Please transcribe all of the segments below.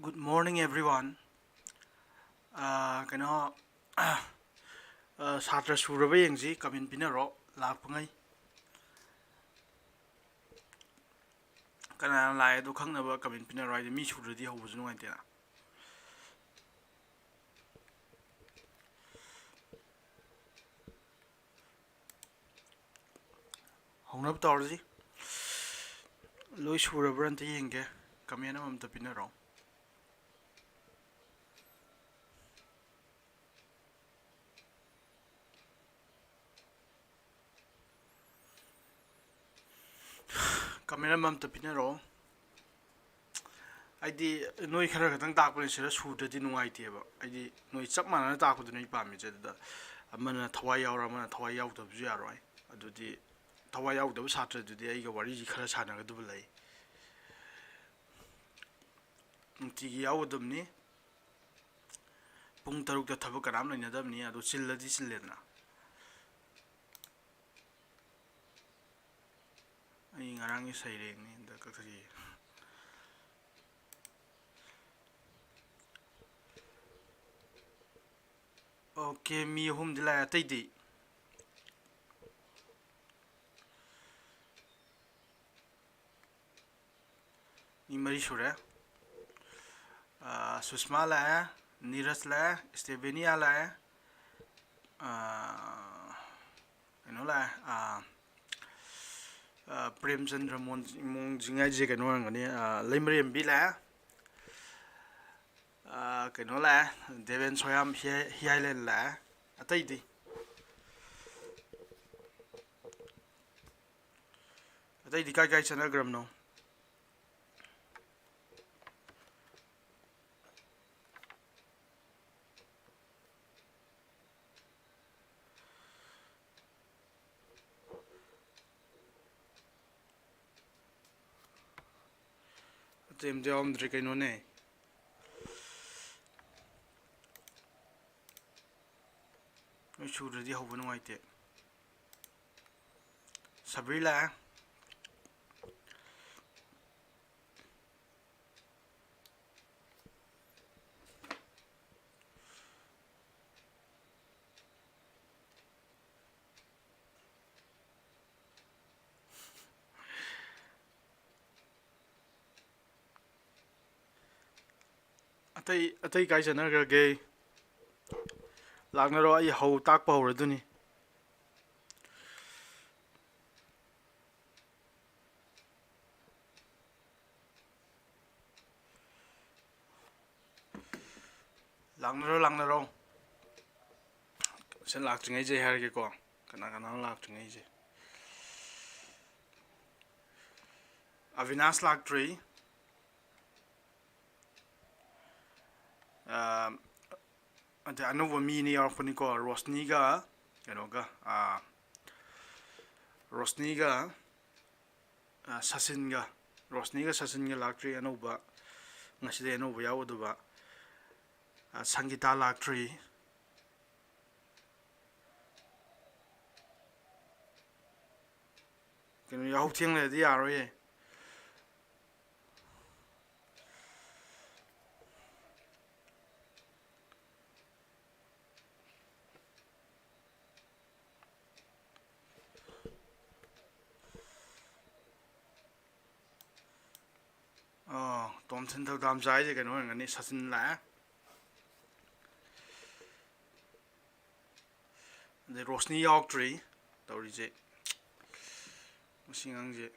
Good morning, everyone. Kano Satra Surabay yengji kamin pinaro lakpangai kana lai do khangnaba kamin pinaro ai mi suradi hobujunu ngaitena hongnab tawrji loi surabran te yenge kamena mamta pinaro kamena mamta pinaro aidi noi khara gatang takpane sira suradi nungaiteba aidi noi chap manana takpudu nei pami jedda amana thawai yaura amana thawai yaudabju yaroi adudi thawai yaudaba satra dudi aiga wari ji khara sanagadub lei nunti yaudabni pung tarukta thabak kanam lainadabni ado chilladi chillena ai ngarang sairengni da kakari okay mi hum dilaya taidi ni mari sure Sushma la Neeraj la Stevenia la kano la Premchandra Mong jingai je kano ngani Lemrem bi la kano la Deven Soyam Highland la atai di kai chana gram no tem de omdre kano ne suradi hobu nuaite Sabrila atai kai chana ge lagnaro ai hau tak pa horaduni langnaro sen lak chingai je har ge ko kana lak chingai je Avinash lak tree ante anuwa mi ni arfani ko Rosni ga kano ga Rosni ga Sasin ga Rosni ga Sasin ga lak tree anuba ngaside anuba yawaduba Sangita lak tree kano yahu tiang le di yaroye Tom Sen Thau Dam Jai je kano ngani Sasin la the Rosni York tree tawri je musingang je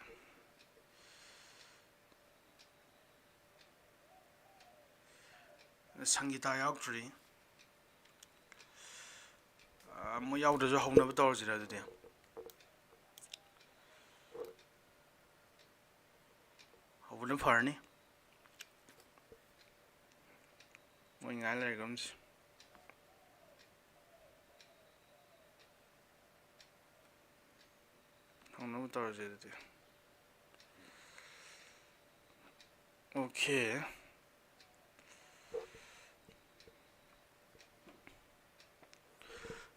Sangita York tree mo yaw da jo hongna ba tawr jira de hobuna pharni mo ngai le gams hongna ba tawr jira de okay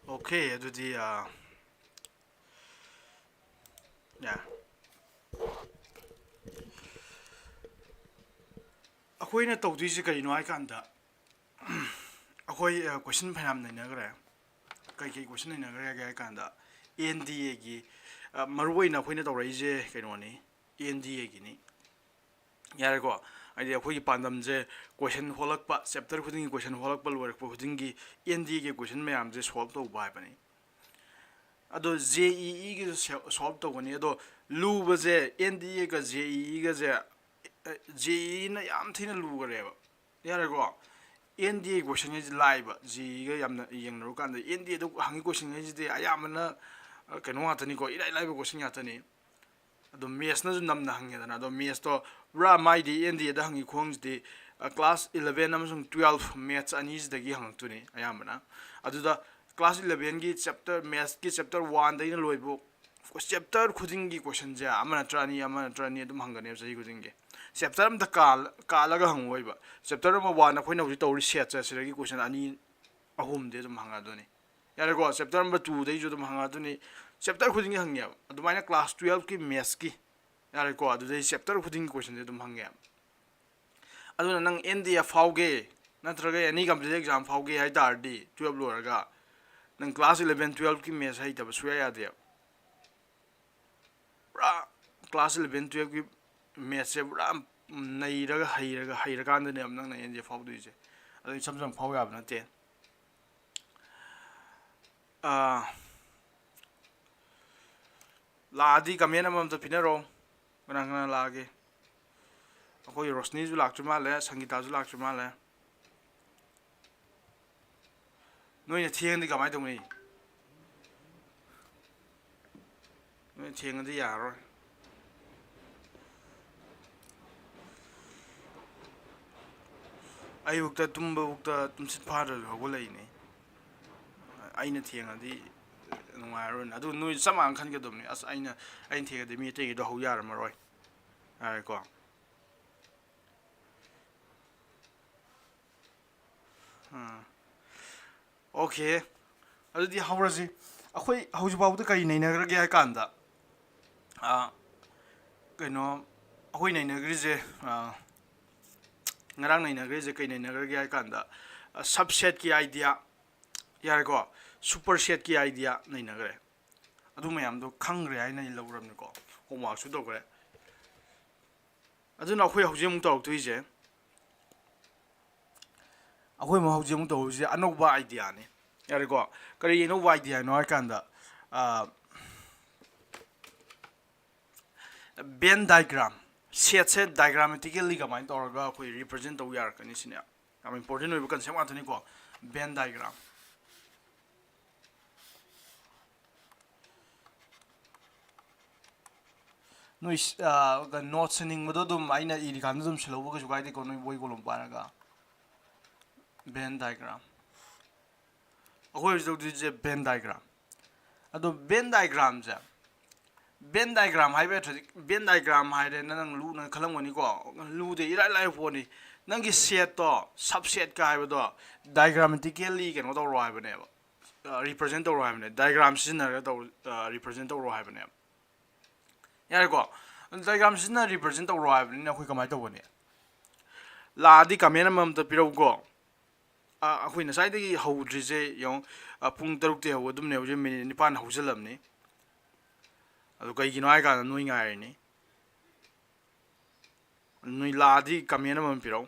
okay adudi yeah ꯑꯩꯈꯣꯏꯅ ꯇꯧꯗꯣꯏꯁꯦ ꯀꯔꯤꯅꯣ ꯍꯥꯏꯀꯥꯟꯗ ꯑꯩꯈꯣꯏ ꯀꯣꯏꯁꯟ ꯐꯅꯌꯥꯝ ꯅꯩꯅꯈ꯭ꯔꯦ ꯀꯩꯀꯩ ꯀꯣꯏꯁꯟ ꯅꯩꯅꯈ꯭ꯔꯦ ꯍꯥꯏ ꯀꯥꯟꯗ N D ꯑꯦꯒꯤ ꯃꯔꯨꯑꯣꯏꯅ ꯑꯩꯈꯣꯏꯅ ꯇꯧꯔꯛꯏꯁꯦ ꯀꯩꯅꯣꯅꯤ ꯑꯦꯟ ꯗꯤ ꯑꯦꯒꯤꯅꯤ ꯌꯥꯔꯦꯀꯣ ꯍꯥꯏꯗꯤ ꯑꯩꯈꯣꯏꯒꯤ ꯄꯥꯟꯗꯝꯁꯦ ꯀꯣꯏꯁꯟ ꯍꯣꯜꯂꯛꯄ ꯆꯦꯞꯇꯔ ꯈꯨꯗꯤꯡꯒꯤ ꯀꯣꯏꯁꯟ ꯍꯣꯜꯂꯛꯄ ꯂꯣꯏꯔꯛꯄ ꯈꯨꯗꯤꯡꯒꯤ ꯑꯦꯟ ꯗꯤ ꯑꯦꯒꯤ ꯀꯣꯏꯁꯟ ꯃꯌꯥꯝꯁꯦ ꯁꯣꯜꯕ ꯇꯧꯕ ꯍꯥꯏꯕꯅꯤ ꯑꯗꯣ ꯖꯦ ꯏ ꯏꯒꯤꯁꯨ ꯁꯣꯜꯕ ꯇꯧꯒꯅꯤ ꯑꯗꯣ ꯂꯨꯕꯁꯦ N D ꯑꯦꯒ J E ꯏꯒꯁꯦ J ꯏꯅ ꯌꯥꯝ ꯊꯤꯅ ꯂꯨꯈꯔꯦꯕ ꯌꯥꯔꯦꯀꯣ ꯑꯦꯟ ꯗꯤ ꯑꯦ ꯀꯣꯏꯁꯟꯉꯩꯁꯤ ꯂꯥꯏꯕ ꯖꯤ ꯏꯒ ꯌꯥꯝꯅ ꯌꯦꯡꯅꯔꯨ ꯀꯥꯟꯗ ꯑꯦꯟ ꯗꯤ ꯑꯦꯗ ꯍꯪꯉꯤ ꯀꯣꯏꯁꯟꯉꯩꯁꯤꯗꯤ ꯑꯌꯥꯝꯕꯅ ꯀꯩꯅꯣ ꯉꯥꯛꯇꯅꯤꯀꯣ ꯏꯔꯥꯏ ꯂꯥꯏꯕ ꯀꯣꯏꯁꯟ ꯉꯥꯛꯇꯅꯤ ꯑꯗꯣ ꯃꯦꯠꯁꯅꯁꯨ ꯅꯝꯅ ꯍꯪꯉꯦꯗꯅ ꯑꯗꯣ ꯃꯦꯠꯁꯇꯣ ꯄꯨꯔꯥ ꯃꯥꯏꯗꯤ ꯑꯦꯟ ꯗꯤ ꯑꯦꯗ ꯍꯪꯉꯤ ꯈꯨꯍꯪꯁꯤꯗꯤ ꯀ꯭ꯂꯥꯁ 11 ꯑꯃꯁꯨꯡ 12 ꯃꯦꯠꯁ ꯑꯅꯤꯁꯤꯗꯒꯤ ꯍꯪꯉꯛꯇꯣꯏꯅꯤ ꯑꯌꯥꯝꯕꯅ ꯑꯗꯨꯗ ꯀ꯭ꯂꯥꯁ 11ꯒꯤ ꯆꯦꯞꯇꯔ ꯃꯦꯠꯁꯀꯤ ꯆꯦꯞꯇꯔ 1ꯗꯩꯅ ꯂꯣꯏꯕ ꯆꯦꯞꯇꯔ ꯈꯨꯗꯤꯡꯒꯤ ꯀꯣꯏꯁꯟꯁꯦ ꯑꯃ ꯅꯠꯇ꯭ꯔ ꯑꯅꯤ ꯑꯗꯨꯝ ꯍꯪꯒꯅꯦꯕ ꯆꯍꯤ ꯈꯨꯗꯤꯡꯒꯤ ꯆꯦꯞꯇꯔ ꯑꯝꯇ ꯀꯥꯜꯂꯒ ꯍꯪꯉꯣꯏꯕ ꯆꯦꯞꯇꯔ ꯑꯃ 1 ꯑꯩꯈꯣꯏꯅ ꯍꯧꯖꯤꯛ ꯇꯧꯔꯤ ꯁꯦꯠꯁꯦ ꯁꯤꯗꯒꯤ ꯀꯣꯏꯁꯟ ꯑꯅꯤ ꯑꯍꯨꯝꯗꯤ ꯑꯗꯨꯝ ꯍꯪꯉꯛꯑꯗꯣꯏꯅꯤ ꯌꯥꯔꯦꯀꯣ ꯆꯦꯞꯇꯔ ꯅꯝꯕꯔ 2ꯗꯩꯁꯨ ꯑꯗꯨꯝ ꯍꯪꯉꯛꯑꯗꯣꯏꯅꯤ ꯆꯦꯞꯇꯔ ꯈꯨꯗꯤꯡꯒꯤ ꯍꯪꯉꯦꯕ ꯑꯗꯨꯃꯥꯏꯅ ꯀ꯭ꯂꯥꯁ 12ꯀꯤ ꯃꯦꯠꯁꯀꯤ ꯌꯥꯔꯦꯀꯣ ꯑꯗꯨꯗꯩ ꯆꯦꯞꯇꯔ ꯈꯨꯗꯤꯡꯒꯤ ꯀꯣꯏꯁꯟꯁꯦ ꯑꯗꯨꯝ ꯍꯪꯉꯦ ꯑꯗꯨꯅ ꯅꯪ ꯑꯦꯟ ꯗꯤ ꯑꯦ ꯐꯥꯎꯒꯦ ꯅꯠꯇ꯭ꯔꯒ ꯑꯦꯅꯤ ꯀꯝꯄꯤꯇꯤꯇꯤভ ꯑꯦꯛꯖꯥꯝ ꯐꯥꯎꯒꯦ ꯍꯥꯏ ꯇꯥꯔꯗꯤ 12 ꯂꯣꯏꯔꯒ ꯅꯪ ꯀ꯭ꯂꯥꯁ 11 12ꯀꯤ ꯃꯦꯠꯁ ꯍꯩꯇꯕ ꯁꯨꯡꯌꯥ ꯌꯥꯗꯦꯕ ꯄꯨꯔꯥ ꯀ꯭ꯂꯥꯁ 11 12ꯀꯤ ꯃꯦꯠꯁꯁꯦ ꯄꯨꯔꯥ ꯅꯩꯔꯒ ꯍꯩꯔꯀꯥꯟꯗꯅꯦꯕ ꯅꯪꯅ ꯑꯦꯟ ꯗꯤ ꯑꯦ ꯐꯥꯎꯗꯣꯏꯁꯦ ꯑꯗꯨ ꯏꯆꯝ ꯆꯝ ꯐꯥꯎ ꯌꯥꯕ ꯅꯠꯇꯦ ꯂꯥꯛꯑꯗꯤ ꯀꯃꯦꯟ ꯑꯃꯃꯝꯇ ꯄꯤꯅꯔꯛꯑꯣ ꯀꯅꯥ ꯀꯅꯥ ꯂꯥꯛꯑꯒꯦ ꯑꯩꯈꯣꯏ ꯔꯣꯁꯅꯤꯁꯨ ꯂꯥꯛꯇ꯭ꯔꯤ ꯃꯥꯜꯂꯦ ꯁꯪꯒꯤꯇꯥꯁꯨ ꯂꯥꯛꯇ꯭ꯔꯤ ꯃꯥꯜꯂꯦ ꯅꯣꯏꯅ ꯊꯦꯡꯉꯗꯤ ꯀꯃꯥꯏꯅ ꯇꯧꯅꯤ ꯅꯣꯏ ꯊꯦꯡꯉꯗꯤ ꯌꯥꯔꯔꯣꯏ ꯑꯌꯨꯛꯇ ꯇꯨꯝꯕꯕꯨꯛꯇ ꯇꯨꯝꯁꯤꯠ ꯐꯥꯗ꯭ꯔꯁꯨ ꯍꯧꯒꯠꯂꯛꯏꯅꯤ ꯑꯩꯅ ꯊꯦꯡꯉꯗꯤ ꯅꯨꯡꯉꯥꯏꯔꯔꯣꯏꯅ ꯑꯗꯨ ꯅꯣꯏ ꯆꯞ ꯃꯥꯟꯅ ꯈꯟꯒꯗꯕꯅꯤ ꯑꯁ ꯑꯩꯅ ꯊꯦꯡꯉꯗꯤ ꯃꯤ ꯑꯇꯩꯒꯤꯗꯣ ꯍꯧ ꯌꯥꯔꯝꯃꯔꯣꯏ ꯌꯥꯔꯦꯀꯣ ꯑꯣꯀꯦ ꯑꯗꯨꯗꯤ ꯍꯧꯔꯁꯤ ꯑꯩꯈꯣꯏ ꯍꯧꯖꯤꯛꯐꯥꯎꯗ ꯀꯔꯤ ꯅꯩꯅꯈ꯭ꯔꯒꯦ ꯍꯥꯏ ꯀꯥꯟꯗ ꯀꯩꯅꯣ ꯑꯩꯈꯣꯏ ꯅꯩꯅꯈ꯭ꯔꯤꯁꯦ ꯉꯔꯥꯡ ꯅꯩꯅꯈ꯭ꯔꯤꯁꯦ ꯀꯩ ꯅꯩꯅꯈ꯭ꯔꯒꯦ ꯍꯥꯏ ꯀꯥꯟꯗ ꯁꯕꯁꯦꯠꯀꯤ ꯑꯥꯏꯗꯤꯌꯥ ꯌꯥꯔꯦꯀꯣ ꯁꯨꯄꯔ ꯁꯦꯠꯀꯤ ꯑꯥꯏꯗꯤꯌꯥ ꯅꯩꯅꯈ꯭ꯔꯦ ꯑꯗꯨ ꯃꯌꯥꯝꯗꯣ ꯈꯪꯈ꯭ꯔꯦ ꯍꯥꯏꯅ ꯑꯩ ꯂꯧꯔꯕꯅꯤꯀꯣ ꯍꯣꯝꯋꯥꯔꯛꯁꯨ ꯇꯧꯈ꯭ꯔꯦ ꯑꯗꯨꯅ ꯑꯩꯈꯣꯏ ꯍꯧꯖꯤꯛ ꯑꯃꯨꯛ ꯇꯧꯔꯛꯇꯣꯏꯁꯦ ꯑꯩꯈꯣꯏ ꯍꯧꯖꯤꯛ ꯑꯃꯨꯛ ꯇꯧꯔꯤꯁꯦ ꯑꯅꯧꯕ ꯑꯥꯏꯗꯤꯌꯥꯅꯤ ꯌꯥꯔꯦꯀꯣ ꯀꯔꯤ ꯑꯅꯧꯕ ꯑꯥꯏꯗꯤꯌꯥꯅꯣ ꯍꯥꯏꯀꯥꯟꯗ ꯕꯦꯟ ꯗꯥꯏꯒ꯭ꯔꯥꯝ ꯁꯦꯠꯁꯦ ꯗꯥꯏꯒ꯭ꯔꯥꯃꯦꯇꯤꯀꯦꯜꯂꯤ ꯀꯃꯥꯏꯅ ꯇꯧꯔꯒ ꯑꯩꯈꯣꯏ ꯔꯤꯄ꯭ꯔꯖꯦꯟ ꯇꯧꯕ ꯌꯥꯔꯛꯀꯅꯤ ꯁꯤꯅꯦ ꯌꯥꯝ ꯏꯝꯄꯣꯔꯇꯦꯟ ꯑꯣꯏꯕ ꯀꯟꯁꯦꯞ ꯉꯥꯛꯇꯅꯤꯀꯣ ꯕꯦꯟ ꯗꯥꯏꯒ꯭ꯔꯥꯝ ꯅꯣꯏ ꯅꯣꯠ ꯁꯤꯟꯅꯤꯡꯕꯗꯣ ꯑꯗꯨꯝ ꯑꯩꯅ ꯏꯔꯤꯀꯥꯟꯗ ꯑꯗꯨꯝ ꯁꯤꯜꯍꯧꯕ ꯀꯩꯁꯨ ꯀꯥꯏꯗꯦꯀꯣ ꯅꯣꯏ ꯕꯣꯏ ꯀꯣꯂꯣꯝ ꯄꯥꯔꯒ ꯕꯦꯟ ꯗꯥꯏꯒ꯭ꯔꯥꯝ ꯑꯩꯈꯣꯏ ꯍꯧꯖꯤꯛ ꯇꯧꯗꯣꯏꯁꯦ ꯕꯦꯟ ꯗꯥꯏꯒ꯭ꯔꯥꯝ ꯑꯗꯣ ꯕꯦꯟ ꯗꯥꯏꯒ꯭ꯔꯥꯝꯁꯦ ꯕꯦꯟ ꯗꯥꯏꯒ꯭ꯔꯥꯝ ꯍꯥꯏꯕ ꯅꯠꯇ꯭ꯔꯗꯤ ꯕꯦꯟ ꯗꯥꯏꯒ꯭ꯔꯥꯝ ꯍꯥꯏꯔꯦꯅ ꯅꯪ ꯂꯨꯅ ꯈꯜꯂꯝꯒꯅꯤꯀꯣ ꯂꯨꯗꯦ ꯏꯔꯥꯏ ꯂꯥꯏꯕ ꯄꯣꯠꯅꯤ ꯅꯪꯒꯤ ꯁꯦꯠꯇꯣ ꯁꯕꯁꯦꯠꯀ ꯍꯥꯏꯕꯗꯣ ꯗꯥꯏꯒ꯭ꯔꯥꯃꯦꯇꯤꯀꯦꯜꯂꯤ ꯀꯩꯅꯣ ꯇꯧꯔꯣ ꯍꯥꯏꯕꯅꯦꯕ ꯔꯤꯄ꯭ꯔꯖꯦꯟ ꯇꯧꯔꯣ ꯍꯥꯏꯕꯅꯦ ꯗꯥꯏꯒ꯭ꯔꯥꯝ ꯁꯤꯖꯤꯟꯅꯔꯒ ꯔꯤꯄ꯭ꯔꯖꯦꯟ ꯇꯧꯔꯣ ꯍꯥꯏꯕꯅꯦꯕ ꯌꯥꯔꯦꯀꯣ ꯗꯥꯏꯒ꯭ꯔꯥꯝ ꯁꯤꯖꯤꯟꯅ ꯔꯤꯄ꯭ꯔꯖꯦꯟ ꯇꯧꯔꯣ ꯍꯥꯏꯕꯅꯤꯅ ꯑꯩꯈꯣꯏ ꯀꯃꯥꯏꯅ ꯇꯧꯒꯅꯤ ꯂꯥꯛꯑꯗꯤ ꯀꯃꯦꯟ ꯑꯃꯃꯝꯇ ꯄꯤꯔꯛꯎꯀꯣ ꯑꯩꯈꯣꯏ ꯉꯁꯥꯏꯗꯒꯤ ꯍꯧꯗ꯭ꯔꯤꯁꯦ ꯌꯦꯡꯉꯣ ꯄꯨꯡ 6ꯇꯩ ꯍꯧꯒꯗꯕꯅꯦ ꯍꯧꯖꯤꯛ ꯃꯤꯅꯤꯠ 9 ꯍꯧꯖꯤꯜꯂꯕꯅꯤ ꯑꯗꯨ ꯀꯩꯒꯤꯅꯣ ꯍꯥꯏꯀꯥꯟꯗ ꯅꯣꯏ ꯉꯥꯏꯔꯤꯅꯤ ꯅꯣꯏ ꯂꯥꯛꯑꯗꯤ ꯀꯃꯦꯟ ꯑꯃꯃꯝ ꯄꯤꯔꯛꯎ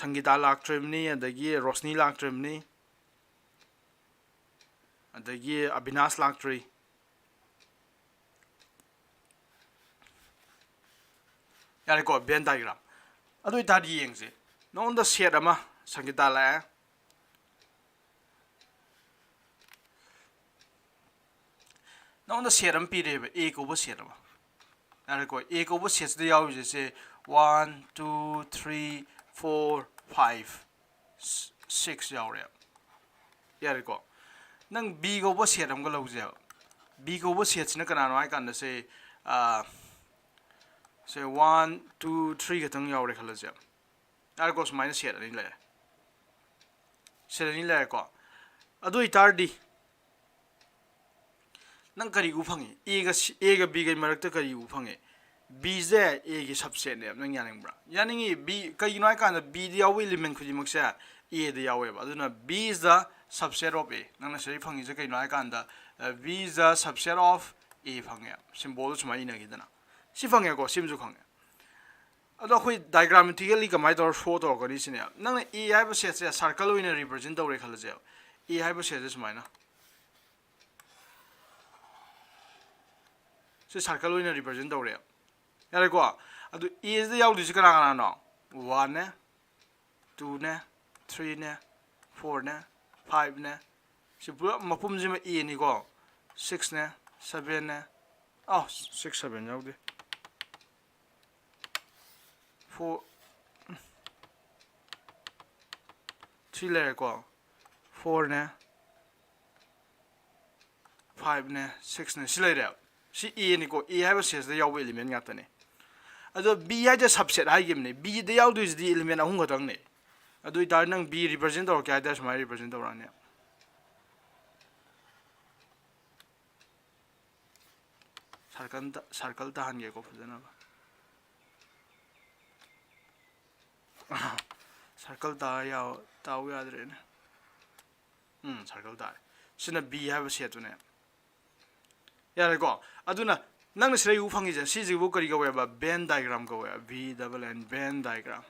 ꯁꯪꯒꯤꯇꯥ ꯂꯥꯛꯇ꯭ꯔꯤꯕꯅꯤ ꯑꯗꯒꯤ ꯔꯣꯁꯅꯤ ꯂꯥꯛꯇ꯭ꯔꯤꯕꯅꯤ ꯑꯗꯒꯤ ꯑꯕꯤꯅꯥꯁ ꯂꯥꯛꯇ꯭ꯔꯤ ꯌꯥꯔꯦꯀꯣ ꯕꯦꯟ ꯗꯥꯏꯒ꯭ꯔꯥꯝ ꯑꯗꯨ ꯑꯣꯏꯇꯥꯔꯗꯤ ꯌꯦꯡꯁꯦ ꯅꯉꯣꯟꯗ ꯁꯦꯠ ꯑꯃ ꯁꯪꯒꯤꯇꯥ ꯂꯥꯛꯑꯦ ꯅꯉꯣꯟꯗ ꯁꯦꯠ ꯑꯃ ꯄꯤꯔꯦꯕ ꯑꯦ ꯀꯧꯕ ꯁꯦꯠ ꯑꯃ ꯌꯥꯔꯦꯀꯣ ꯑꯦ ꯀꯧꯕ ꯁꯦꯠꯁꯤꯗ ꯌꯥꯎꯔꯤꯁꯦ 1 2 3 4 5 6 ꯌꯥꯎꯔꯦꯕ ꯌꯥꯔꯦꯀꯣ ꯅꯪ ꯕꯤ ꯀꯧꯕ ꯁꯦꯠ ꯑꯃꯒ ꯂꯧꯖꯦꯕ ꯕꯤ ꯀꯧꯕ ꯁꯦꯠꯁꯤꯅ ꯀꯅꯥꯅꯣ ꯍꯥꯏꯀꯥꯟꯗ ꯁꯦ 1 2 3 ꯈꯛꯇꯪ ꯌꯥꯎꯔꯦ ꯈꯜꯂꯁꯦ ꯌꯥꯔꯦꯀꯣ ꯁꯨꯃꯥꯏꯅ ꯁꯦꯠ ꯑꯅꯤ ꯂꯩꯔꯦ ꯁꯦꯠ ꯑꯅꯤ ꯂꯩꯔꯦꯀꯣ ꯑꯗꯨ ꯑꯣꯏꯇꯥꯔꯗꯤ ꯅꯪ ꯀꯔꯤ ꯎ ꯐꯪꯉꯤ ꯑꯦꯒ ꯕꯤꯒ ꯃꯔꯛꯇ ꯀꯔꯤ ꯎ ꯐꯪꯉꯤ B ze A gi subset ne nang yaning bra yaning B kai no ka na B di yaw element khuji mak sa A di yaw ba aduna B is the subset of A nang na seri phangi je kai no ka anda B is the subset of A phangya symbol chuma ina gi dana si phangya ko sim ju khangya ado khoi diagrammatically kamai tor show tor ko ni sine nang A hai ba set se circle oina represent tor khal je A hai ba set je smaina se circle oina represent tor re yare ko adu is the yaw du kana kana no 1 ne 2 ne 3 ne 4 ne 5 ne si pura mapum jima E ni ko 6 ne 7 ne oh 6 7 yaw de 4 3 le ko 4 ne 5 ne 6 ne si le re si E ni ko E ha ba ses de yaw element nga ta ne ado B hai je subset hai gim ne B de yaw du is the element ahung ga tang ne ado I tar nang B represent or kya dash mai represent or ne circle ta han ge ko phajana ba circle ta yaw ta u ya dre ne circle ta sina B ha ba set tu ne ya ko aduna nang na srei u phangi je si ji bu kari ga ba Venn diagram ko ya V double N Venn diagram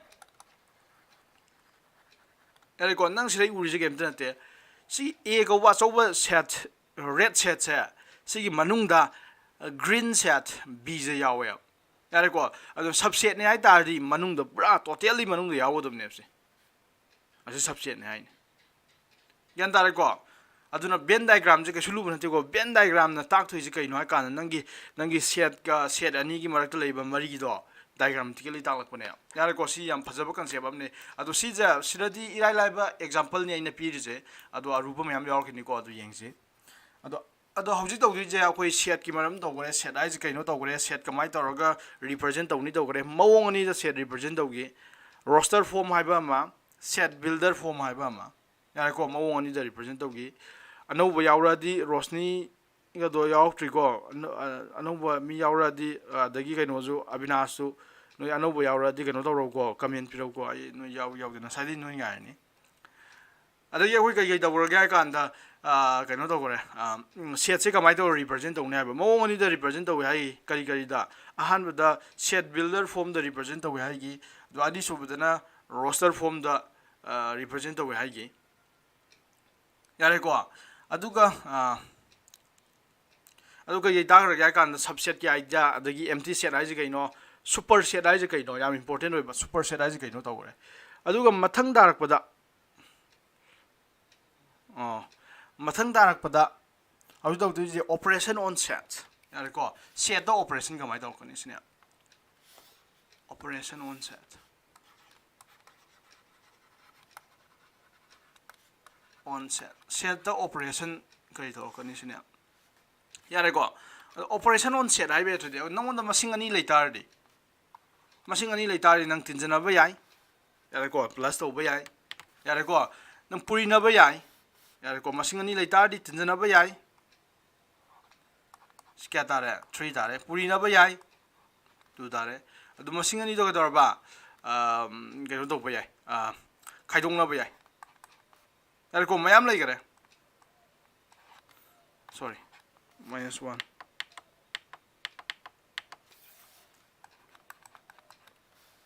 ya ko nang srei u ji game ta te si A ko wa so ba set red set se si gi manung da green set B je yaw ya ko adu subset ne ai ta ri manung da bra totally manung da yaw dum ne se asu subset ne ai yan ta ko aduna Venn diagram je ka sulu bna te ko Venn diagram na tak thoi je kai no ka nangi set ka set ani gi marak leiba mari gi do diagram tikeli tak lak pone yar ko si yam phajaba concept amne adu si ja siradi irai laiba example ni aina pi je adu arupa mayam yaw kini ko adu yengse ado hauji to je akoi set ki maram to gore set ai je kai no to gore set kamai to roga represent to ni to gore mawong ani je set represent to gi roster form haiba ma set builder form haiba ma yar ko mawong ani je represent to gi anouba yauradi rosni ga do yaw triko anouba mi yauradi dagi kaino ju abinasu no anouba yauradi kaino to ro ko comment piro ko ai no yaw dena sadi no ngai ni adagi hoi kai da bor ga kan da kaino to gore set se kamai to represent to ne ba mo ani da represent to hai kari da ahan da set builder form da represent to hai gi do adi su budana roster form da represent to hai gi yare ko aduga ye dagra ga kan subset ki idea adagi empty set ai kai no super set ai kai no yam important oi ba super set ai kai no tawre aduga mathang darak pada mathang darak pada adu taw je operation on set yare ko set da operation ga mai taw kani sine operation on set set the operation kai to kani sine yare ko operation on set ai be to de nang da masing ani leitar di masing ani leitar nang tinjana ba yai yare ko plus to ba yai yare ko nang puri na ba yai yare ko masing ani leitar di tinjana ba yai skya tare 3 tare puri na ba yai 2 tare adu masing ani do ga dor ba ge do ba yai khaidong na ba yai yare ko mayam lai gare sorry -1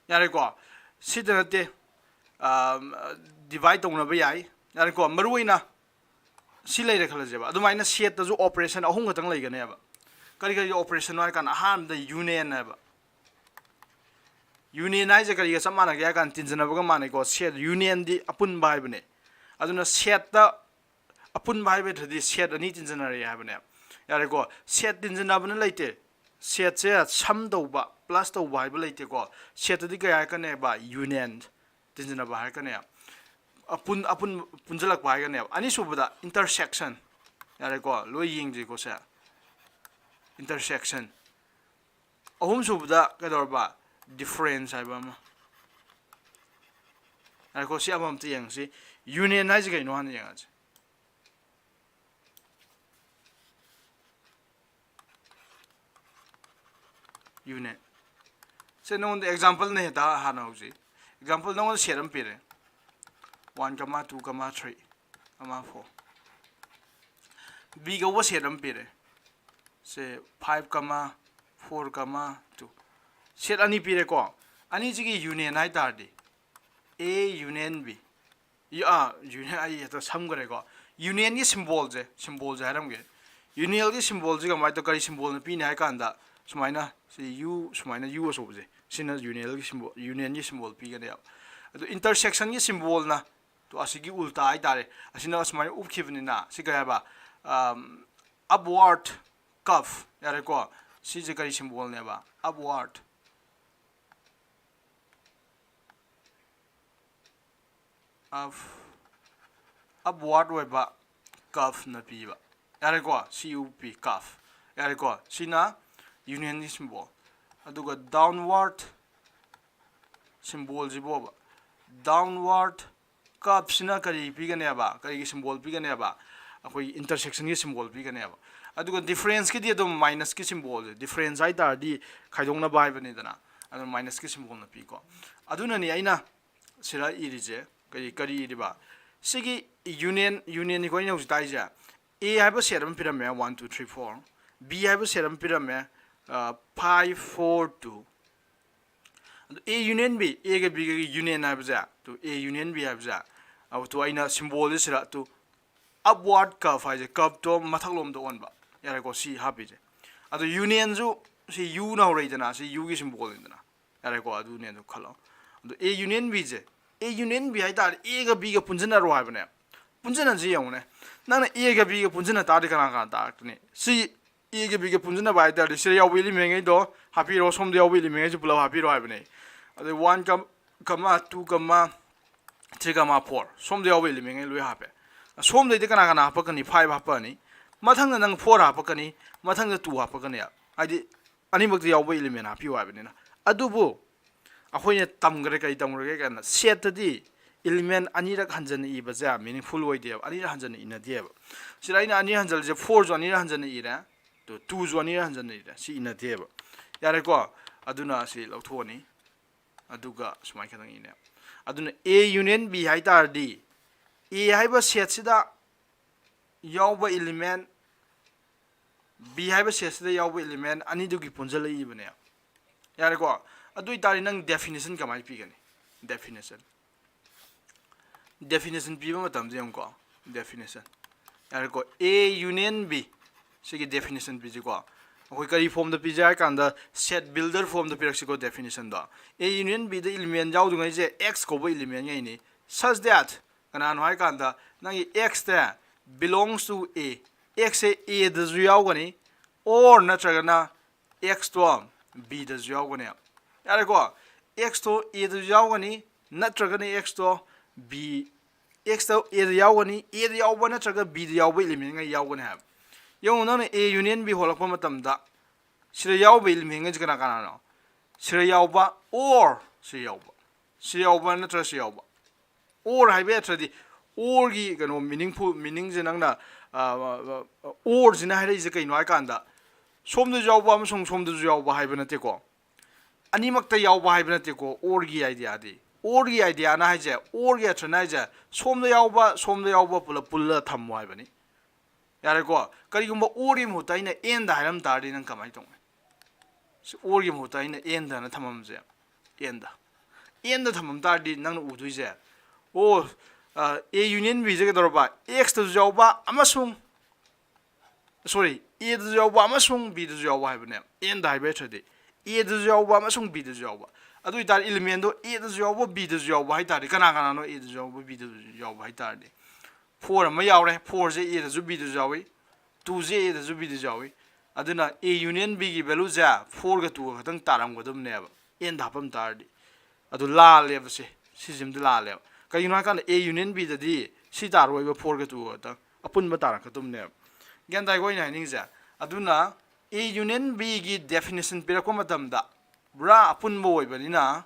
yare ko sidana te divide tong na ba yai yare ko maruina si lai re khala je ba adu maina set da ju operation ahung ga tang lai gane ba kari operation wa kan aham da union na ba unionize kari ga samana ga kan tinjana ba ga mane ko set union di apun bai bane aduna set da apun bai be thadi set ani tinjana re ha bane yare ko set tinjana bane laite set se sam do ba plus to bai ba laite ko set di ga ka ne ba union tinjana ba ha ka ne apun punjalak bai ga ne ani subada intersection yare ko loi ying ji ko se intersection ahum subada ka dor ba difference ai ba ma yare ko si amam ti yang si unionize ga no han yang ach union se non example ne da hana uji example non set am pire 1 comma 2 comma 3 comma 4 b go set am pire se 5 comma 4 comma 2 set ani pire ko ani ji gi union hai tar di a union b ya union ai to sam gare ko union gi symbol je haram ge union gi symbol ji ga mai to kari symbol na pi ne hai kan da sumaina se u sumaina u so je sina union gi symbol pi ga ne ado intersection gi symbol na to asigi ulta ai tare asina sumaina up khibni na si ga ba upward curve yare ko si je kari symbol ne ba upward upward way ba curve na pi ba yare ko cup curve yare ko sina union symbol aduga downward symbol jibo ba downward curve sina kari pi ga ne ba kari symbol pi ga ne ba akoi intersection gi symbol pi ga ne ba aduga difference ki di do minus ki symbol difference ai tar di khaidong na bai bani dana adu minus ki symbol na pi ko aduna ni aina sira iri je kari iri ba sigi union ni ko ina utai ja a haiba seram pirame 1 2 3 4 b haiba seram pirame 5 4 2 a union b a ga b ga union haiba ja to a union b haiba ja au to aina symbol sira to upward curve hai je curve to mathak lom do on ba yare ko si happy je adu union ju si u na rei dana si u gi symbol dana yare ko adu ne do khalo adu a union b je a union b hai tar a ga b ga punjana ro hai bane punjana ji yong ne nang a ga b ga punjana ta de kana ta ne si a ga b ga punjana bai tar si yaw wi li mengai do happy ro som de yaw wi li mengai ju pula happy ro hai bane adu 1 comma 2 comma 3 comma 4 som de yaw wi li mengai lui hape som de kana kana hapa kani 5 hapa ni mathang nang 4 hapa kani mathang 2 hapa kani ai ani mak de yaw wi element happy wa bane na adu bu अखोइने तमगरे kana set di element ani rak hanjana I baja meaningful way dia ani hanjana ina dia siraina ani hanjal je 4 jo ani hanjana ira to 2 jo ani hanjana ira si ina dia yare ko aduna si lauthoni aduga sumai khadang ina aduna a union b hai tar di a hai ba set sida yawba element b hai ba set sida yawba element ani dugi punjala I bane yare ko adu itari nang definition kamai pi gani definition pi ma tam jeng ko definition yar ko a union b sigi definition pi ji ko koi kari form da pi ja kan da set builder form da pi ko definition da a union b the element jaw du ngai je x ko bo element ngai ni such that kana no hai kan da nang x da belongs to a x a da zu yaw gani or na traga na x to b da zu yaw gani yare ko x to a da yaw gani natraga ni x to b x to a da yaw gani a da yaw ba natraga b da yaw ba element ngai yaw gani ha yong na a union b holak pa matam da sira yaw ba element ngai kana kana no sira yaw ba or sira yaw ba natraga sira yaw ba or hai be tradi or gi kano meaningful meaning je nang na or jina hai je kai no ai kan da som da yaw ba amsong som da yaw ba hai ba na te ko animakta yawba haibna te ko orgi idea di orgi idea na haije orgi atrana je somda yawba pula thammo haibani yare ko kari gumba orgi muta ina end hairam tardi nang kamai tong si orgi muta ina end na thamam je end thamam tardi nang udui je o a union b je ke dorba x to yawba amasung sorry a to yawba amasung b to yawba haibane end haibe thadi a da yawba masung b da yawba adu itar element do a da yawba b da yawba hai tar kana kana no a da yawba b da yawba hai tar 4 ma yawre 4 je a da b da yawi 2 je a da b da yawi aduna a union b gi value ja 4 ga 2 ga tang taram ga dum ne ba end hapam tar di adu la le ba se si jim da la le kai no kan a union b da di si tar roi ba 4 ga 2 ga tang apun ba tar ka dum ne gen dai goi na ning ja aduna a union b gi definition pira ko matam da bra apun bo oi bani na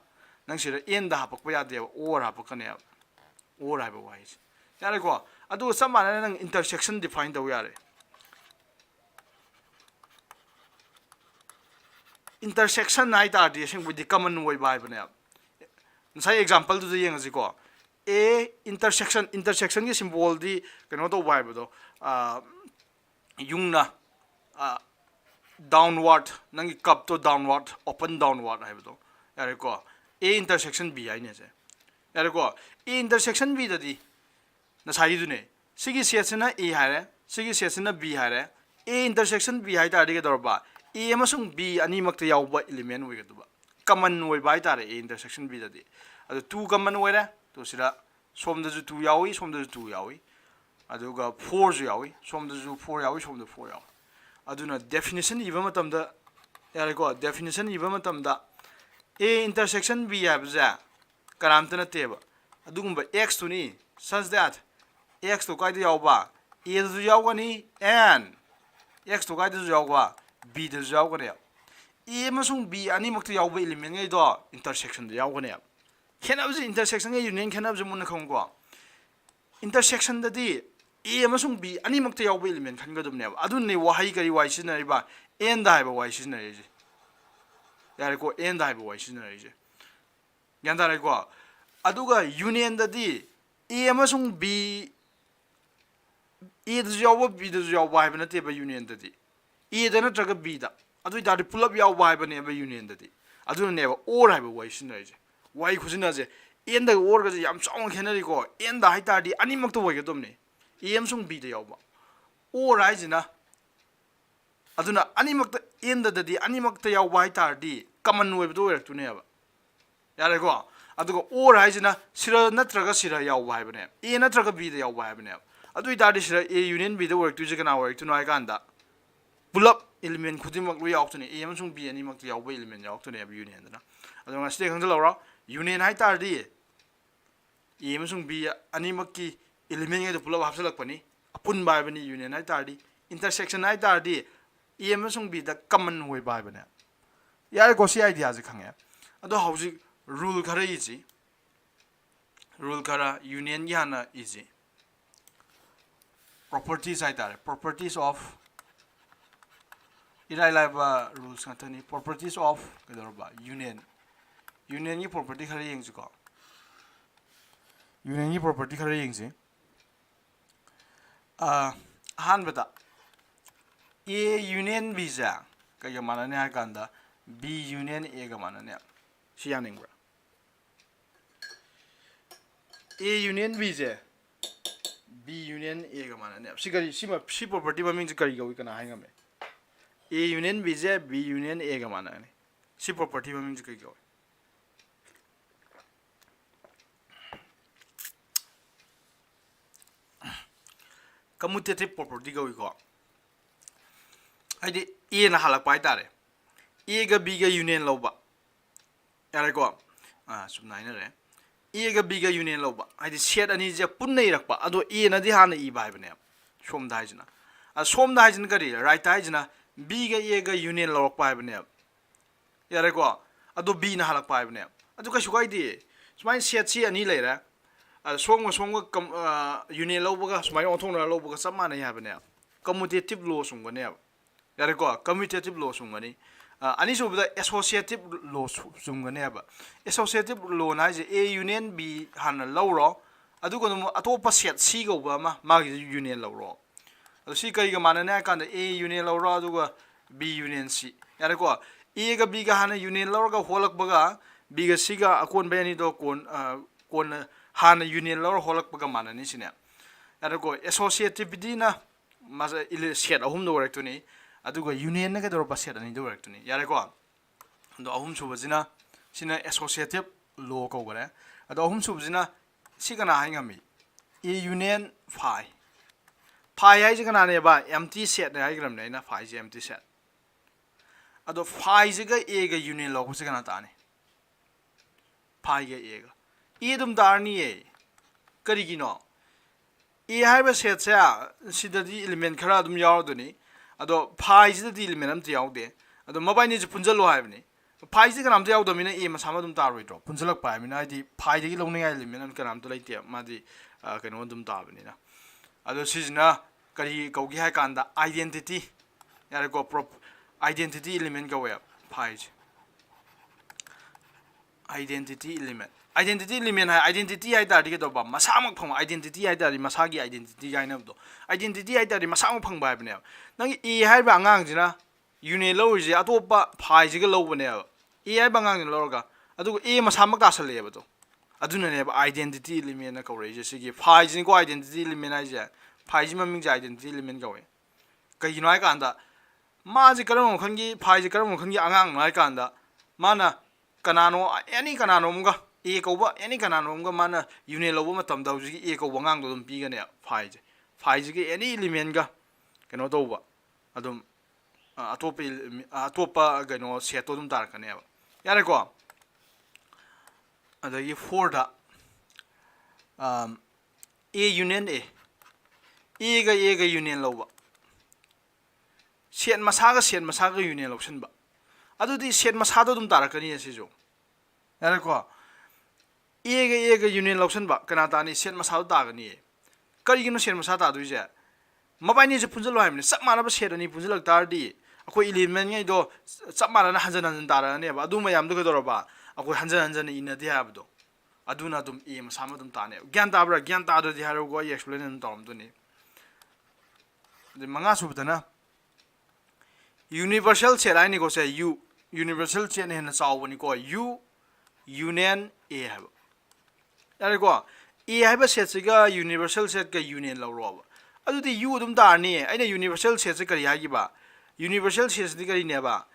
nang sira end da hapak pa ya de or hapak ne or ha ba wai yare ko adu samana nang intersection define da yare intersection hai ta di sing with the common way bai bane sai example du yeng ji ko a intersection ki symbol di kano to bai bo yung na downward nang cup to downward open downward hai bo yare ko a intersection b ai ne je yare ko a intersection b da di na sai du ne sigi set na a hai re sigi set na b hai re a intersection b hai ta di ke dor ba a amasung b ani mak ta yaw ba element we ga du ba common way bai ta re a intersection b da di adu 2 common way re to sira som da ju 2 yawi som da ju 2 yawi adu ga 4 ju yawi som da ju 4 yawi som da 4 yawi aduna definition iba matam da yare ko definition iba matam da a intersection b ya ba karam ta na te ba adugumba x to ni such that x to kai da yaw ba a da ju yaw ga ni and x to kai da ju yaw ba b da ju yaw ga ne a masung b ani mak ta yaw ba element ngai do intersection da yaw ga ne khena ba intersection ngai union khena ba mun khong ko intersection da di a amasung b ani mak ta yaw ba element khan ga dum ne adu ne wahai kari wai sin na ba and da ba wai sin na ji yare ko and da ba wai sin na ji yan da ko adu ga union da di a amasung b a da yaw ba b da yaw ba ba na te ba union da di a da na tra ga b da adu da pull up yaw ba ba ne ba union da di adu ne ba or ha ba wai sin na ji wai khujina je and da or ga yam chong khenari ko and da hai ta di ani mak to wai ga dum ne em sung b da yaw ba or ai jina aduna ani mak ta end da di ani mak ta yaw ba hai ta di common way do wer tu ne ba yare ko aduga or ai jina sira natraga sira yaw ba hai ba ne a natraga b da yaw ba hai ba ne adu ita di sira a union b da work tu je kana work tu nai kan da pull up element khudimak lu yaw tu ne em sung b ani mak ta yaw ba element yaw tu ne ba union da na adu nga ste khang lo ra union hai ta di em sung b ani mak ki element ngai pull up hapsalak pani apun bai bani union hai ta di intersection hai ta di em sung b da common way bai bane yare ko si idea ji khange ado hauji rule khara yi rule khara union ya na easy properties hai ta properties of irai lai ba rules ngatani properties of kedor ba union ni property khara yeng ji ko union ni property khara yeng ji han bata a union b ja ka ya mana ne ha kanda b union a ga mana ne si ya ning bra a union b je b union a ga mana ne si gari si property ba ming kari ga wi kana ha ngame a union b je b union a ga mana ne si property ba ming kari ga commutative property ga wi ko haidi a na halak pai tare a ga b ga union loba yare ko sum nai na re a ga b ga union loba haidi set ani je pun nei rakpa ado a na di hana e bai bane som dai jina som dai jin kari right dai jina b ga a ga union lok pai bane yare ko ado b na halak pai bane ado ka sukai di sumai set si ani le ra song union loba ga sumai on thong na loba ga sama na ya bane commutative law sung bane yare ko commutative law sung ani ani so da associative law sung ne ba associative law na je a union b han law ro adu ko no atopa set c go ba ma union law ro adu si kai ga mana na kan da a union law ro adu ga b union c yare ko a ga b ga han union law ga holak ba ga b ga c ga akon ba ni do kon han union law holak ba ga mana ni sine yare ko associativity na ma set ahum do rek to ni aduga union na ga dor baset ani do rectuni yare ko ado ahum subajina sina associative law ko gare ado ahum subajina sigana haingami a union phi hai jigana ne ba empty set ne hai gram ne na phi je empty set ado phi jiga a ga union law ko sigana ta ne phi ga a ga e dum dar ni e kari gi no e hai ba set sa sidadi element khara dum yaw do ni ado phi ji di element am tiaw de ado mobile ni punjalo hai bani phi ji kanam tiaw do mina e ma sama dum tar roi tro punjalak pa mina di phi ji lo ngai element an kanam to laite ma di kano dum ta bani na ado sijna kari kaugi hai kanda identity yare ko prop identity element ga we phi identity element identity element hai identity hai ta ri do ba masa mak phang identity hai ta ri masa gi identity ga na do identity hai ta ri masa mak phang ba ne nang e hai ba ngang jina uni lo ji atopa phai ji ga lo bane e hai ba ngang ni lo ga adu e masa mak ta sale ba do aduna ne ba identity element na ko re ji si phai ji ko identity element ai ja phai ji maming ja identity element ga we kai gi noi kan da ma ji karam khang gi phai ji karam khang gi angang noi kan da mana kanano any kanano mga e ko ba any kanano mga mana unit lo ba matam da ji e ko wangang do dum pi ga ne phai ji ge any element ga kano do ba adum atopa ga no set to dum tar ka ne ba yare ko ada yi for da a union e ga union lo ba set masa ga union lo sin ba adu di set masa do dum tar ka ni se jo yare ko e ga union lo sin ba kana ta ni set masa do ta ga ni kari gi no set masa ta du je mabai ni je punjal hai ni sak mana ba set ani punjal tar di akoi element ngai do sak mana na hanjan tar ne ba adu ma yam do ga do ba akoi hanjan ina di ha ba do adu na dum e masa ma dum ta ne gyan ta bra gyan ta do di ha ro go explain dum do ni de manga su na universal set ai ni ko se u universal set ne na chaw ni ko u union a have yare ko e have set ga universal set ga union lo ro ba adu di u dum da ni ai na universal set se kari ha gi ba universal set ni kari ne ba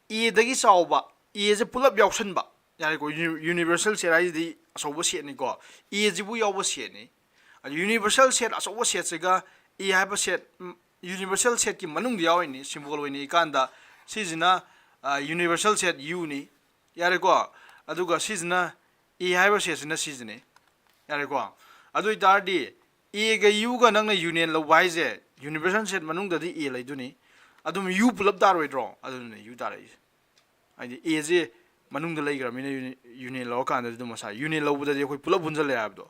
e da gi chaw ba e je pull up yauksan ba yare ko universal set ai di so bo set ni ko e ji bu yaw bo set ni universal set aso bo set se ga e have set universal set ki manung di yaw ni symbol ni kan da sijina universal set u ni yare ko aduga sijina e have set na sijine yare ko adu itar di e ga u ga nang na union lo wai je universal set manung da di e lai du ni adum u pull up dar we draw adu ne u dar ai di e je manung da lai gra mi union lo kan da du ma sa union lo bu da je khoi pull up bun jale ab do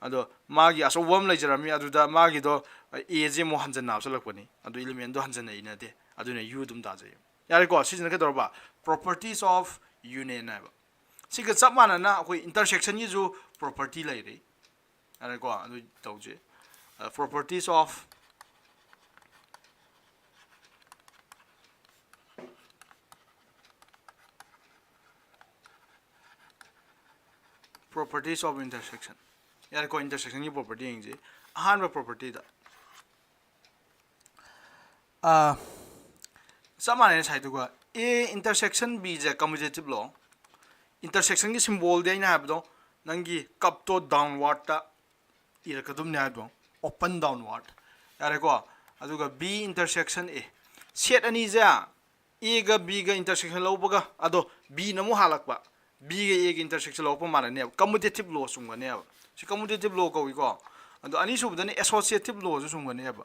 ado magi aso wam lai jara mi adu da magi do e je mo hanjan na salak pani adu element do hanjan na ina de adu ne u dum da je yare ko sijina ka dor ba properties of union na ba siga chap mana na khoi intersection yi ju property lai re yare ko adu tau je properties of intersection yare ko intersection ni property ing je ahan property da samane sai du ga a intersection b je commutative law intersection ki symbol de ina habdo nangi cup to downward ta ira kadum ne habdo open downward yare ko aduga b intersection a set ani ja a ga b ga intersection lo baga ado b na mu halak ba b ga a ga intersection lo pa mara ne commutative law sunga ne ba si commutative law ko wi ko ado ani su bda ne associative law ju sunga ne ba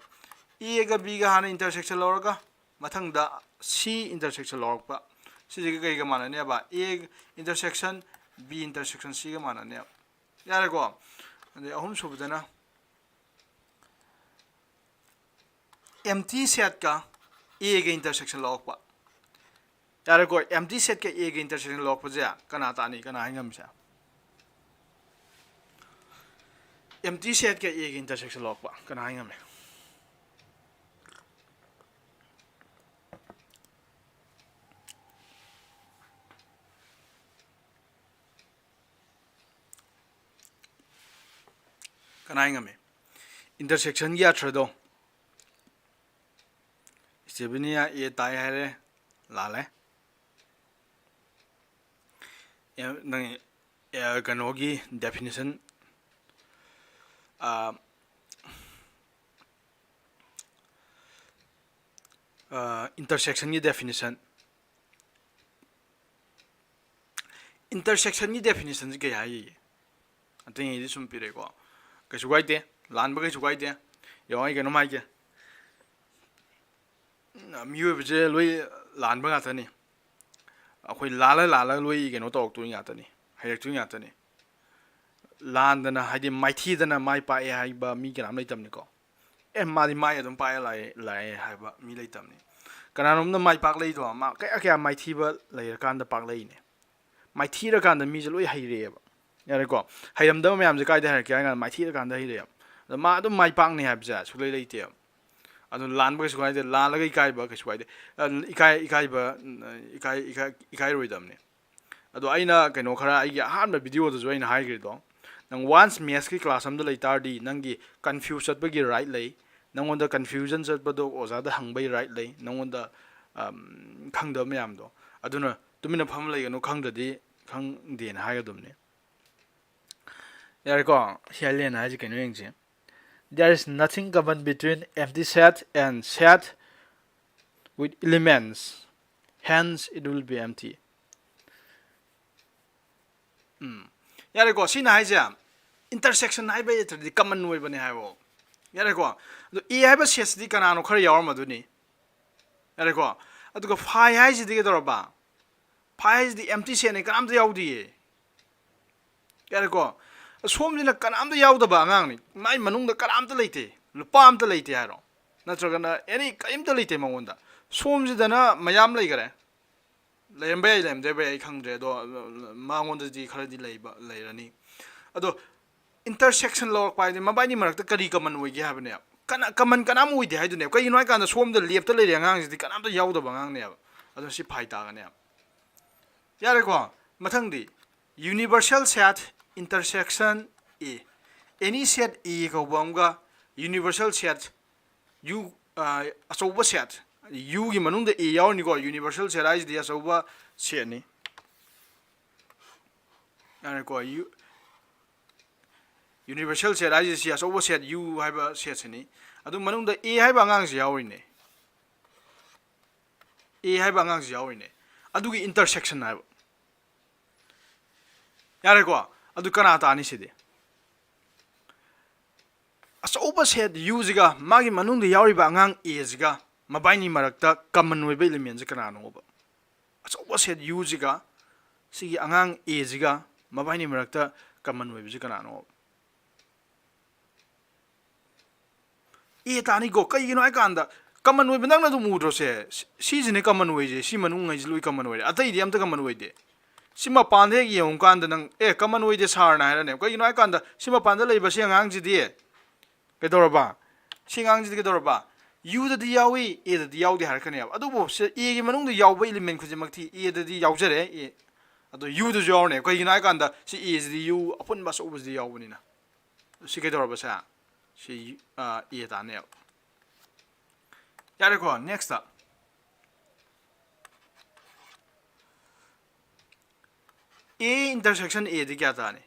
a ga b ga hana intersection lo ga mathang da c intersection lo pa si ga ga mana ne ba a intersection b intersection c ga mana ne yare ko ade ahum su bda na empty set ka a ga intersection lo pa yare ko empty set ka a ga intersection lo pa ja kana ta ni kana hingam sa empty set ka a ga intersection lo pa kana hingam ne kana hingam intersection ya trado Sebinia e tai hare lale nang kanogi definition intersection ni definition ke yayi atin yi sum pire ko ka sugaite lan ba ka sugaite yo ai kano mai ke miyo bje loi lan ba ga tani akhoi lala loi kano tok tu nya tani hayak tu nya tani lan dana haidi mai thi dana mai pa e hai ba mi kanam lai tam ni ko ma di mai adum pa lai hai ba mi lai tam ni kananom na mai pak lai do ma ka mai thi ba lai kan da pak lai ne ꯃꯥꯏꯊꯤꯔꯀꯥꯟꯗ ꯃꯤꯁꯦ ꯂꯣꯏ ꯍꯩꯔꯦꯕ ꯌꯥꯔꯦꯀꯣ ꯍꯩꯔꯝꯗꯕ ꯃꯌꯥꯝꯁꯦ ꯀꯥꯏꯗ ꯍꯩꯔꯛꯀꯦ ꯍꯥꯏ ꯀꯥꯟꯗ ꯃꯥꯏꯊꯤꯔꯀꯥꯟꯗ ꯍꯩꯔꯦꯕ ꯑꯗꯣ ꯃꯥ ꯑꯗꯨꯝ ꯃꯥꯏ ꯄꯥꯛꯅꯤ ꯍꯥꯏꯕꯁꯦ ꯁꯨꯛꯂꯩ ꯂꯩꯇꯦꯕ ꯑꯗꯨ ꯂꯥꯟꯕ ꯀꯩꯁꯨ ꯀꯥꯏꯗꯦ ꯂꯥꯜꯂꯒ ꯏꯀꯥꯏꯕ ꯀꯩꯁꯨ ꯀꯥꯏꯗꯦ ꯏꯀꯥꯏꯔꯣꯏꯗꯕꯅꯤ ꯑꯗꯣ ꯑꯩꯅ ꯀꯩꯅꯣ ꯈꯔ ꯑꯩꯒꯤ ꯑꯍꯥꯟꯕ ꯚꯤꯗꯤꯑꯣꯗꯁꯨ ꯑꯩꯅ ꯍꯥꯏꯈ꯭ꯔꯤꯗꯣ ꯅꯪ ꯋꯥꯟꯁ ꯃꯦꯠꯁꯀꯤ ꯀ꯭ꯂꯥꯁ ꯑꯃꯗ ꯂꯩꯇꯥꯔꯗꯤ ꯅꯪꯒꯤ ꯀꯟꯐ꯭ꯌꯨꯁ ꯆꯠꯄꯒꯤ ꯔꯥꯏꯠ ꯂꯩ ꯅꯪꯉꯣꯟꯗ ꯀꯟꯐ꯭ꯌꯨꯖꯟ ꯆꯠꯄꯗꯣ ꯑꯣꯖꯥꯗ ꯍꯪꯕꯒꯤ ꯔꯥꯏꯠ ꯂꯩ ꯅꯪꯉꯣꯟꯗ ꯈꯪꯗꯕ ꯃꯌꯥꯝꯗꯣ ꯑꯗꯨꯅ ꯇꯨꯃꯤꯟꯅ ꯐꯝ ꯂꯩꯒꯅꯨ ꯈꯪꯗ꯭ꯔꯗꯤ ꯈꯪꯗꯦꯅ ꯍꯥꯏꯒꯗꯕꯅꯤ ꯌꯥꯔꯦꯀꯣ ꯍꯤꯌꯥꯂꯦꯟ ꯍꯥꯏꯁꯤ ꯀꯩꯅꯣ ꯌꯦꯡꯁꯤ there is nothing common between empty set and set with elements hence it will be empty ꯌꯥꯔꯦꯀꯣ ꯁꯤꯅ ꯍꯥꯏꯁꯦ intersection ꯍꯥꯏꯕ ꯂꯩꯇ꯭ꯔꯗꯤ common ꯑꯣꯏꯕꯅꯦ ꯍꯥꯏꯕꯣ ꯌꯥꯔꯦꯀꯣ ꯑꯗꯣ A ꯍꯥꯏꯕ ꯁꯦꯠꯁꯤꯗꯤ ꯀꯅꯥꯅꯣ ꯈꯔ ꯌꯥꯎꯔꯝꯃꯗꯣꯏꯅꯤ ꯌꯥꯔꯦꯀꯣ ꯑꯗꯨꯒ ꯐꯥꯏ ꯍꯥꯏꯁꯤꯗꯤ ꯀꯩꯗꯧꯔꯕ ꯐꯥꯏ ꯍꯥꯏꯁꯤꯗꯤ ꯑꯦꯝꯇꯤ ꯁꯦꯠꯅꯤ ꯀꯅꯥꯝꯇ ꯌꯥꯎꯗꯤꯌꯦ ꯌꯥꯔꯦꯀꯣ ꯁꯣꯝꯁꯤꯅ ꯀꯅꯥꯝꯇ ꯌꯥꯎꯗꯕ ꯑꯉꯥꯡꯅꯤ ꯃꯥꯏ ꯃꯅꯨꯡꯗ ꯀꯅꯥꯝꯇ ꯂꯩꯇꯦ ꯂꯨꯄꯥ ꯑꯝꯇ ꯂꯩꯇꯦ ꯍꯥꯏꯔꯣ ꯅꯠꯇ꯭ꯔꯒꯅ ꯑꯦꯅꯤ ꯀꯔꯤꯝꯇ ꯂꯩꯇꯦ ꯃꯉꯣꯟꯗ ꯁꯣꯝꯁꯤꯗꯅ ꯃꯌꯥꯝ ꯂꯩꯈꯔꯦ ꯂꯩꯔꯝꯕ ꯌꯥꯏ ꯂꯩꯔꯝꯗꯕ ꯌꯥꯏ ꯑꯩ ꯈꯪꯗ꯭ꯔꯦ ꯑꯗꯣ ꯃꯉꯣꯟꯗꯗꯤ ꯈꯔꯗꯤ ꯂꯩꯔꯅꯤ ꯑꯗꯣ intersection ꯂꯧꯔꯛꯄ ꯍꯥꯏꯗꯤ ꯃꯕꯥꯏꯅꯤ ꯃꯔꯛꯇ ꯀꯔꯤ ꯀꯃꯟ ꯑꯣꯏꯒꯦ ꯍꯥꯏꯕꯅꯦꯕ ꯀꯃꯟ ꯀꯅꯥꯝ ꯑꯣꯏꯗꯦ ꯍꯥꯏꯗꯨꯅꯦꯕ ꯀꯩꯒꯤꯅꯣ ꯍꯥꯏꯀꯥꯟꯗ ꯁꯣꯝꯗ ꯂꯦꯞꯇ ꯂꯩꯔꯤ ꯑꯉꯥꯡꯁꯤꯗꯤ ꯀꯅꯥꯝꯇ ꯌꯥꯎꯗꯕ ꯑꯉꯥꯡꯅꯦꯕ ꯑꯗꯨꯅ ꯁꯤ ꯐꯥꯏ ꯇꯥꯒꯅꯦꯕ ꯌꯥꯔꯦꯀꯣ ꯃꯊꯪꯗꯤ universal set intersection A any set A ꯀꯧꯕ ꯑꯃꯒ universal set U ꯑꯆꯧꯕ set U ꯒꯤ ꯃꯅꯨꯡꯗ A ꯌꯥꯎꯔꯅꯤꯀꯣ universal set ꯍꯥꯏꯁꯤꯗꯤ ꯑꯆꯧꯕ ꯁꯦꯠꯅꯤ ꯌꯥꯔꯦꯀꯣ universal set ꯍꯥꯏꯁꯤ ꯁꯤ ꯑꯆꯧꯕ set U ꯍꯥꯏꯕ ꯁꯦꯠꯁꯤꯅꯤ ꯑꯗꯨ ꯃꯅꯨꯡꯗ A ꯍꯥꯏꯕ ꯑꯉꯥꯡꯁꯤ ꯌꯥꯎꯔꯤꯅꯦ A ꯍꯥꯏꯕ ꯑꯉꯥꯡꯁꯤ ꯌꯥꯎꯔꯤꯅꯦ ꯑꯗꯨꯒꯤ intersection ꯍꯥꯏꯕ ꯌꯥꯔꯦꯀꯣ ꯑꯗꯨ ꯀꯅꯥ ꯇꯥꯅꯤ ꯁꯤꯗꯤ ꯑꯆꯧꯕ ꯁꯦꯠ ꯌꯨꯁꯤꯒ ꯃꯥꯒꯤ ꯃꯅꯨꯡꯗ ꯌꯥꯎꯔꯤꯕ ꯑꯉꯥꯡ ꯑꯦꯁꯤꯒ ꯃꯕꯥꯏꯅꯤ ꯃꯔꯛꯇ ꯀꯃꯟ ꯑꯣꯏꯕ ꯏꯂꯤꯃꯦꯟꯁꯤ ꯀꯅꯥꯅꯣꯕ ꯑꯆꯧꯕ ꯁꯦꯠ ꯌꯨꯁꯤꯒ ꯁꯤꯒꯤ ꯑꯉꯥꯡ ꯑꯦꯁꯤꯒ ꯃꯕꯥꯏꯅꯤ ꯃꯔꯛꯇ ꯀꯃꯟ ꯑꯣꯏꯕꯁꯤ ꯀꯅꯥꯅꯣꯕ ꯑꯦ ꯇꯥꯅꯤꯀꯣ ꯀꯩꯒꯤꯅꯣ ꯍꯥꯏꯀꯥꯟꯗ ꯀꯃꯟ ꯑꯣꯏꯕ ꯅꯪꯅ ꯑꯗꯨꯝ ꯎꯗ꯭ꯔꯣꯁꯦ ꯁꯤꯁꯤꯅꯦ ꯀꯃꯟ ꯑꯣꯏꯁꯦ ꯁꯤ ꯃꯅꯨꯡꯉꯩꯁꯤ ꯂꯣꯏ ꯀꯃꯟ ꯑꯣꯏꯔꯦ ꯑꯇꯩꯗꯤ ꯑꯝꯇ ꯀꯃꯟ ꯑꯣꯏꯗꯦ ꯁꯤ ꯃꯄꯥꯟꯗ ꯍꯦꯛ ꯌꯦꯡꯉꯨꯀꯥꯟꯗ ꯅꯪ ꯀꯃꯟ ꯑꯣꯏꯗꯦ ꯁꯥꯔꯅ ꯍꯥꯏꯔꯅꯦ ꯀꯩꯒꯤꯅꯣ ꯍꯥꯏꯀꯥꯟꯗ ꯁꯤ ꯃꯄꯥꯟꯗ ꯂꯩꯕ ꯁꯤ ꯑꯉꯥꯡꯁꯤꯗꯤ ꯀꯩꯗꯧꯔꯕ ꯁꯤ ꯑꯉꯥꯡꯁꯤꯗꯤ ꯀꯩꯗꯧꯔꯕ ꯌꯨꯗꯗꯤ ꯌꯥꯎꯏ ꯑꯦꯗꯗꯤ ꯌꯥꯎꯗꯦ ꯍꯥꯏꯔꯛꯀꯅꯦꯕ ꯑꯗꯨꯕꯨ ꯑꯦꯒꯤ ꯃꯅꯨꯡꯗ ꯌꯥꯎꯕ ꯏꯂꯤꯃꯦꯟ ꯈꯨꯗꯤꯡꯃꯛꯇꯤ ꯑꯦꯗꯗꯤ ꯌꯥꯎꯖꯔꯦ ꯑꯦ ꯑꯗꯣ ꯌꯨꯗꯁꯨ ꯌꯥꯎꯔꯅꯦ ꯀꯩꯒꯤꯅꯣ ꯍꯥꯏꯀꯥꯟꯗ ꯁꯤ ꯑꯦꯁꯤꯗꯤ ꯌꯨ ꯑꯄꯨꯟꯕ ꯑꯆꯧꯕꯁꯤꯗꯤ ꯌꯥꯎꯕꯅꯤꯅ ꯁꯤ ꯀꯩꯗꯧꯔꯕꯁꯦ ꯁꯤ ꯑꯦ ꯇꯥꯅꯦꯕ ꯌꯥꯔꯦꯀꯣ ꯅꯦꯛꯁꯇ A intersection A ꯗꯤ ꯀꯌꯥ ꯇꯥꯅꯤ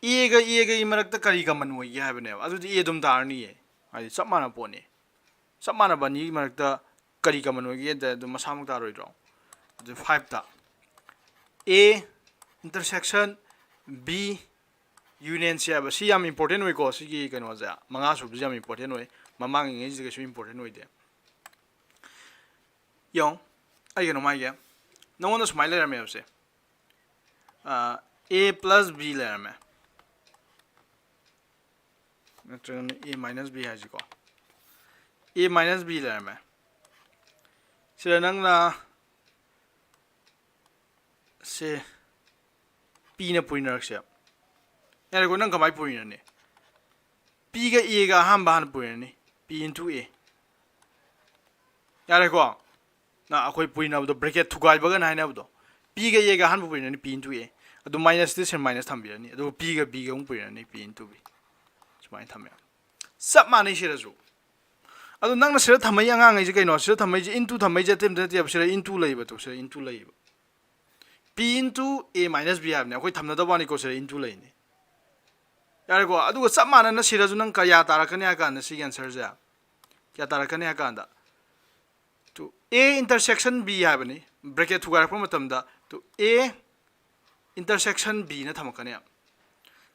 ꯑꯦꯒꯒꯤ ꯃꯔꯛꯇ ꯀꯔꯤ ꯀꯃꯟ ꯑꯣꯏꯒꯦ ꯍꯥꯏꯕꯅꯦꯕ ꯑꯗꯨꯗꯤ ꯑꯦ ꯑꯗꯨꯝ ꯇꯥꯔꯅꯤꯌꯦ ꯍꯥꯏꯗꯤ ꯆꯞ ꯃꯥꯟꯅꯕ ꯄꯣꯠꯅꯤ ꯆꯞ ꯃꯥꯟꯅꯕ ꯑꯅꯤꯒꯤ ꯃꯔꯛꯇ ꯀꯔꯤ ꯀꯃꯟ ꯑꯣꯏꯒꯦꯗ ꯑꯗꯨꯝ ꯃꯁꯥꯃꯛ ꯇꯥꯔꯣꯏꯗ꯭ꯔꯣ ꯑꯗꯨ 5ꯇ A intersection B union ꯁꯤ ꯍꯥꯏꯕ ꯁꯤ ꯌꯥꯝ ꯏꯝꯄꯣꯔꯇꯦꯟ ꯑꯣꯏꯀꯣ ꯁꯤꯒꯤ ꯀꯩꯅꯣꯁꯦ ꯃꯉꯥ ꯁꯨꯕꯁꯤ ꯌꯥꯝ ꯏꯝꯄꯣꯔꯇꯦꯟ ꯑꯣꯏ ꯃꯃꯥꯡꯉꯩꯁꯤꯗ ꯀꯩꯁꯨ ꯏꯝꯄꯣꯔꯇꯦꯟ ꯑꯣꯏꯗꯦ ꯌꯦꯡꯉꯣ ꯑꯩ ꯀꯩꯅꯣꯝ ꯍꯥꯏꯒꯦ ꯅꯉꯣꯟꯗ ꯁꯨꯃꯥꯏꯅ ꯂꯩꯔꯝꯃꯦꯕꯁꯦ A plus B ꯂꯩꯔꯝꯃꯦ ꯅꯠꯇ꯭ꯔꯒꯅ A minus B ꯍꯥꯏꯁꯤꯀꯣ A minus B ꯂꯩꯔꯝꯃꯦ ꯁꯤꯗ ꯅꯪꯅ ꯁꯦ Pꯅ ꯄꯨꯔꯤꯅꯔꯛꯁꯦ ꯌꯥꯔꯦꯀꯣ ꯅꯪ ꯀꯃꯥꯏꯅ ꯄꯨꯔꯤꯅꯅꯤ Pꯒ Aꯒ ꯑꯍꯥꯟꯕ ꯍꯥꯟꯅ ꯄꯨꯔꯤꯅꯤ P into A ꯌꯥꯔꯦꯀꯣ ꯑꯩꯈꯣꯏ ꯄꯨꯔꯤꯅꯕꯗꯣ ꯕ꯭ꯔꯦꯀꯦꯠ ꯊꯨꯒꯥꯏꯕꯒꯅ ꯍꯥꯏꯅꯕꯗꯣ Pꯒ Aꯒ ꯑꯍꯥꯟꯕ ꯄꯨꯔꯤꯅꯅꯤ P into A ꯑꯗꯨ ꯃꯥꯏꯅꯁꯇꯤ ꯁꯦ ꯃꯥꯏꯅꯁ ꯊꯝꯕꯤꯔꯅꯤ ꯑꯗꯨꯒ Pꯒ Bꯒ ꯑꯃꯨꯛ ꯄꯨꯔꯤꯅꯅꯤ P into B ꯁꯨꯃꯥꯏꯅ ꯊꯝꯃꯦ ꯆꯞ ꯃꯥꯟꯅꯩ ꯁꯤꯗꯁꯨ ꯑꯗꯨ ꯅꯪꯅ ꯁꯤꯗ ꯊꯝꯃꯛꯏ ꯑꯉꯥꯡꯉꯩꯁꯦ ꯀꯩꯅꯣ ꯁꯤꯗ ꯊꯝꯃꯛꯏꯁꯦ ꯏꯟꯇꯨ ꯊꯝꯃꯛꯏꯁꯦ ꯑꯇꯩꯝꯇ ꯅꯠꯇꯦꯕ ꯁꯤꯗ ꯏꯟꯇꯨ ꯂꯩꯕꯗꯣ ꯁꯤꯗ ꯏꯟꯇꯨ ꯂꯩꯌꯦꯕ P into A minus B ꯍꯥꯏꯕꯅꯦ ꯑꯩꯈꯣꯏ ꯊꯝꯅꯗꯕ ꯋꯥꯅꯤꯀꯣ ꯁꯤꯗ ꯏꯟꯇꯨ ꯂꯩꯅꯤ ꯌꯥꯔꯦꯀꯣ ꯑꯗꯨꯒ ꯆꯞ ꯃꯥꯟꯅꯅ ꯁꯤꯗꯁꯨ ꯅꯪ ꯀꯌꯥ ꯇꯥꯔꯛꯀꯅꯤ ꯍꯥꯏ ꯀꯥꯟꯗ ꯁꯤꯒꯤ ꯑꯟꯁꯔꯁꯦ ꯀꯌꯥ ꯇꯥꯔꯛꯀꯅꯤ ꯍꯥꯏ ꯀꯥꯟꯗ ꯇꯨ A intersection B ꯍꯥꯏꯕꯅꯤ ꯕ꯭ꯔꯦꯀꯦꯠ ꯊꯨꯒꯥꯏꯔꯛꯄ ꯃꯇꯝꯗ ꯇꯨ A intersection B ꯅ ꯊꯝꯃꯛꯀꯅꯦꯕ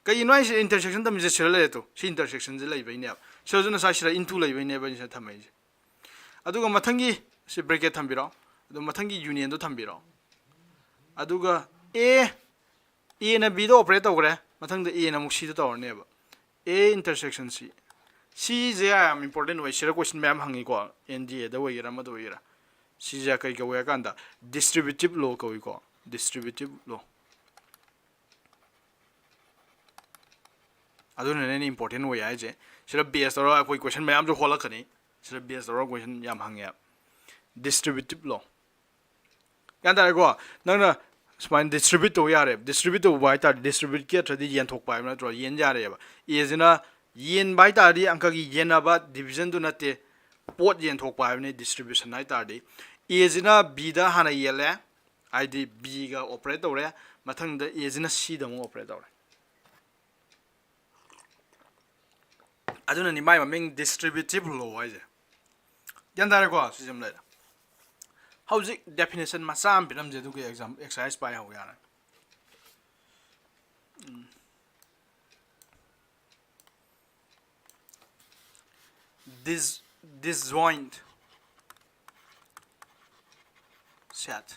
ꯀꯩꯒꯤꯅꯣ ꯍꯥꯏꯁꯦ ꯏꯟꯇꯔꯁꯦꯛꯁꯟ ꯊꯝꯃꯤꯁꯦ ꯁꯤꯗ ꯂꯩꯔꯦ ꯁꯤ ꯏꯟꯇꯔꯁꯦꯛꯁꯟꯁꯦ ꯂꯩꯕꯩꯅꯦꯕ ꯁꯤꯗꯁꯨ ꯉꯁꯥꯏ ꯁꯤꯗ ꯏꯟꯇꯨ ꯂꯩꯕꯩꯅꯦꯕ ꯑꯩꯅ ꯁꯤꯗ ꯊꯝꯃꯛꯏꯁꯦ ꯑꯗꯨꯒ ꯃꯊꯪꯒꯤ ꯁꯤ ꯕ꯭ꯔꯦꯀꯦꯠ ꯊꯝꯕꯤꯔꯣ ꯑꯗꯨ ꯃꯊꯪꯒꯤ ꯌꯨꯅꯤꯌꯟꯗꯣ ꯊꯝꯕꯤꯔꯣ ꯑꯗꯨꯒ Aꯅ Bꯗ ꯑꯣꯄꯔꯦꯠ ꯇꯧꯈ꯭ರೆ ꯃꯊꯪꯗ Aꯅ ꯑꯃꯨꯛ Cꯗ ꯇꯧꯔꯅꯦꯕ A intersection C ꯁꯤꯁꯦ ꯌꯥꯝ ꯏꯝꯄꯣꯔꯇꯦꯟ ꯑꯣꯏ ꯁꯤꯗ ꯀꯣꯏꯁꯟ ꯃꯌꯥꯝ ꯍꯪꯉꯤꯀꯣ NDAꯗ ꯑꯣꯏꯒꯦꯔꯥ ꯑꯃꯗ ꯑꯣꯏꯒꯦꯔꯥ ꯁꯤꯁꯦ ꯀꯩ ꯀꯧꯏ ꯍꯥꯏ ꯀꯥꯟꯗ ꯗꯤꯁꯇ꯭ꯔꯤꯕ꯭ꯌꯨꯇꯤꯞ ꯂꯣ ꯀꯧꯏꯀꯣ ꯗꯤꯁꯇ꯭ꯔꯤꯕ꯭ꯌꯨꯇꯤꯞ ꯂꯣ ꯑꯗꯨꯅꯅꯦ ꯏꯝꯄꯣꯔꯇꯦꯟ ꯑꯣꯏ ꯍꯥꯏꯁꯦ ꯁꯤꯗ ꯕꯦꯁ ꯇꯧꯔꯒ ꯑꯩꯈꯣꯏ ꯀꯣꯏꯁꯟ ꯃꯌꯥꯝꯁꯨ ꯍꯣꯠꯂꯛꯀꯅꯤ ꯁꯤꯗ ꯕꯦꯁ ꯇꯧꯔꯒ ꯀꯣꯏꯁꯟ ꯌꯥꯝ ꯍꯪꯉꯦ ꯗꯤꯁꯇ꯭ꯔꯤꯕ꯭ꯌꯨꯇꯤꯞ ꯂꯣ ꯒ꯭ꯌꯥꯟ ꯇꯥꯔꯦꯀꯣ ꯅꯪꯅ ꯁꯨꯃꯥꯏꯅ ꯗꯤꯁꯇ꯭ꯔꯤꯕ꯭ꯌꯨꯠ ꯇꯧꯕ ꯌꯥꯔꯦꯕ ꯗꯤꯁꯇ꯭ꯔꯤꯕ꯭ꯌꯨꯠ ꯇꯧꯕ ꯍꯥꯏꯇꯥꯔꯗꯤ ꯗꯤꯁꯇ꯭ꯔꯤꯕ꯭ꯌꯨꯠꯀꯤ ꯑꯊ꯭ꯔꯗꯤ ꯌꯦꯟꯊꯣꯛꯄ ꯍꯥꯏꯕ ꯅꯠꯇ꯭ꯔꯣ ꯌꯦꯟ ꯌꯥꯔꯦꯕ ꯑꯦꯁꯤꯅ ꯌꯦꯟꯕ ꯍꯥꯏꯇꯥꯔꯗꯤ ꯑꯪꯀꯒꯤ ꯌꯦꯟꯅꯕ ꯗꯤꯕꯤꯖꯟꯗꯨ ꯅꯠꯇꯦ ꯄꯣꯠ ꯌꯦꯟꯊꯣꯛꯄ ꯍꯥꯏꯕꯅꯤ ꯗꯤꯁꯇ꯭ꯔꯤꯕ꯭ꯌꯨꯁꯟ ꯍꯥꯏꯇꯥꯔꯗꯤ ꯑꯦꯁꯤꯅ ꯕꯤꯗ ꯍꯥꯟꯅ ꯌꯦꯜꯂꯦ ꯍꯥꯏꯗꯤ ꯕꯤꯒ ꯑꯣꯄꯔꯦꯠ ꯇꯧꯔꯦ ꯃꯊꯪꯗ ꯑꯦꯁꯤꯅ ꯁꯤꯗ ꯑꯃꯨꯛ ꯑꯣꯄꯔꯦꯠ ꯇꯧꯔꯦ ꯑꯗꯨꯅꯅꯤ ꯃꯥꯏ ꯃꯃꯤꯡ ꯗꯤꯁꯇ꯭ꯔꯤꯕ꯭ꯌꯨꯇꯤꯞ ꯂꯣ ꯍꯥꯏꯁꯦ ꯒ꯭ꯌꯥꯟ ꯇꯥꯔꯦꯀꯣ ꯁꯤꯁꯦ ꯑꯃ ꯂꯩꯔꯦ ꯍꯧꯖꯤꯛ ꯗꯦꯐꯤꯅꯤꯁꯟ ꯃꯆꯥ ꯑꯃ ꯄꯤꯔꯝꯖꯦ ꯑꯗꯨꯒ ꯑꯦꯛꯁꯔꯁꯥꯏꯁ ꯄꯥꯏꯍꯧ ꯌꯥꯔꯦ disjoint set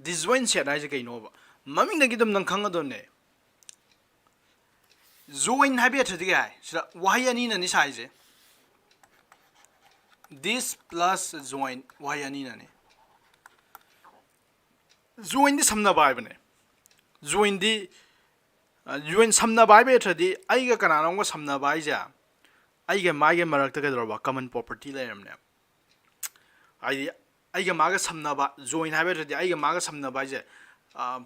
disjoint set ꯍꯥꯏꯁꯦ ꯀꯩꯅꯣꯕ ꯃꯃꯤꯡꯗꯒꯤ ꯑꯗꯨꯝ ꯅꯪ ꯈꯪꯒꯗꯕꯅꯦ join ꯍꯥꯏꯕ ꯑꯊ꯭ꯔꯗꯤ ꯀꯩ ꯍꯥꯏ ꯁꯤꯗ ꯋꯥꯍꯩ ꯑꯅꯤꯅꯅꯤ ꯁꯥꯏꯁꯦ this plus join ꯋꯥꯍꯩ ꯑꯅꯤꯅꯅꯤ join ꯗꯤ ꯁꯝꯅꯕ ꯍꯥꯏꯕꯅꯦ join ꯁꯝꯅꯕ ꯍꯥꯏꯕ ꯑꯊ꯭ꯔꯗꯤ ꯑꯩꯒ ꯀꯅꯥꯅꯣꯝꯒ ꯁꯝꯅꯕ ꯍꯥꯏꯁꯦ ꯑꯩꯒ ꯃꯥꯒꯤ ꯃꯔꯛꯇ ꯀꯩꯗꯧꯔꯕ ꯀꯃꯟ ꯄ꯭ꯔꯣꯄꯔꯇꯤ ꯂꯩꯔꯝꯅꯦ ꯍꯥꯏꯗꯤ ꯑꯩꯒ ꯃꯥꯒ ꯁꯝꯅꯕ join ꯍꯥꯏꯕ ꯑꯊ꯭ꯔꯗꯤ ꯑꯩꯒ ꯃꯥꯒ ꯁꯝꯅꯕ ꯍꯥꯏꯁꯦ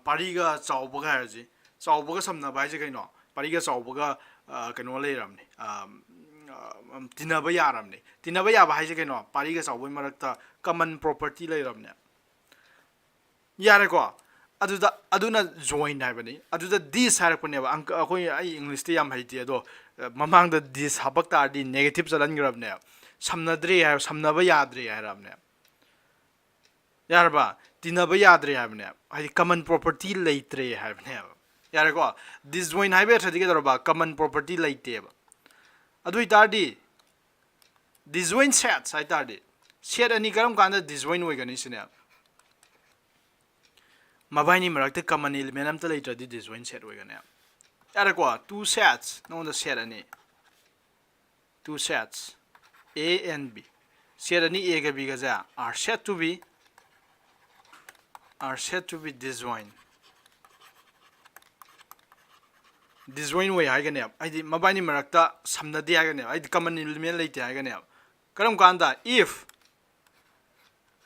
ꯄꯥꯔꯤꯒ ꯆꯥꯎꯕꯒ ꯍꯥꯏꯔꯁꯤ ꯆꯥꯎꯕꯒ ꯁꯝꯅꯕ ꯍꯥꯏꯁꯦ ꯀꯩꯅꯣ ꯄꯥꯔꯤꯒ ꯆꯥꯎꯕꯒ ꯀꯩꯅꯣ ꯂꯩꯔꯝꯅꯤ ꯇꯤꯟꯅꯕ ꯌꯥꯔꯕꯅꯤ ꯇꯤꯟꯅꯕ ꯌꯥꯕ ꯍꯥꯏꯁꯦ ꯀꯩꯅꯣ ꯄꯥꯔꯤꯒ ꯆꯥꯎꯕꯒꯤ ꯃꯔꯛꯇ ꯀꯃꯟ ꯄ꯭ꯔꯣꯄꯔꯇꯤ ꯂꯩꯔꯕꯅꯦ ꯌꯥꯔꯦꯀꯣ ꯑꯗꯨꯅ join ꯍꯥꯏꯕꯅꯤ ꯑꯗꯨꯗ this ꯍꯥꯏꯔꯛꯄꯅꯦꯕ ꯑꯩꯈꯣꯏ ꯑꯩ ꯏꯪꯂꯤꯁꯇꯤ ꯌꯥꯝ ꯍꯩꯇꯦ ꯑꯗꯣ ꯃꯃꯥꯡꯗ this ꯍꯥꯄꯛ ꯇꯥꯔꯗꯤ ꯅꯦꯒꯦꯇꯤቭ ꯆꯠꯍꯟꯈ꯭ꯔꯕꯅꯦ ꯁꯝꯅꯗ꯭ꯔꯦ ꯍꯥꯏꯕ ꯁꯝꯅꯕ ꯌꯥꯗ꯭ꯔꯦ ꯍꯥꯏꯔꯕꯅꯦ ꯌꯥꯔꯕ ꯇꯤꯟꯅꯕ ꯌꯥꯗ꯭ꯔꯦ ꯍꯥꯏꯕꯅꯦ ꯍꯥꯏꯗꯤ ꯀꯃꯟ ꯄ꯭ꯔꯣꯄꯔꯇꯤ ꯂꯩꯇ꯭ꯔꯦ ꯍꯥꯏꯕꯅꯦꯕ ꯌꯥꯔꯦꯀꯣ disjoin ꯍꯥꯏꯕ ꯑꯊ꯭ꯔꯗꯤ ꯀꯩꯗꯧꯔꯕ ꯀꯃꯟ ꯄ꯭ꯔꯣꯄꯔꯇꯤ ꯂꯩꯇꯦꯕ ꯑꯗꯨ ꯑꯣꯏꯇꯥꯔꯗꯤ disjoint sets ꯍꯥꯏꯇꯥꯔꯗꯤ ꯁꯦꯠ ꯑꯅꯤ ꯀꯔꯝ ꯀꯥꯟꯗ disjoint ꯑꯣꯏꯒꯅꯤ ꯁꯤꯅꯦ ꯃꯕꯥꯏꯅꯤ ꯃꯔꯛꯇ ꯀꯃꯟ ꯑꯦꯂꯤꯃꯦꯟ ꯑꯝꯇ ꯂꯩꯇ꯭ꯔꯗꯤ disjoint set ꯑꯣꯏꯒꯅꯤ ꯌꯥꯔꯦꯀꯣ two sets ꯅꯉꯣꯟꯗ set ꯑꯅꯤ two sets A and B set ꯑꯅꯤ A ꯒ B ꯒꯁꯦ are said to be disjoint ꯑꯣꯏ ꯍꯥꯏꯒꯅꯦꯕ ꯍꯥꯏꯗꯤ ꯃꯕꯥꯏꯅꯤ ꯃꯔꯛꯇ ꯁꯝꯅꯗꯦ ꯍꯥꯏꯒꯅꯦꯕ ꯍꯥꯏꯗꯤ ꯀꯃꯟ ꯑꯦꯂꯤꯃꯦꯟ ꯂꯩꯇꯦ ꯍꯥꯏꯒꯅꯦꯕ ꯀꯔꯝ ꯀꯥꯟꯗ if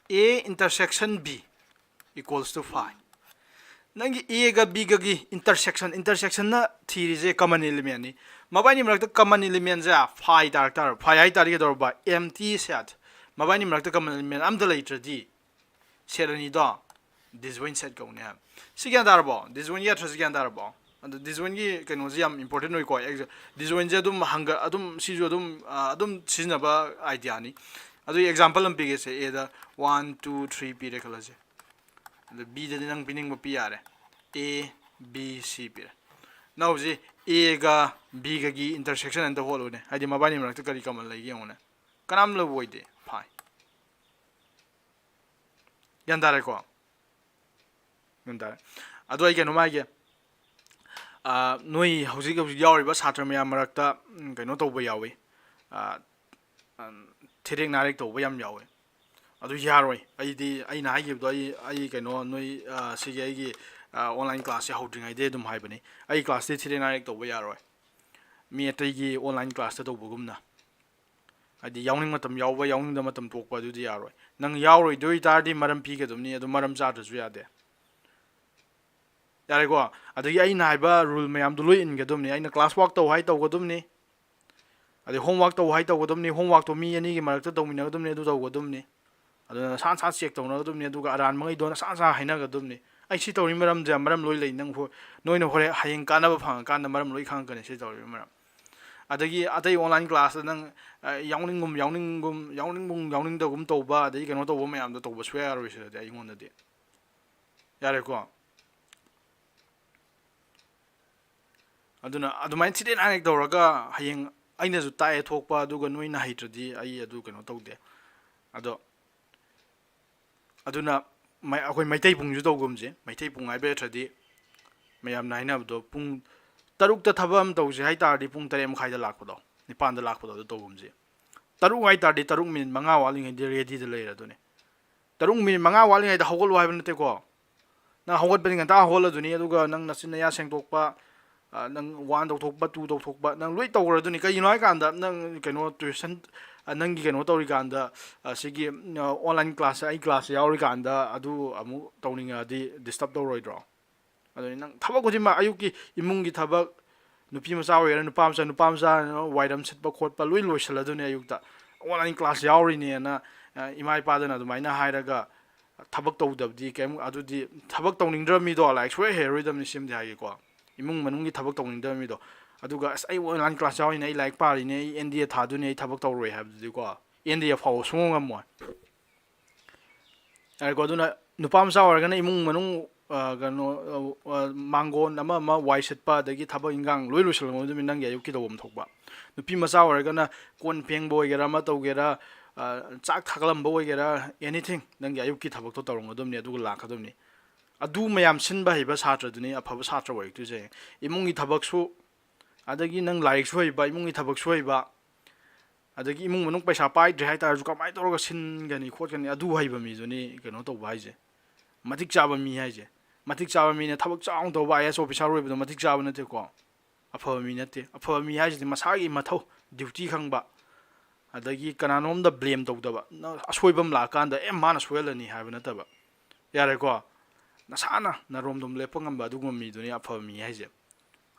A intersection B equals to phi ꯅꯪꯒꯤ A ꯒ B ꯒꯒꯤ ꯏꯟꯇꯔꯁꯦꯛꯁꯟꯅ ꯊꯤꯔꯤꯁꯦ ꯀꯃꯟ ꯑꯦꯂꯤꯃꯦꯟꯅꯤ ꯃꯕꯥꯏꯅꯤ ꯃꯔꯛꯇ ꯀꯃꯟ ꯑꯦꯂꯤꯃꯦꯟꯁꯦ ꯐꯥꯏ ꯇꯥꯔꯛꯇꯥꯔꯕ ꯐꯥꯏ ꯍꯥꯏꯇꯥꯔꯗꯤ ꯀꯩꯗꯧꯔꯕ empty set ꯃꯕꯥꯏꯅꯤ ꯃꯔꯛꯇ ꯀꯃꯟ ꯑꯦꯂꯤꯃꯦꯟ ꯑꯝꯇ ꯂꯩꯇ꯭ꯔꯗꯤ ꯁꯦꯠ ꯑꯅꯤꯗꯣ disjoint set ꯀꯧꯅꯤ ꯍꯥꯏꯕ ꯁꯤ ꯒ꯭ꯌꯥꯟ ꯇꯥꯔꯕꯣ disjointꯒꯤ ꯑꯊ꯭ꯔꯁꯤ ꯒ꯭ꯌꯥꯟ ꯇꯥꯔꯕꯣ ꯑꯗꯨ disjointꯒꯤ ꯀꯩꯅꯣꯁꯤ ꯌꯥꯝ ꯏꯝꯄꯣꯔꯇꯦꯟ ꯑꯣꯏꯀꯣ disjointꯁꯦ ꯑꯗꯨꯝ ꯁꯤꯁꯨ ꯑꯗꯨꯝ ꯁꯤꯖꯤꯟꯅꯕ ꯑꯥꯏꯗꯤꯌꯥꯅꯤ ꯑꯗꯨꯒꯤ ꯑꯦꯛꯖꯥꯝꯄꯜ ꯑꯃ ꯄꯤꯒꯦꯁꯦ Aꯗ 1 2 3 ꯄꯤꯔꯦ ꯈꯜꯂꯁꯦ ꯑꯗ Bꯗꯗꯤ ꯅꯪ ꯄꯤꯅꯤꯡꯕ ꯄꯤ ꯌꯥꯔꯦ A B C ꯄꯤꯔꯦ ꯅꯪ ꯍꯧꯖꯤꯛ Aꯒ Bꯒꯒꯤ ꯏꯟꯇꯔꯁꯦꯛꯁꯟ ꯑꯝꯇ ꯍꯣꯠꯂꯨꯅꯦ ꯍꯥꯏꯗꯤ ꯃꯕꯥꯏꯅꯤ ꯃꯔꯛꯇ ꯀꯔꯤ ꯀꯃꯟ ꯂꯩꯒꯦ ꯌꯦꯡꯉꯨꯅꯦ ꯀꯅꯥꯝ ꯂꯧꯕ ꯑꯣꯏꯗꯦ ꯐꯥꯏ ꯒ꯭ꯌꯥꯟ ꯇꯥꯔꯦꯀꯣ ꯒ꯭ꯌꯥꯟ ꯇꯥꯔꯦ ꯑꯗꯣ ꯑꯩ ꯀꯩꯅꯣꯝ ꯍꯥꯏꯒꯦ ꯅꯣꯏ ꯍꯧꯖꯤꯛ ꯌꯥꯎꯔꯤꯕ ꯁꯥꯇ꯭ꯔ ꯃꯌꯥꯝ ꯃꯔꯛꯇ ꯀꯩꯅꯣ ꯇꯧꯕ ꯌꯥꯎꯏ ꯊꯦꯔꯦꯛ ꯅꯥꯔꯦꯛ ꯇꯧꯕ ꯌꯥꯝ ꯌꯥꯎꯏ ꯑꯗꯨ ꯌꯥꯔꯣꯏ ꯑꯩꯅ ꯍꯥꯏꯈꯤꯕꯗꯣ ꯑꯩ ꯀꯩꯅꯣ ꯅꯣꯏ ꯁꯤꯒꯤ ꯑꯩꯒꯤ ꯑꯣꯟꯂꯥꯏꯟ ꯀ꯭ꯂꯥꯁꯁꯦ ꯍꯧꯗ꯭ꯔꯤꯉꯩꯗꯩ ꯑꯗꯨꯝ ꯍꯥꯏꯕꯅꯤ ꯑꯩ ꯀ꯭ꯂꯥꯁꯇꯤ ꯊꯦꯔꯦꯛ ꯅꯥꯔꯦꯛ ꯇꯧꯕ ꯌꯥꯔꯣꯏ ꯃꯤ ꯑꯇꯩꯒꯤ ꯑꯣꯟꯂꯥꯏꯟ ꯀ꯭ꯂꯥꯁꯇ ꯇꯧꯕꯒꯨꯝꯅ ꯍꯥꯏꯗꯤ ꯌꯥꯎꯅꯤꯡ ꯃꯇꯝ ꯌꯥꯎꯕ ꯌꯥꯎꯅꯤꯡꯗ ꯃꯇꯝ ꯇꯣꯛꯄ ꯑꯗꯨꯗꯤ ꯌꯥꯔꯣꯏ ꯅꯪ ꯌꯥꯎꯔꯣꯏꯗꯣꯏ ꯇꯥꯔꯗꯤ ꯃꯔꯝ ꯄꯤꯒꯗꯕꯅꯤ ꯑꯗꯨ ꯃꯔꯝ ꯆꯥꯗ꯭ꯔꯁꯨ ꯌꯥꯗꯦ ꯌꯥꯔꯦꯀꯣ ꯑꯗꯒꯤ ꯑꯩꯅ ꯍꯥꯏꯕ ꯔꯨꯜ ꯃꯌꯥꯝꯗꯣ ꯂꯣꯏ ꯏꯟꯒꯗꯕꯅꯤ ꯑꯩꯅ ꯀ꯭ꯂꯥꯁ ꯋꯥꯔꯛ ꯇꯧ ꯍꯥꯏ ꯇꯧꯒꯗꯕꯅꯤ ꯑꯗꯩ ꯍꯣꯝꯋꯥꯔꯛ ꯇꯧ ꯍꯥꯏ ꯇꯧꯒꯗꯕꯅꯤ ꯍꯣꯝꯋꯥꯔꯛꯇꯣ ꯃꯤ ꯑꯅꯤꯒꯤ ꯃꯔꯛꯇ ꯇꯧꯃꯤꯟꯅꯒꯗꯕꯅꯤ ꯑꯗꯨ ꯇꯧꯒꯗꯕꯅꯤ ꯑꯗꯨꯅ ꯅꯁꯥ ꯆꯦꯛ ꯇꯧꯅꯒꯗꯕꯅꯤ ꯑꯗꯨꯒ ꯑꯔꯥꯟꯕꯉꯩꯗꯣ ꯅꯁꯥ ꯍꯥꯏꯅꯒꯗꯕꯅꯤ ꯑꯩ ꯁꯤ ꯇꯧꯔꯤ ꯃꯔꯝꯁꯦ ꯃꯔꯝ ꯂꯣꯏ ꯂꯩ ꯅꯣꯏꯅ ꯍꯣꯔꯦꯟ ꯍꯌꯦꯡ ꯀꯥꯟꯅꯕ ꯐꯪꯉꯀꯥꯟꯗ ꯃꯔꯝ ꯂꯣꯏ ꯈꯪꯉꯛꯀꯅꯤ ꯁꯤ ꯇꯧꯔꯤꯕ ꯃꯔꯝ ꯑꯗꯒꯤ ꯑꯇꯩ ꯑꯣꯟꯂꯥꯏꯟ ꯀ꯭ꯂꯥꯁꯇ ꯅꯪ ꯌꯥꯎꯅꯤꯡꯗꯒꯨꯝ ꯇꯧꯕ ꯑꯗꯒꯤ ꯀꯩꯅꯣ ꯇꯧꯕ ꯃꯌꯥꯝꯗꯣ ꯇꯧꯕ ꯁꯨꯡꯌꯥ ꯌꯥꯔꯣꯏ ꯁꯤꯗꯗꯤ ꯑꯩꯉꯣꯟꯗꯗꯤ ꯌꯥꯔꯦꯀꯣ ꯑꯗꯨꯅ ꯑꯗꯨꯃꯥꯏꯅ ꯊꯤꯗꯦꯛ ꯅꯥꯔꯦꯛ ꯇꯧꯔꯒ ꯍꯌꯦꯡ ꯑꯩꯅꯁꯨ ꯇꯥꯛꯑꯦ ꯊꯣꯛꯄ ꯑꯗꯨꯒ ꯅꯣꯏꯅ ꯍꯩꯇ꯭ꯔꯗꯤ ꯑꯩ ꯑꯗꯨ ꯀꯩꯅꯣ ꯇꯧꯗꯦ ꯑꯗꯨꯅ ꯑꯩꯈꯣꯏ ꯃꯩꯇꯩ ꯄꯨꯡꯁꯨ ꯇꯧꯒꯨꯝꯁꯦ ꯃꯩꯇꯩ ꯄꯨꯡ ꯍꯥꯏꯕ ꯅꯠꯇ꯭ꯔꯗꯤ ꯃꯌꯥꯝꯅ ꯍꯥꯏꯅꯕꯗꯣ ꯄꯨꯡ 6ꯇ ꯊꯕꯛ ꯑꯃ ꯇꯧꯁꯦ ꯍꯥꯏꯇꯥꯔꯗꯤ ꯄꯨꯡ 8:30ꯗ ꯂꯥꯛꯄꯗꯣ 9ꯗ ꯂꯥꯛꯄꯗꯣ ꯑꯗꯨ ꯇꯧꯒꯨꯝꯁꯦ 6 ꯍꯥꯏꯇꯥꯔꯗꯤ 6 ꯃꯤꯅꯤꯠ 5 ꯋꯥꯠꯂꯤꯉꯩꯗ ꯔꯦꯗꯤꯗ ꯂꯩꯔꯗꯨꯅꯦ 6 ꯃꯤꯅꯤꯠ 5 ꯋꯥꯠꯂꯤꯉꯩꯗ ꯍꯧꯒꯠꯂꯨ ꯍꯥꯏꯕ ꯅꯠꯇꯦꯀꯣ nang hawgat nganta hol aduni aduga nang nasin ya sengdokpa nang 1 tawthokpa 2 tawthokpa nang loi tawra aduni kai noi kanda nang keno tuition nang gi keno tawri kanda sigi online class ai class yauri kanda adu amu tawninga di disturb tawroidro aduni nang thabak hojima ayuki imungi thabak nupi macha oira nupa macha wairam sitpa khotpa loi loisal aduni ayukta online class yauri ne na imai padana adumaina hairaga thabak tawdabdi kem adudi thabak tawningdra mi do like swe heroidam ni sim dai ko imung manungi thabak tawningdra mi do aduga as ai online class yawi nei like pari ne india thadu ne thabak tawroi habdi ko india faw sungam mo ai ko duna nupam sa orga na imung manung gano mangon ama wai setpa dagi thabak ingang loi loisal mo dumi nang ya yuki dawom thokba nupi macha orga na kon peng boy gera ma tawgera chak thaklam boy gera anything nang ya yuki thabak to tawrong adum ne aduga lakadum ni adu mayam sinba hiba satra duni afaba satra wai tu je imungi thabak su adagi nang laik su hiba imungi thabak su hiba adagi imung manung paisa pai dre hai tar ju kamai tawga sin gani khot gani adu haiba mi juni keno to bai je matik chaba mi hai je matik chaba mi ne thabak chaung to ba IS officer roi bu matik chaba na te ko afaba mi nate afaba mi hai je masagi mathau duty khangba adagi kananom da blame tawdaba asoibam la kanda mana soelani haiba na taba yare ko nasana na romdom lepangam ba dugum mi duni afaba mi hai je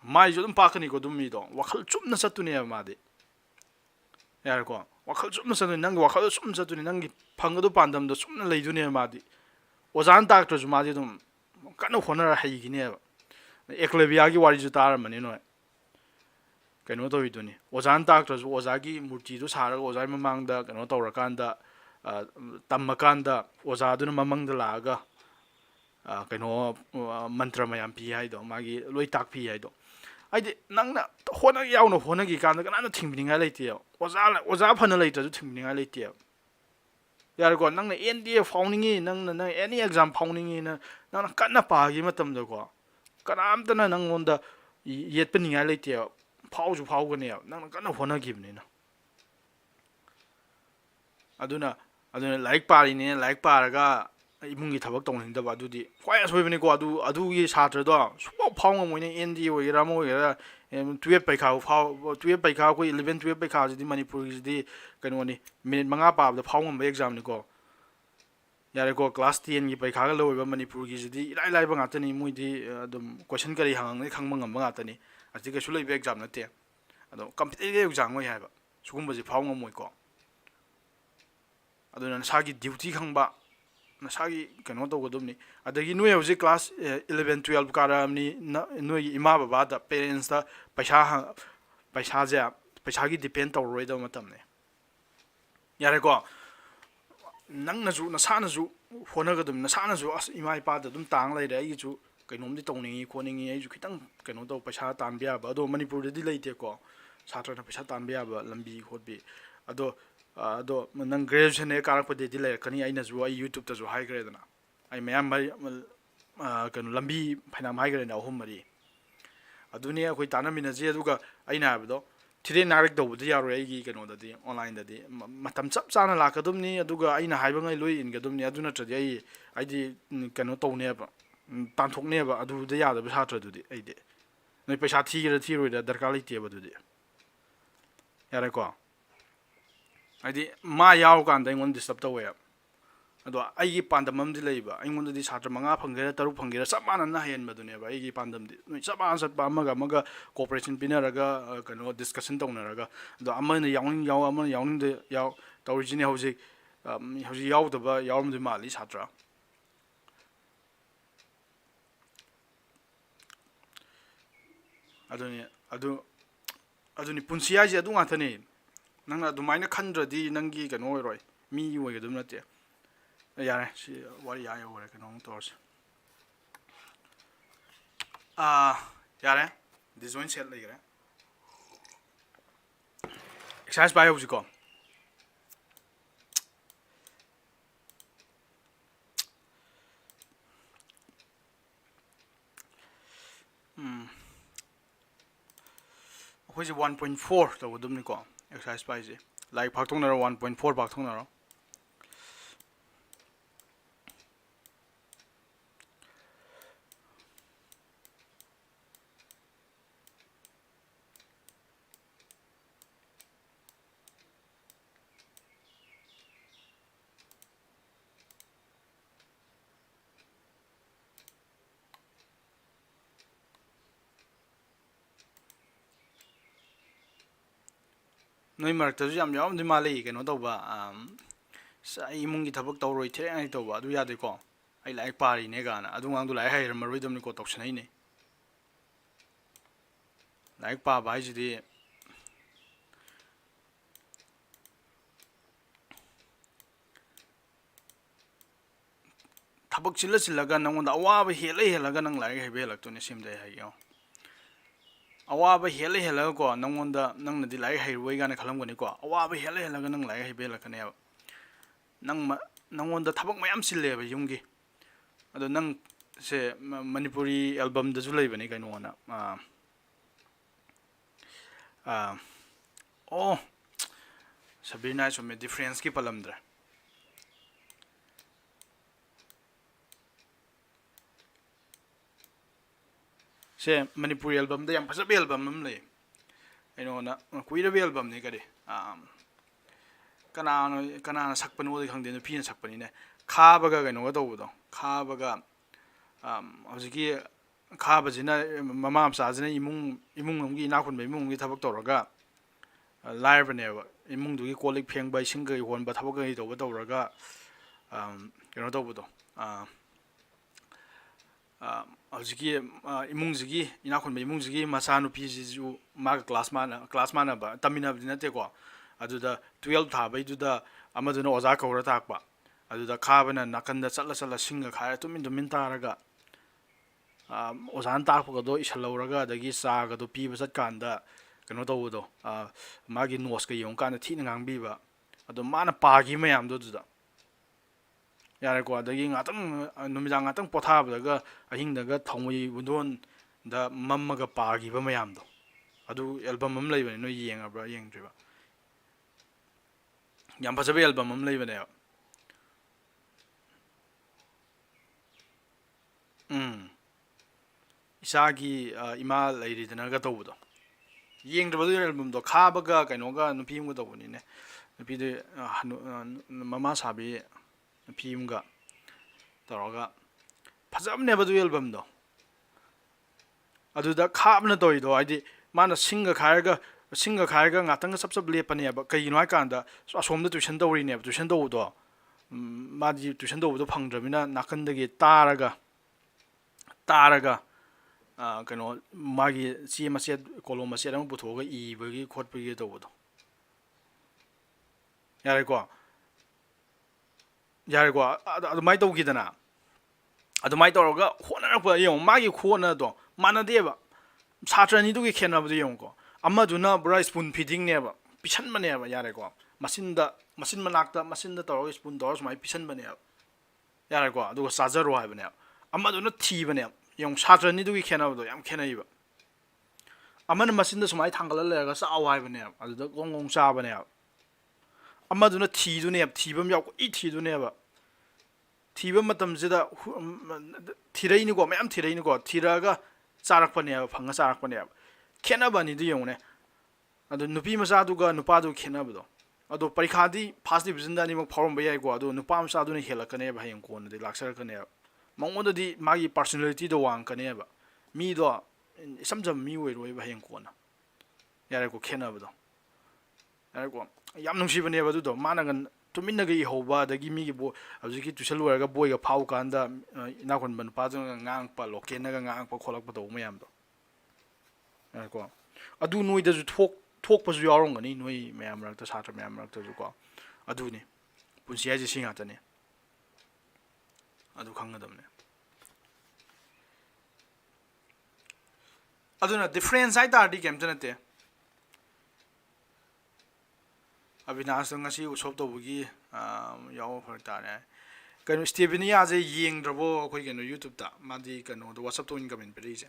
mai jo dum pakani ko dum mi do wakhal chumna satuni ma de yare ko wakhal chumna satuni nang wakhal chum satuni nang phangadu pandam do chumna leiduni ma di ozan doctor ju ma di dum kanu honara hai gine eklebia gi wari ju tar mani no keno to iduni ozan doctor ju ozagi murti du saraga ozai mamang da keno tawra kanda tammakanda oza duna mamang da laga keno mantra mayam pi hai do magi loi tak pi hai do aidi nangna hona yauna hona gi kanda kana thingbininga leite oza phana leite ju thingbininga leite yar ko nangna NDA fauningi nangna any exam fauningi na nangna kana pa gi matam da ko kana amtana nangonda yetpaninga leite phauju phaugane nangna kana hona gibni na aduna like pari ne like paraga imungi thabak tawning da adudi kwai asoibani ko adugi satra do supo phawng moine ND oira mo oira 12 paikha phaw 12 paikha ko 11 12 paikha jidi manipur jidi kanoni minute manga pa da phawng exam ni ko yare ko class 10 gi paikha ga loiba manipur gi jidi ilai lai ba ngatani muidi adum question kari hang ngai khangmang ngam ngatani ati ka sulai exam na te ado competitive exam ngoi haiba sugum baji phawng moi ko aduna sagi duty khangba nasagi kano to godumni adagi noi hoji class 11 12 karamni noi ima baba da parents da paisa ja paisa gi depend to roi da matam ne yare ko nang na ju na sa na ju hona gadum na sa na ju as ima ipa da dum tang lai da ai ju kainom di tongningi koningi ai ju khitang kano to paisa tan bia ba do manipur di leite ko satra na paisa tan bia ba lambi khotbi ado nang graduation e karak pade di le kani aina ju ai YouTube ta ju hai gre dana ai mayam mai kan lambi phainam hai gre na hum mari aduni akoi tana mina je aduga aina habdo thire narik do budi yaro ai gi kano da di online da di matam chap chana la ka dum ni aduga aina haiba ngai loi in ga dum ni aduna tradi ai di kano to ne ba tan thok ne ba adu da ya da sa tra du di ai de noi paisa thi roi da darkar lai te ba du di yare ko adi ma yaw kan da ngon disturb to we ado ai gi pandamam di leiba ai ngon di satra manga phangera taru phangera samana na hen madune ba ai gi pandam di noi saban sat ba maga cooperation pinaraga kano discussion tawnaraga ado amana yawning yaw amana yawning de yaw tawrigine hoji yaw da ba yawm di mali satra aduni punsiya ji adu ngathani nangna dumaina khandradi nangi kano roi mi oiga dum nate yare si wari ya yo re kano tors yare this one set like exercise by hoji ko hoji 1.4 to dum ni ko exercise by je like phakthong na 1.4 phakthong na ro ꯅꯣꯏ ꯃꯔꯛꯇꯁꯨ ꯌꯥꯝ ꯌꯥꯎꯔꯝꯗꯣꯏ ꯃꯥꯜꯂꯤ ꯀꯩꯅꯣ ꯇꯧꯕ ꯑꯩ ꯏꯃꯨꯡꯒꯤ ꯊꯕꯛ ꯇꯧꯔꯣꯏ ꯊꯦꯡꯅꯩ ꯇꯧꯕ ꯑꯗꯨ ꯌꯥꯗꯦꯀꯣ ꯑꯩ ꯂꯥꯏꯔꯤꯛ ꯄꯥꯔꯤꯅꯦ ꯀꯥꯏꯅ ꯑꯗꯨ ꯉꯥꯡꯗꯣ ꯂꯥꯏꯔꯤꯛ ꯍꯩꯔꯝꯃꯔꯣꯏꯗꯕꯅꯤꯀꯣ ꯇꯧꯁꯟꯅꯩꯅꯦ ꯂꯥꯏꯔꯤꯛ ꯄꯥꯕ ꯍꯥꯏꯁꯤꯗꯤ ꯊꯕꯛ ꯆꯤꯜꯂꯒ ꯅꯪꯉꯣꯟꯗ ꯑꯋꯥꯕ ꯍꯦꯜꯂꯒ ꯅꯪ ꯂꯥꯏꯔꯤꯛ ꯍꯩꯕ ꯍꯦꯜꯂꯛꯇꯣꯏꯅꯦ ꯁꯤꯝꯗ ꯑꯩ ꯍꯥꯏꯒꯦ ꯑꯋꯥꯕ ꯍꯦꯜꯂꯒꯀꯣ ꯅꯪꯅꯗꯤ ꯂꯥꯏꯔꯤꯛ ꯍꯩꯔꯣꯏ ꯀꯥꯏꯅ ꯈꯜꯂꯝꯒꯅꯤꯀꯣ ꯑꯋꯥꯕ ꯍꯦꯜꯂꯒ ꯅꯪ ꯂꯥꯏꯔꯤꯛ ꯍꯩꯕ ꯍꯦꯜꯂꯛꯀꯅꯦꯕ ꯅꯪꯉꯣꯟꯗ ꯊꯕꯛ ꯃꯌꯥꯝ ꯆꯤꯜꯂꯦꯕ ꯌꯨꯝꯒꯤ ꯑꯗꯣ ꯅꯪ ꯁꯦ ꯃꯅꯤꯄꯨꯔꯤ ꯑꯦꯜꯕꯝꯗꯁꯨ ꯂꯩꯕꯅꯤ ꯀꯩꯅꯣꯅ ꯑꯣ ꯁꯕꯤꯔꯅꯥ ꯆꯨꯝꯃꯦ ꯗꯤꯐ꯭ꯔꯦꯟꯁꯀꯤ ꯄꯜꯂꯝꯗ꯭ꯔꯦ ꯁꯦ ꯃꯅꯤꯄꯨꯔꯤ ꯑꯦꯜꯕꯝꯗ ꯌꯥꯝ ꯐꯖꯕ ꯑꯦꯜꯕꯝ ꯑꯃ ꯂꯩ ꯀꯩꯅꯣꯅ ꯀꯨꯏꯔꯕ ꯑꯦꯜꯕꯝꯅꯤ ꯀꯔꯤ ꯀꯅꯥꯅ ꯁꯛꯄꯅꯣꯗꯤ ꯈꯪꯗꯦ ꯅꯨꯄꯤꯅ ꯁꯛꯄꯅꯤꯅꯦ ꯈꯥꯕꯒ ꯀꯩꯅꯣꯒ ꯇꯧꯕꯗꯣ ꯈꯥꯕꯒ ꯍꯧꯖꯤꯛꯀꯤ ꯈꯥꯕꯁꯤꯅ ꯃꯃꯥ ꯃꯆꯥꯁꯤꯅ ꯏꯃꯨꯡ ꯑꯃꯒꯤ ꯏꯅꯥꯛ ꯈꯨꯟꯕ ꯏꯃꯨꯡ ꯑꯃꯒꯤ ꯊꯕꯛ ꯇꯧꯔꯒ ꯂꯥꯏꯔꯕꯅꯦꯕ ꯏꯃꯨꯡꯗꯨꯒꯤ ꯀꯣꯜ ꯂꯤꯛ ꯐꯦꯡꯕ ꯏꯁꯤꯡ ꯀꯩ ꯍꯣꯟꯕ ꯊꯕꯛ ꯀꯩ ꯇꯧꯔꯒ ꯀꯩꯅꯣ ꯇꯧꯕꯗꯣ ꯍꯧꯖꯤꯛꯀꯤ ꯏꯃꯨꯡꯁꯤꯒꯤ ꯏꯅꯥꯛ ꯈꯨꯟꯕ ꯏꯃꯨꯡꯁꯤꯒꯤ ꯃꯆꯥꯅꯨꯄꯤꯁꯤꯁꯨ ꯃꯥꯒ ꯀ꯭ꯂꯥꯁ ꯃꯥꯟꯅꯕ ꯇꯝꯃꯤꯟꯅꯕꯗꯤ ꯅꯠꯇꯦꯀꯣ ꯑꯗꯨꯗ 12 ꯊꯥꯕꯩꯗꯨꯗ ꯑꯃꯗꯨꯅ ꯑꯣꯖꯥ ꯀꯧꯔ ꯇꯥꯛꯄ ꯑꯗꯨꯗ ꯈꯥꯕꯅ ꯅꯥꯀꯟꯗ ꯆꯠꯂ ꯁꯤꯡꯒ ꯈꯥꯏꯔ ꯇꯨꯃꯤꯟ ꯇꯥꯔꯒ ꯑꯣꯖꯥꯅ ꯇꯥꯛꯄꯒꯗꯣ ꯏꯁꯜꯍꯧꯔꯒ ꯑꯗꯒꯤ ꯆꯥꯒꯗꯣ ꯄꯤꯕ ꯆꯠꯀꯥꯟꯗ ꯀꯩꯅꯣ ꯇꯧꯕꯗꯣ ꯃꯥꯒꯤ ꯅꯣꯠꯁꯀ ꯌꯦꯡꯉꯀꯥꯟꯗ ꯊꯤꯅ ꯉꯥꯡꯕꯤꯕ ꯑꯗꯣ ꯃꯥꯅ ꯄꯥꯈꯤꯕ ꯃꯌꯥꯝꯗꯣ ꯑꯗꯨꯗ ꯌꯥꯔꯦꯀꯣ ꯑꯗꯒꯤ ꯉꯥꯛꯇꯪ ꯅꯨꯃꯤꯗꯥꯡ ꯉꯥꯛꯇꯪ ꯄꯣꯊꯥꯕꯗꯒ ꯑꯍꯤꯡꯗꯒ ꯊꯥꯎꯃꯩ ꯕꯨꯟꯗꯣꯟꯗ ꯃꯝꯃꯒ ꯄꯥꯈꯤꯕ ꯃꯌꯥꯝꯗꯣ ꯑꯗꯨ ꯑꯦꯜꯕꯝ ꯑꯃ ꯂꯩꯕꯅꯦ ꯅꯣꯏ ꯌꯦꯡꯉꯕ꯭ꯔꯥ ꯌꯦꯡꯗ꯭ꯔꯤꯕ ꯌꯥꯝ ꯐꯖꯕ ꯑꯦꯜꯕꯝ ꯑꯃ ꯂꯩꯕꯅꯦꯕ ꯏꯆꯥꯒꯤ ꯏꯃꯥ ꯂꯩꯔꯤꯗꯅꯒ ꯇꯧꯕꯗꯣ ꯌꯦꯡꯗ꯭ꯔꯕꯗꯨ ꯑꯦꯜꯕꯝꯗꯣ ꯈꯥꯕꯒ ꯀꯩꯅꯣꯒ ꯅꯨꯄꯤ ꯑꯃꯒ ꯇꯧꯕꯅꯤꯅꯦ ꯅꯨꯄꯤꯗꯨ ꯃꯃꯥ ꯁꯥꯕꯤ ꯅꯨꯄꯤ ꯑꯃꯒ ꯇꯧꯔꯒ ꯐꯖꯕꯅꯦꯕ ꯑꯗꯨ ꯑꯦꯜꯕꯝꯗꯣ ꯑꯗꯨꯗ ꯈꯥꯕꯅ ꯇꯧꯔꯤꯗꯣ ꯍꯥꯏꯗꯤ ꯃꯥꯅ ꯁꯤꯡꯒ ꯈꯥꯏꯔꯒ ꯉꯥꯛꯇꯪꯒ ꯆꯞ ꯂꯦꯞꯄꯅꯦꯕ ꯀꯩꯒꯤꯅꯣ ꯍꯥꯏꯀꯥꯟꯗ ꯑꯁꯣꯝꯗ ꯇꯨꯏꯁꯟ ꯇꯧꯔꯤꯅꯦꯕ ꯇꯨꯏꯁꯟ ꯇꯧꯕꯗꯣ ꯃꯥꯗꯤ ꯇꯨꯏꯁꯟ ꯇꯧꯕꯗꯣ ꯐꯪꯗ꯭ꯔꯕꯅꯤꯅ ꯅꯥꯀꯟꯗꯒꯤ ꯇꯥꯔꯒ ꯀꯩꯅꯣ ꯃꯥꯒꯤ ꯆꯦ ꯃꯆꯦꯠ ꯀꯣꯂꯣꯝ ꯃꯆꯦꯠ ꯑꯃ ꯄꯨꯊꯣꯛꯑꯒ ꯏꯕꯒꯤ ꯈꯣꯠꯄꯒꯤ ꯇꯧꯕꯗꯣ ꯌꯥꯔꯦꯀꯣ ꯑꯗꯨꯃꯥꯏꯅ ꯇꯧꯈꯤꯗꯅ ꯑꯗꯨꯃꯥꯏꯅ ꯇꯧꯔꯒ ꯍꯣꯠꯅꯔꯛꯄ ꯌꯦꯡꯉꯣ ꯃꯥꯒꯤ ꯈꯨꯍꯣꯠꯅꯗꯣ ꯃꯥꯟꯅꯗꯦꯕ ꯁꯥꯇ꯭ꯔ ꯑꯅꯤꯗꯨꯒꯤ ꯈꯦꯠꯅꯕꯗꯣ ꯌꯦꯡꯉꯨꯀꯣ ꯑꯃꯗꯨꯅ ꯄꯨꯔꯥ ꯁ꯭ꯄꯨꯟ ꯐꯤꯗꯤꯡꯅꯦꯕ ꯄꯤꯁꯟꯕꯅꯦꯕ ꯌꯥꯔꯦꯀꯣ ꯃꯆꯤꯟ ꯃꯅꯥꯛꯇ ꯃꯆꯤꯟꯗ ꯇꯧꯔꯒ ꯁ꯭ꯄꯨꯟ ꯇꯧꯔꯒ ꯁꯨꯃꯥꯏꯅ ꯄꯤꯁꯟꯕꯅꯦꯕ ꯌꯥꯔꯦꯀꯣ ꯑꯗꯨꯒ ꯆꯥꯖꯔꯣ ꯍꯥꯏꯕꯅꯦꯕ ꯑꯃꯗꯨꯅ ꯊꯤꯕꯅꯦꯕ ꯌꯦꯡꯉꯨ ꯁꯥꯇ꯭ꯔ ꯑꯅꯤꯗꯨꯒꯤ ꯈꯦꯠꯅꯕꯗꯣ ꯌꯥꯝ ꯈꯦꯠꯅꯩꯕ ꯑꯃꯅ ꯃꯆꯤꯟꯗ ꯁꯨꯃꯥꯏꯅ ꯊꯥꯡꯒꯠꯂ ꯂꯩꯔꯒ ꯆꯥꯎ ꯍꯥꯏꯕꯅꯦꯕ ꯑꯗꯨꯗ ꯒꯣꯡ ꯆꯥꯕꯅꯦꯕ ꯑꯃꯗꯨꯅ ꯊꯤꯗꯨꯅꯦꯕ ꯊꯤꯕ ꯑꯃ ꯌꯥꯎꯏ ꯊꯤꯗꯨꯅꯦꯕ ꯊꯤꯕ ꯃꯇꯝꯁꯤꯗ ꯊꯤꯔꯛꯏꯅꯤꯀꯣ ꯃꯌꯥꯝ ꯊꯤꯔꯛꯏꯅꯤꯀꯣ ꯊꯤꯔꯛꯑꯒ ꯆꯥꯔꯛꯄꯅꯦꯕ ꯐꯪꯉ ꯆꯥꯔꯛꯄꯅꯦꯕ ꯈꯦꯠꯅꯕ ꯑꯅꯤꯗꯨ ꯌꯦꯡꯉꯨꯅꯦ ꯑꯗꯣ ꯅꯨꯄꯤ ꯃꯆꯥꯗꯨꯒ ꯅꯨꯄꯥꯗꯨꯒ ꯈꯦꯠꯅꯕꯗꯣ ꯑꯗꯣ ꯄꯔꯤꯈꯥꯗꯤ ꯐꯥꯔꯁ ꯗꯤꯕꯤꯖꯟꯗ ꯑꯅꯤꯃꯛ ꯐꯥꯎꯔꯝꯕ ꯌꯥꯏꯀꯣ ꯑꯗꯣ ꯅꯨꯄꯥ ꯃꯆꯥꯗꯨꯅ ꯍꯦꯜꯂꯛꯀꯅꯦꯕ ꯍꯌꯦꯡ ꯀꯣꯟꯅꯗꯤ ꯂꯥꯛꯆꯔꯛꯀꯅꯦꯕ ꯃꯉꯣꯟꯗꯗꯤ ꯃꯥꯒꯤ ꯄꯥꯔꯁꯣꯅꯦꯂꯤꯇꯤꯗꯣ ꯋꯥꯡꯉꯛꯀꯅꯦꯕ ꯃꯤꯗꯣ ꯏꯆꯝ ꯆꯝꯕ ꯃꯤ ꯑꯣꯏꯔꯣꯏꯕ ꯍꯌꯦꯡ ꯀꯣꯟꯅ ꯌꯥꯔꯦꯀꯣ ꯈꯦꯠꯅꯕꯗꯣ ꯌꯥꯔꯦꯀꯣ ꯌꯥꯝ ꯅꯨꯡꯁꯤꯕꯅꯦꯕ ꯑꯗꯨꯗꯣ ꯃꯥꯅꯒ ꯇꯨꯃꯤꯟꯅꯒ ꯏꯍꯧꯕ ꯑꯗꯒꯤ ꯃꯤꯒꯤ ꯍꯧꯖꯤꯛꯀꯤ ꯇꯨꯏꯁꯟ ꯂꯣꯏꯔꯒ ꯕꯣꯏꯒ ꯐꯥꯎ ꯀꯥꯟꯗ ꯏꯅꯥꯈꯨꯟꯕ ꯅꯨꯄꯥꯗꯨꯅꯒ ꯉꯥꯡꯉꯛꯄ ꯂꯣꯀꯦꯟꯅꯒ ꯉꯥꯡꯉꯛꯄ ꯈꯣꯠꯂꯛꯄ ꯇꯧꯕ ꯃꯌꯥꯝꯗꯣ ꯌꯥꯔꯦꯀꯣ ꯑꯗꯨ ꯅꯣꯏꯗꯁꯨ ꯊꯣꯛꯄꯁꯨ ꯌꯥꯎꯔꯝꯒꯅꯤ ꯅꯣꯏ ꯃꯌꯥꯝ ꯃꯔꯛꯇ ꯁꯥꯇ꯭ꯔ ꯃꯌꯥꯝ ꯃꯔꯛꯇꯁꯨ ꯀꯣ ꯑꯗꯨꯅꯤ ꯄꯨꯟꯁꯤ ꯍꯥꯏꯁꯦ ꯁꯤ ꯉꯥꯛꯇꯅꯤ ꯑꯗꯨ ꯈꯪꯒꯗꯕꯅꯦ ꯑꯗꯨꯅ ꯗꯤꯐ꯭ꯔꯦꯟꯁ ꯍꯥꯏꯇꯥꯔꯗꯤ ꯀꯩꯝꯇ ꯅꯠꯇꯦ ꯑꯕꯤꯅꯥꯁꯇꯣ ꯉꯁꯤ ꯎꯁꯣꯞ ꯇꯧꯕꯒꯤ ꯌꯥꯎꯕ ꯐꯔꯛ ꯇꯥꯔꯦ ꯀꯩꯅꯣ ꯏꯁꯇꯦꯕꯤꯅꯤꯌꯥꯁꯦ ꯌꯦꯡꯗ꯭ꯔꯕꯣ ꯑꯩꯈꯣꯏ ꯀꯩꯅꯣ ꯌꯨꯇꯨꯕꯇ ꯃꯥꯗꯤ ꯀꯩꯅꯣꯗ ꯋꯥꯆꯞꯇ ꯑꯣꯏꯅ ꯀꯃꯦꯟ ꯄꯤꯔꯛꯏꯁꯦ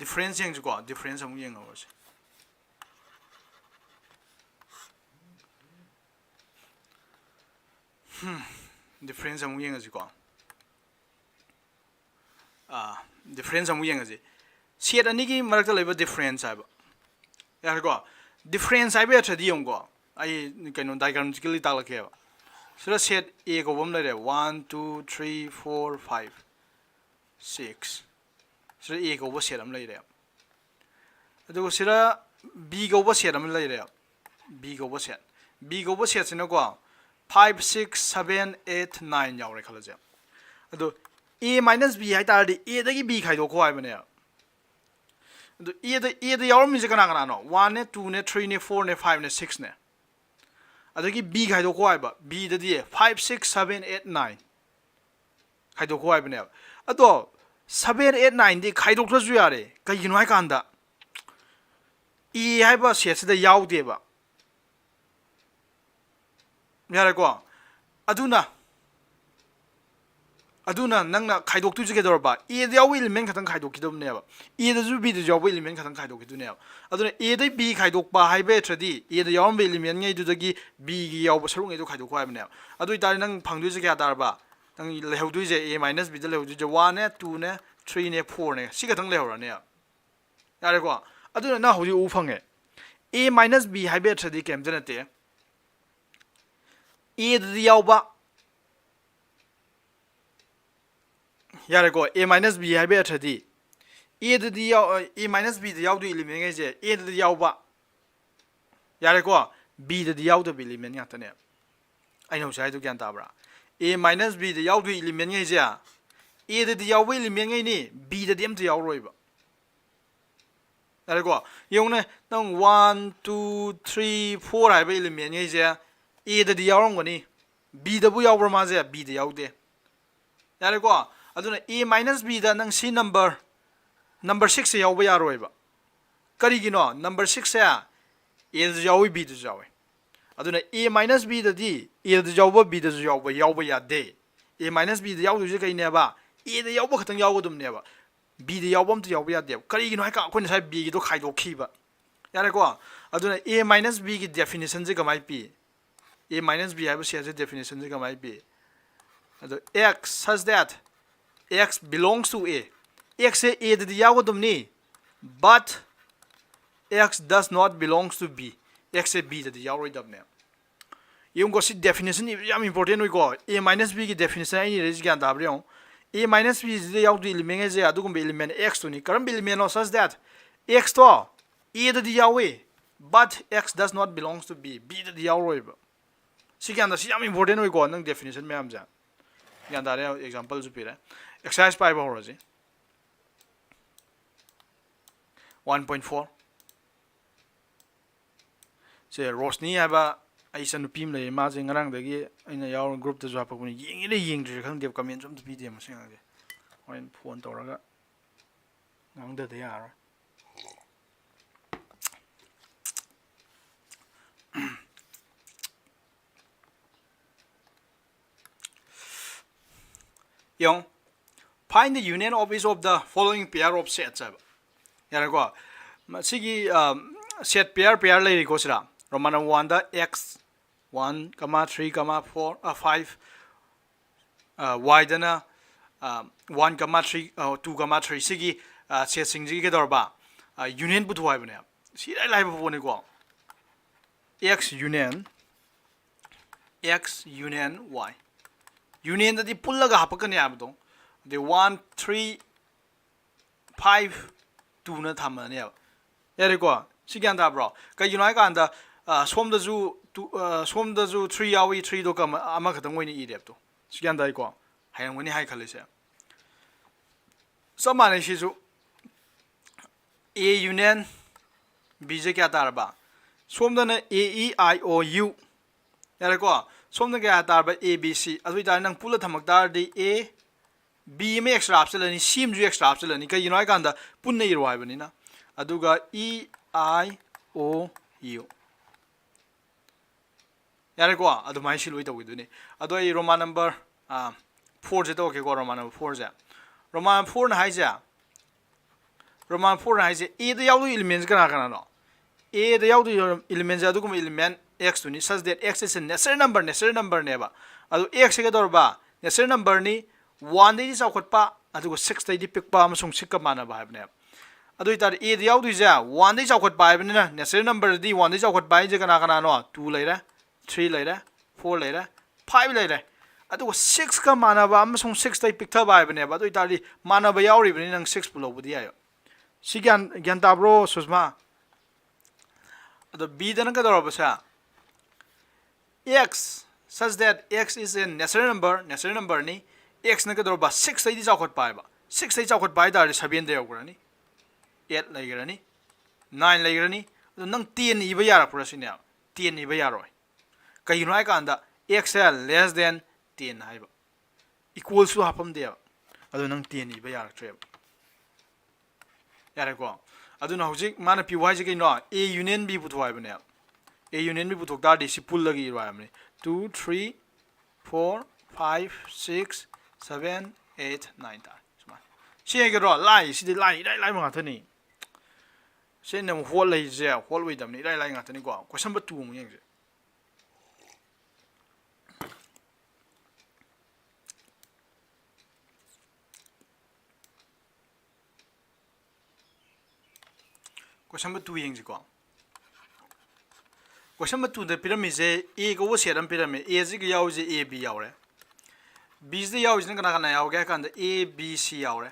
ꯗꯤꯐ꯭ꯔꯦꯟꯁ ꯌꯦꯡꯁꯤꯀꯣ ꯗꯤꯐ꯭ꯔꯦꯟꯁ ꯑꯃꯨꯛ ꯌꯦꯡꯍꯧꯔꯁꯤ ꯗꯤꯐ꯭ꯔꯦꯟꯁ ꯑꯃꯨꯛ ꯌꯦꯡꯉꯁꯤꯀꯣ ꯗꯤꯐ꯭ꯔꯦꯟꯁ ꯑꯃꯨꯛ ꯌꯦꯡꯉꯁꯤ ꯁꯦꯠ ꯑꯅꯤꯒꯤ ꯃꯔꯛꯇ ꯂꯩꯕ ꯗꯤꯐ꯭ꯔꯦꯟꯁ ꯍꯥꯏꯕ ꯌꯥꯔꯦꯀꯣ ꯗꯤꯐ꯭ꯔꯦꯟꯁ ꯍꯥꯏꯕ ꯌꯥꯗ꯭ꯔꯗꯤ ꯌꯦꯡꯉꯨꯀꯣ ꯑꯩ ꯀꯩꯅꯣ ꯗꯥꯏꯒ꯭ꯔꯥꯃꯦꯇꯤꯀꯦꯜꯂꯤ ꯇꯥꯛꯂꯛꯀꯦꯕ ꯁꯤꯗ ꯁꯦꯠ ꯑꯦ ꯀꯧꯕ ꯑꯃ ꯂꯩꯔꯦ 1 2 3 4 5 6 ꯁꯤꯗ ꯑꯦ ꯀꯧꯕ ꯁꯦꯠ ꯑꯃ ꯂꯩꯔꯦ ꯑꯗꯨꯒ ꯁꯤꯗ B go set am later. B go set. B go set in a go 5, 6, 7, 8, 9 yaw college. Ado A minus B I tardy A the B kaido ko ibane. The A the yaw music an 1, 2, 3, 4, 5, 6 ne. Adagi B kaido ko iba B the 5, 6, 7, 8, 9. Kaido ko ibane. Ado 7, 8, 9 di kaido close yare. Kay I kanda. E haiba sets the yaw deba. Yaragwa Aduna Nanga Kaidok to together ba E the element can Kaidok never. E the Zubi the job element can Kaidok to never. Aduna E the B Kaidok ba high betradi, E the young element to the B Yawasung to Kaidok now. Adu Taran Panduza Darba, then level do A minus B the level 1, 2, 3, 4, Sigatang level near. Yaragwa Aduna now you ufang A minus B high betradi came then. A the yauba Yarego A minus B I better D. A the A minus B the yaudu eliminate A the yauba Yarego B the yaudu eliminate yatane. I know I do cantabra. A minus B the yaudu eliminate A the yaw eliminate B the empty yauriba. Yarego Yone 1, 2, 3, 4 I will eliminate A the yaw B the yaw maze B the yaw de. Yarego Aduna A minus B the nang C number 6 yaw yaroiba. Karigino number 6 ya A the yaw B the yaw. Aduna A minus B the D A the yaw B the yaw ya de. A minus B the yaw to Jaka never. A the yaw katang yaw dum never. B the yaw to yaw ya de. Karigino I can't say B to Kaido Kiba. Yarego Aduna A minus B definition Jaka might be. A minus B I will share the definition Jaka might be. X says that X belongs to A. X A the yawadum ni, but X does not belongs to B. X A B the yawadum ne. You go see definition is important. We go A minus B definition any is gan dabrion. A minus B is the yawdu element is a dugum element X to ni. Current element says that X to A the yawe, but X does not belongs to B. B the yawe. See gan the see important we go definition me amja. Gan example superior. Exercise 5 hours. 1.4. Say Rosni have I send Pim the Mazing around the in a hour group to Zapa when ying to the comments from the video. When Puan Toraga under they are. Young. Find the union of each of the following pair of sets. Yarago Sigi set pair lady goes Romana 1 the X 1, 3, 4, 5 Y then 1, 3, 2, 3 Sigi set sing Dorba union but why see I live of one go X union Y union that the pullaga hapakan yabdo. The 1, 3, 5, 2 na tama niya. Yari ko, sige anda bro. Kaya yun ay ka anda, swam da zu 3 yawi 3 do ka ama katang wani idep to. Sige anda ko, hayang wani hay kalisa. Sama na shi zu A union B je kya tar ba. Swam da na A E I O U. Yari ko, swam da kya tar ba A B C. Adu ita nang pula thamak tar di A B me extra absolutely seem to extra absolutely because you know I can't put the Iroibanina. Aduga E I O U. Yaragua, Adumai Shiluita with it. Ado Roman number 4 okay, go Roman number 4 za. Roman 4 Hiza. Roman 4 Hiza. E the Yalu elements Ganakano. E the Yalu elements Adukum element X to such that X is a necessary number never. Adu X Gadorba, necessary number ni. 1 day is out pa, and 6 day pick palm some sick mana by name. I do it at 8 the out is 1 day is out by necessary number D 1 is out by Jaganakano, 2 later, 3 later, 4 later, 5 later. I do 6 mana bam some 6 day picked up by name, but it are mana by our evening 6 below with the air. Sigan Gantabro Susma ꯑꯗꯣ B ꯗꯅ ꯀꯩꯗꯧꯔꯕꯁꯦ x such that x is a natural number ni x ꯅ ꯀꯩꯗꯧꯔꯕ 6 ꯗꯩꯗꯤ ꯆꯥꯎꯈꯠꯄ ꯍꯥꯏꯕ 6 ꯗꯩ ꯆꯥꯎꯈꯠꯄ ꯍꯥꯏꯇꯥꯔꯗꯤ 7 ꯗ ꯌꯧꯈ꯭ꯔꯅꯤ 8 ꯂꯩꯈ꯭ꯔꯅꯤ 9 ꯂꯩꯈ꯭ꯔꯅꯤ ꯑꯗꯣ ꯅꯪ 10 이ꯕ ꯌꯥꯔꯛꯄ꯭ꯔꯥ ꯁꯤꯅꯦꯕ 10 이ꯕ 야ꯔꯣꯏ ꯀꯩꯒꯤꯅꯣ ꯍꯥꯏ ꯀꯥꯟꯗ x less than 10 하이바 equals 수 합함돼요 아도 능 10 이바 야락트레 야래고 아도나 호직 마나 p y 지 그이노 a union b 부터 하이바네 a union b 부터 다디 시 풀러기 이라이네 2 3 4 5 6 7 8 9 다 스마 시에게로 라이 시디 라이 라이 뭐 같으니 시는 홀 레이제 홀 웨이담니 라이 라이 같으니 고 question number 2 뭐 얘기지 question number 2 yengji ko question number 2 the pyramid je a go wo seram pyramid a ji ga yaw je a b yaw re b ji yaw ji kana kana yaw ga kan a b c yaw re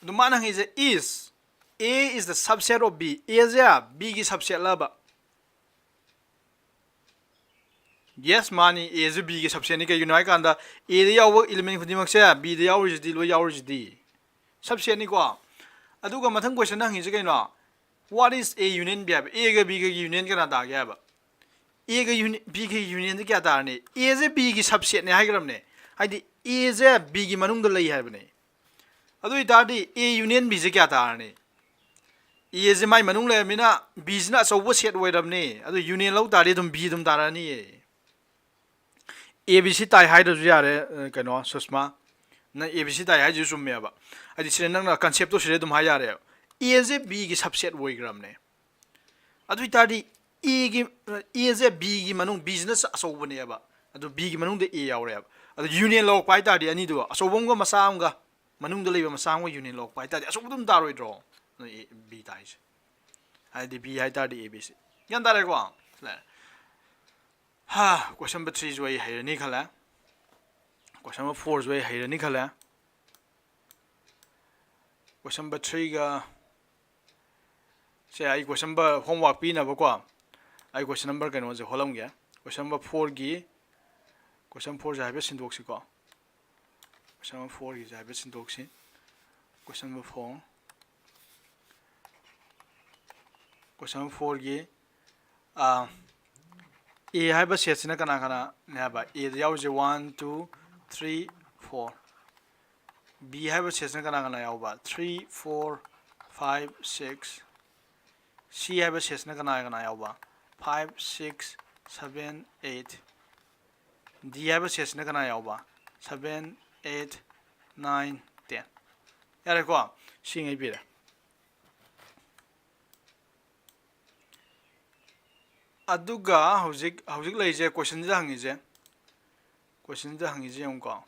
du mana ngi je is a is the subset of b a ja b gi subset la ba yes mani a is b gi subset ni ka you know kan da a de yaw element khudi mak se b de yaw ji di lo yaw ji di subset ni ko aduga mathang question nang hi je kaino what is a union b a ga b ga union kana da ga ba a ga union b ga union kya da ne a je b gi subset ne hai gram ne haidi a je b gi manung da lai hai bane adu itadi a union b je kya da ne a je mai manung le mina b je na so wo set wai ram ne adu union lau da de dum b dum da ra ni a b c tai hai da ju ya re kaino susma na a b c tai hai ju sum me ba adi sire nang na concept to sire dum ha ya re a is a b gi subset woigram ne adu itadi a gi a is a b gi manung business aso bane ba adu b gi manung de a yaure ba adu union log pai tadi ani do aso bom ga masam ga manung de leba masam ga union log pai tadi aso dum daroi dro b tais ai di b ai tadi a b c yan dare ko ha question number 3 joi hai ni khala question number 4 joi hai ni khala question number 3 ga से आई question number homework P नबो को आई question number कनो जे होलम गे question number 4 गी question 4 जाबे सिंदोक्सी को question number 4 गी जाबे सिंदोक्सी question number 4 question number 4 गी ए हाइबा सेट्सना कना कना नेबा ए द याव जे 1 2 3 4 बी हाइबा सेट्सना कना कना यावबा 3 4 5 6 C have a session kana yawa 5 6 7 8 D have a session kana yawa 7 8 9 10 yare ko sing ai bira aduga hojik lai je question ja hangi je yong ko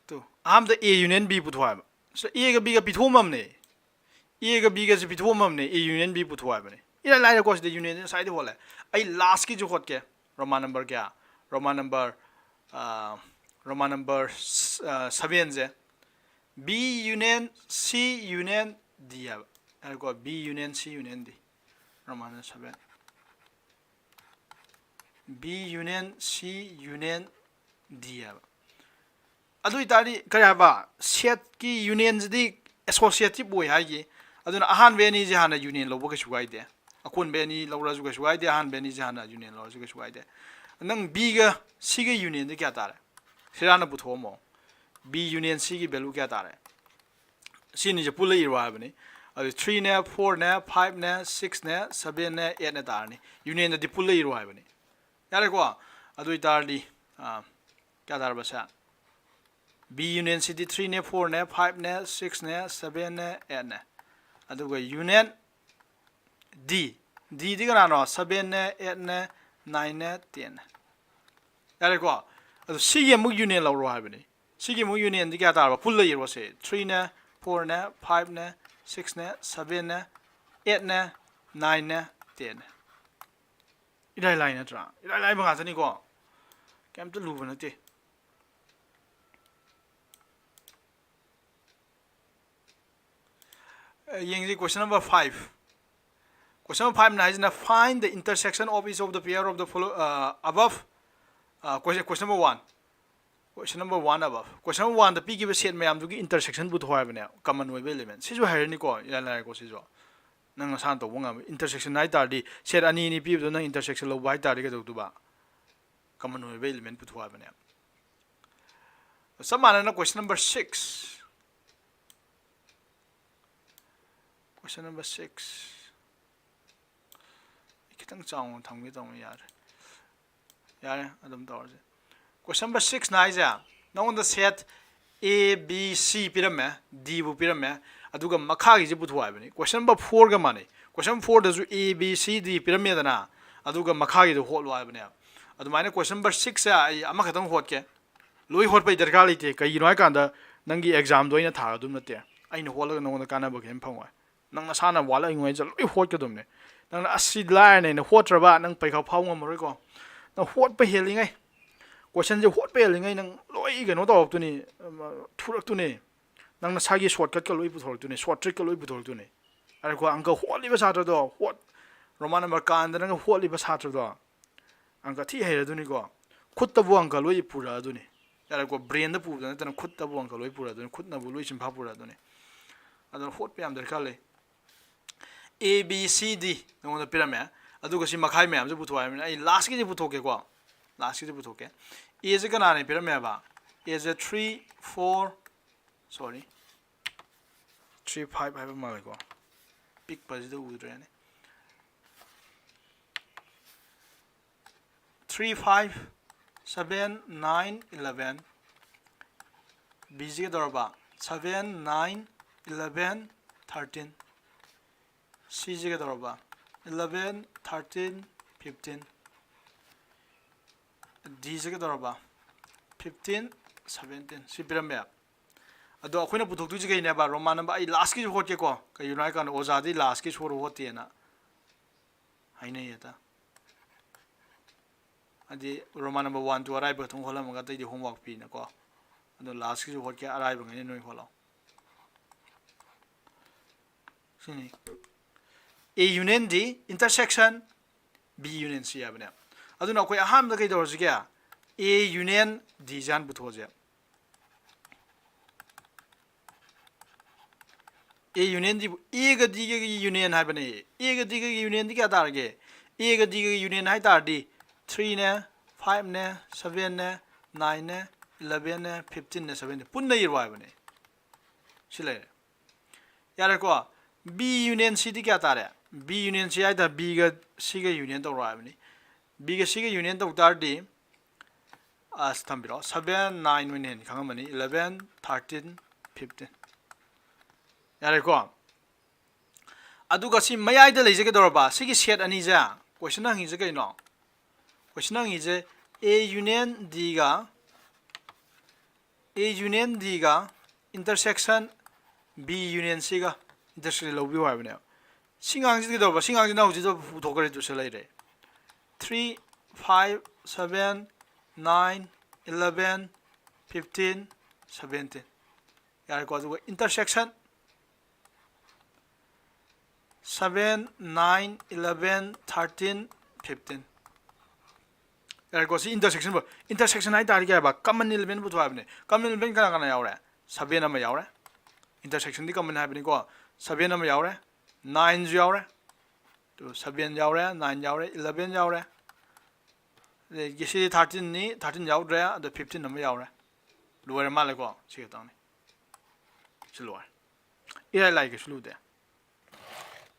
to am the A union B putwa so A ga B ga pithomam ne A ga B ga se pithomam ne A union B putwa ba ne ila lai ko the union side hole ai last ki jo khot ke roman number kya roman number 7 je B union C union D ya ai ko B union C union D roman 7 B union C union D ya adu itari kaya ba set ki union di associative boy haji aduna ahan be ni jahana union lo boke sugai de akun be ni lo razu ga sugai de ahan be ni jahana union lo razu ga sugai de nang b ga c ga union de kya tare sirana putho mo b union c ki value kya tare c ni je pulai irwa ba ni adu 3 ne 4 ne 5 ne 6 ne 7 ne 8 ne tar ni union de pulai irwa ba ni yare ko adu itari kya tar ba sa B union city 3 ne 4 ne 5 ne 6 ne 7 ne 8 ne aduga union D D di kana no 7 ne 8 ne 9 ne 10 ne yare ko adu C ge mu union lo ro ha ba ni C ge mu union di kya ta ba full le ro se 3 ne 4 ne 5 ne 6 ne 7 ne 8 ne 9 ne 10 ne ilai lai na tra ilai lai ba ga sani ko kem tu lu ba na te Yengzi question number 5. Question number 5 na is na find the intersection of each of the pair of the above. Question number 1. Question number 1 above. Question number 1 the p give set mayam du intersection bu thwa bane common way element. Sisu hair ko ya la ko sisu. Nang san to bunga intersection nai tar di set ani ni pi do nang intersection lo bai tar di ka do ba. Common way element bu thwa bane. Samana na question number 6. Question number 6. Kitang chang thang mi tong yar. Yar adam tor je. Question number 6 na ja. Now on the set A B C pyramid D bu pyramid aduga makha gi je bu thwa bani. Question number 4 ga mane. Question number 4 da ju A B C D pyramid na aduga makha gi do hot wa bani. Adu mane question number 6 ai ama khatang hot ke. Loi hot pai darkar lite kai noi kan da nangi exam do ina tha dum na te. Aina hol ga no da kana ba gem phangwa. Nang na sana wala ingoi ja loi hot ka dum ne. Nang na asid lai ne hot raba nang pai kha phau ngam ro ko. Nang hot pa heli ngai. Question je hot pa heli ngai nang loi ga no da tu ni thurak tu ni. Nang na sagi shortcut ka loi pu thor tu ni short trick ka loi pu thor tu ni. Are ko angka hot li ba sa do hot roman number kan da nang hot li ba sa do. Angka thi he du ni ko. Khut ta bu angka loi pura du ni. Are ko brain da pu da na khut ta bu angka loi pura du ni khut na bu loi sim pha pura du ni. Adon hot pe am dar ka le. A B C D nong da pyramid adu ga si makhai me am je bu thwa ai last ki je bu thoke ko last ki je bu thoke A je kana ne pyramid ba A je 3 4 sorry 3 5 5 ma ko pick pa je do u re ne 3 5 7 9 11 B je dor ba 7 9 11 13 C je dor ba 11 13 15 D je dor ba 15 17 si pyramid ado akhoi puthok tu je ne ba roman number ai last ki hot ke ko ka unai kan oza di last ki chor hot te na haina yata adi roman number 1 to arrive ba thong hola ma ga dai di homework pi na ko ado last ki hot ke arrive ngai noi hola sini A union D intersection B union C abne aduna koi aham da kai dor ji kya A union D jan bu tho je A union D A ga D ga union hai bane A ga D ga union di kya tar ge A ga D ga union hai tar di 3 ne 5 ne 7 ne 9 ne 11 ne 15 ne 17 pun nei rwa bane sile yare ko B union C di kya tar hai B union C ai da B ga C ga union to ra bani B ga C ga union to tar di as thambiro 7 9 win khang mani 11 13 15 yare ko adu ga si mayai da leje ke dor ba si gi set ani ja question ang hi je kai no question ang hi je A union D ga intersection B union C ga intersection lo bi wa bane singang ji do ba singang ji na ji do pu thok re tu se lai re 3 5 7 9 11 15 17 yar ko ju intersection 7 9 11 13 15 yar ko si intersection ba intersection ai tar ga ba common element bu thwa bne common element kana kana yaw re 7 am yaw re intersection di common hai bne ko 7 am yaw re 9 yaw re to 7 yaw re 9 yaw re 11 yaw re the gisi 13 ni 13 yaw re the 15 am yaw re lower ma le ko chi ta ni chi lower ira like shlu de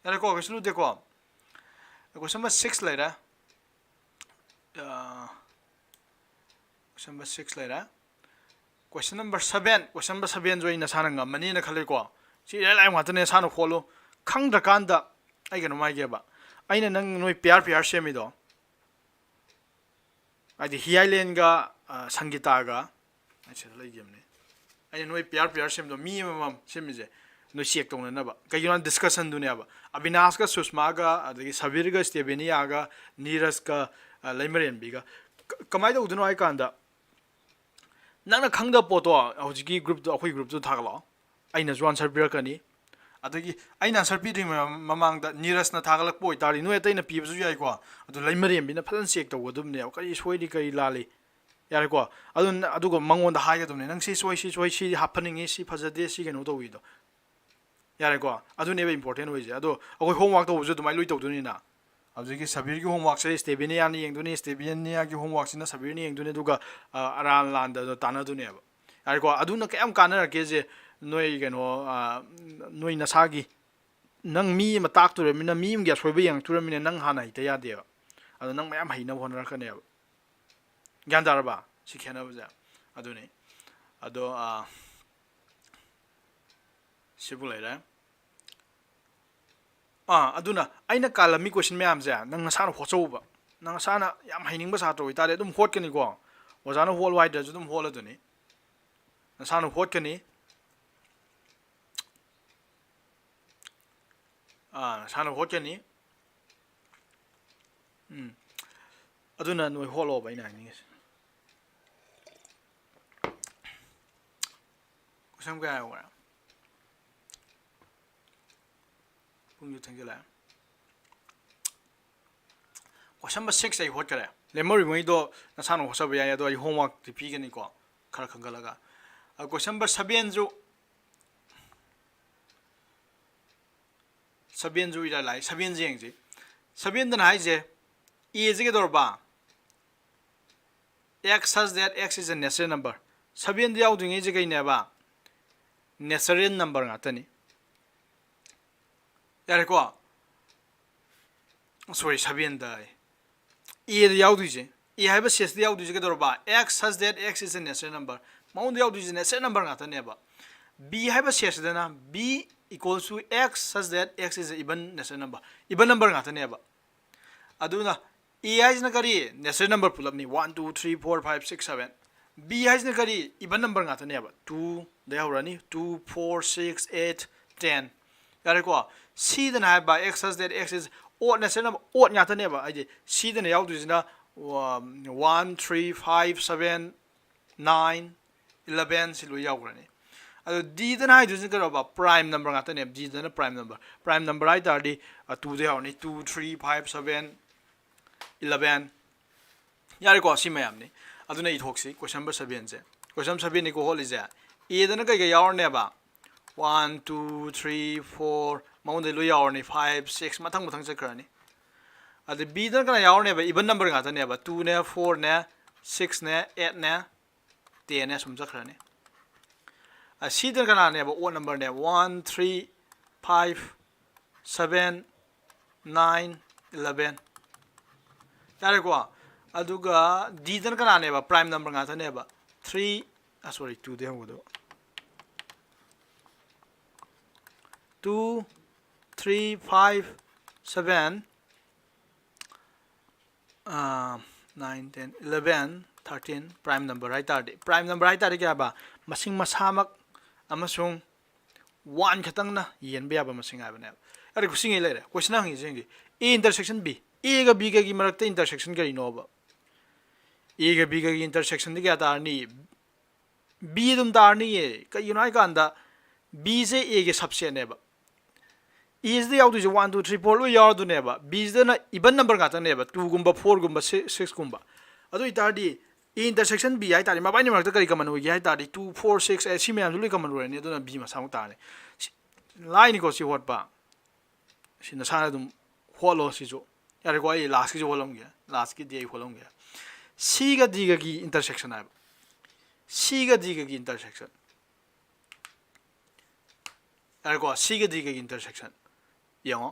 yar ko shlu de ko question number 6 later question number 6 later question number 7 jo ina sananga mani na khale ko chi lai ma tane sanu kholo khang da kan da ai ga no mai ge ba aina nang noi pyar semi do ai di highland ga sangita ga ai che lai gem ne ai noi pyar semi do mi mam semi je no check tong na ba ka yon discussion du ne ba abinash ga susma ga adagi sabir ga stebenia ga niras ga laimarian bi ga kamai da udno ai kan da nang na khang da poto hojiki group do akhoi group do thaglo aina juan sarbir ka ni ꯑꯗꯒꯤ ꯑꯩꯅ answer ꯄꯤꯗ꯭ꯔꯤꯉꯩ ꯃꯃꯥꯡꯗ ꯅꯤꯔꯁꯅ ꯊꯥꯒꯠꯂꯛꯄ ꯑꯣꯏꯇꯥꯔꯗꯤ ꯅꯣꯏ ꯑꯇꯩꯅ ꯄꯤꯕꯁꯨ ꯌꯥꯏꯀꯣ ꯑꯗꯨ ꯂꯩꯃꯔꯦꯝꯕꯤꯅ ꯐꯖꯅ ꯆꯦꯛ ꯇꯧꯒꯗꯕꯅꯦꯕ ꯀꯔꯤ ꯁꯣꯏꯔꯤ ꯀꯔꯤ ꯂꯥꯜꯂꯤ ꯌꯥꯔꯦꯀꯣ ꯑꯗꯨꯒ ꯃꯉꯣꯟꯗ ꯍꯥꯏꯒꯗꯕꯅꯦ ꯅꯪ ꯁꯤ ꯁꯣꯏ ꯁꯤ ꯍꯥꯞꯍꯟꯅꯤꯡꯉꯤ ꯁꯤ ꯐꯖꯗꯦ ꯁꯤ ꯀꯩꯅꯣ ꯇꯧꯋꯤꯗꯣ ꯌꯥꯔꯦꯀꯣ ꯑꯗꯨꯅꯦꯕ ꯏꯝꯄꯣꯔꯇꯦꯟ ꯑꯣꯏꯁꯦ ꯑꯗꯣ ꯑꯩꯈꯣꯏ ꯍꯣꯝꯋꯥꯔꯛ ꯇꯧꯕꯁꯨ ꯑꯗꯨꯃꯥꯏꯅ ꯂꯣꯏ ꯇꯧꯗꯣꯏꯅꯤꯅ ꯍꯧꯖꯤꯛꯀꯤ ꯁꯕꯤꯔꯒꯤ ꯍꯣꯝꯋꯥꯔꯛꯁꯦ ꯁ꯭ꯇꯦꯕꯤꯅꯤꯌꯥꯅ ꯌꯦꯡꯗꯣꯏꯅꯤ ꯁ꯭ꯇꯦꯕꯤꯅꯤꯌꯥꯒꯤ ꯍꯣꯝꯋꯥꯔꯛꯁꯤꯅ ꯁꯕꯤꯔꯅ ꯌꯦꯡꯗꯣꯏꯅꯤ ꯑꯗꯨꯒ ꯑꯔꯥꯟ ꯂꯥꯟꯗ ꯇꯥꯟꯅꯗꯣꯏꯅꯦꯕ ꯌꯥꯔꯦꯀꯣ ꯑꯗꯨꯅ ꯀꯌꯥꯝ ꯀꯥꯟꯅꯔꯛꯀꯦꯁꯦ ꯅꯣꯏ ꯀꯩꯅꯣ ꯅꯣꯏ ꯅꯁꯥꯒꯤ ꯅꯪ ꯃꯤ ꯑꯃ ꯇꯥꯛꯇꯣꯔꯃꯤꯅ ꯃꯤ ꯑꯃꯒꯤ ꯑꯁꯣꯏꯕ ꯌꯦꯡꯉꯛꯇꯣꯔꯃꯤꯅ ꯅꯪ ꯍꯥꯟꯅ ꯍꯩꯇ ꯌꯥꯗꯦꯕ ꯑꯗꯣ ꯅꯪ ꯃꯌꯥꯝ ꯍꯩꯅꯕ ꯍꯣꯠꯅꯔꯛꯀꯅꯦꯕ ꯒ꯭ꯌꯥꯟ ꯇꯥꯔꯕ ꯁꯤ ꯈꯦꯠꯅꯕꯁꯦ ꯑꯗꯨꯅꯤ ꯑꯗꯣ ꯁꯤꯕꯨ ꯂꯩꯔꯦ ꯑꯗꯨꯅ ꯑꯩꯅ ꯀꯥꯜꯂꯝꯃꯤ ꯀꯣꯏꯁꯟ ꯃꯌꯥꯝꯁꯦ ꯅꯪ ꯅꯁꯥꯅ ꯍꯣꯠꯆꯧꯕ ꯅꯪ ꯅꯁꯥꯅ ꯌꯥꯝ ꯍꯩꯅꯤꯡꯕ ꯁꯥꯇ꯭ꯔ ꯑꯣꯏꯇꯥꯔꯗꯤ ꯑꯗꯨꯝ ꯍꯣꯠꯀꯅꯤꯀꯣ ꯑꯣꯖꯥꯅ ꯍꯣꯠꯂꯨ ꯍꯥꯏꯗ꯭ꯔꯁꯨ ꯑꯗꯨꯝ ꯍꯣꯠꯂꯗꯨꯅꯤ ꯅꯁꯥꯅ ꯍꯣꯠꯀꯅꯤ ꯅꯁꯥꯅ ꯍꯣꯠꯀꯅꯤ ꯑꯗꯨꯅ ꯅꯣꯏ ꯍꯣꯠꯂꯣꯕ ꯑꯩꯅ ꯍꯥꯏꯅꯤꯡꯉꯤꯁꯦ ꯀꯣꯏꯁꯟ ꯀꯌꯥ ꯌꯧꯈ꯭ꯔꯦ ꯄꯨꯡꯁꯨ ꯊꯦꯡꯖꯤꯜꯂꯛꯑꯦ ꯀꯣꯏꯁꯟ ꯅꯝꯕꯔ 6 ꯑꯩ ꯍꯣꯠꯈꯔꯦ ꯂꯦꯝꯍꯧꯔꯤꯉꯩꯗꯣ ꯅꯁꯥꯅ ꯍꯣꯠꯆꯕ ꯌꯥꯏ ꯑꯗꯣ ꯑꯩ ꯍꯣꯝꯋꯥꯔꯛꯇꯤ ꯄꯤꯒꯅꯤꯀꯣ ꯈꯔ ꯈꯪꯒꯠꯂꯒ ꯀꯣꯏꯁꯟ ꯅꯝꯕꯔ 7ꯁꯨ ꯏꯔꯥꯏ ꯂꯥꯏ 7ꯁꯦ ꯌꯦꯡꯁꯤ 7ꯗꯅ ꯍꯥꯏꯁꯦ ꯑꯦꯁꯦ ꯀꯩꯗꯧꯔꯕ x such that x is a natural number 7ꯗ ꯌꯥꯎꯗ꯭ꯔꯤꯉꯩꯁꯦ ꯀꯩꯅꯦꯕ ꯅꯦꯆꯔꯦꯜ ꯅꯝꯕꯔ ꯉꯥꯛꯇꯅꯤ ꯌꯥꯔꯦꯀꯣ ꯁꯣꯔꯤ 7ꯗ ꯑꯦꯗ ꯌꯥꯎꯗꯣꯏꯁꯦ ꯑꯦ ꯍꯥꯏꯕ ꯁꯦꯁꯇ ꯌꯥꯎꯗꯣꯏꯁꯦ ꯀꯩꯗꯧꯔꯕ x such that x is a natural number ꯃꯉꯣꯟꯗ ꯌꯥꯎꯗꯣꯏꯁꯦ ꯅꯦꯆꯔꯦꯜ ꯅꯝꯕꯔ ꯉꯥꯛꯇꯅꯦꯕ b ꯍꯥꯏꯕ ꯁꯦꯁꯁꯤꯗꯅ b equals to x such that x is a even natural number even number ꯉꯥꯛꯇꯅꯦꯕ ꯑꯗꯨꯅ a 하이즈는 그리 natural number 풀업니 1 2 3 4 5 6 7 b 하이즈는 그리 even number 같으네요 2 네 하우라니 2 4 6 8 10 야래고 c는 하바 x has that x is odd natural number odd 같으네요 이제 c는 야우두지나 1 3 5 7 9 11 실로 야우라니 अदो d द हाइड्रोजन करोबा prime number गातने d द prime number हाइ तारदी 2 दे हाउनी 2 3 5 7 11 यारेको सी मयामनी अदुना इथोक्सी क्वेश्चन नंबर 7 से क्वेश्चन 7 नि को होलिजे ए दना कई कई यावरनेबा 1 2 3 4 माउंडे लो यावरनी 5 6 मथंग मथंग चक्रनी अदे बी दना कना यावरनेबा इवन नंबर गातनेबा 2 ने 4 ने 6 ने 8 ने 10 ने सुम चक्रनी सी दना कना नेबा ओ नंबर ने 1 3 5 7 9 11 यारेको अदुगा d दन कनानेबा प्राइम नंबर गाथनेबा 3 सॉरी 2 दे होदो 2 3 5 7 9 10 11 13 प्राइम नंबर राइट तारदे प्राइम नंबर राइट तारदे क्या बा मसिंग मसामक अमसुंग 1 खतंगना येनबे याबा मसिंग आबने अरे कुसिंग लेरे क्वेश्चन हंगी जेंगी a इंटरसेक्शन b a गा b गा की मरकते इंटरसेक्शन करी नोबा a गा b गा की इंटरसेक्शन दे क्या तारनी b दुम तारनी ये कई नाइ कांदा b से a के सबसेट नेबा a इज दे याउदु 1 2 3 4 लो याउदु नेबा b इज दना इवन नंबर गाता नेबा 2 गुंबा 4 गुंबा 6 गुंबा अदु इतारदी a इंटरसेक्शन b हाइ तारदी मबाइनि मरकते करी कमन होगी हाइ तारदी 2 4 6 8 सी मयाम जुली कमन होरनी अदुना b मसामु तारने लाइनि को सी होटपा सिना साना दुम होलो सिजो यारे को आई लास्ट की जो होलम गया लास्ट की दी होलम गया सी का डी की इंटरसेक्शन है सी का डी की इंटरसेक्शन यारे को सी का डी की इंटरसेक्शन यंगो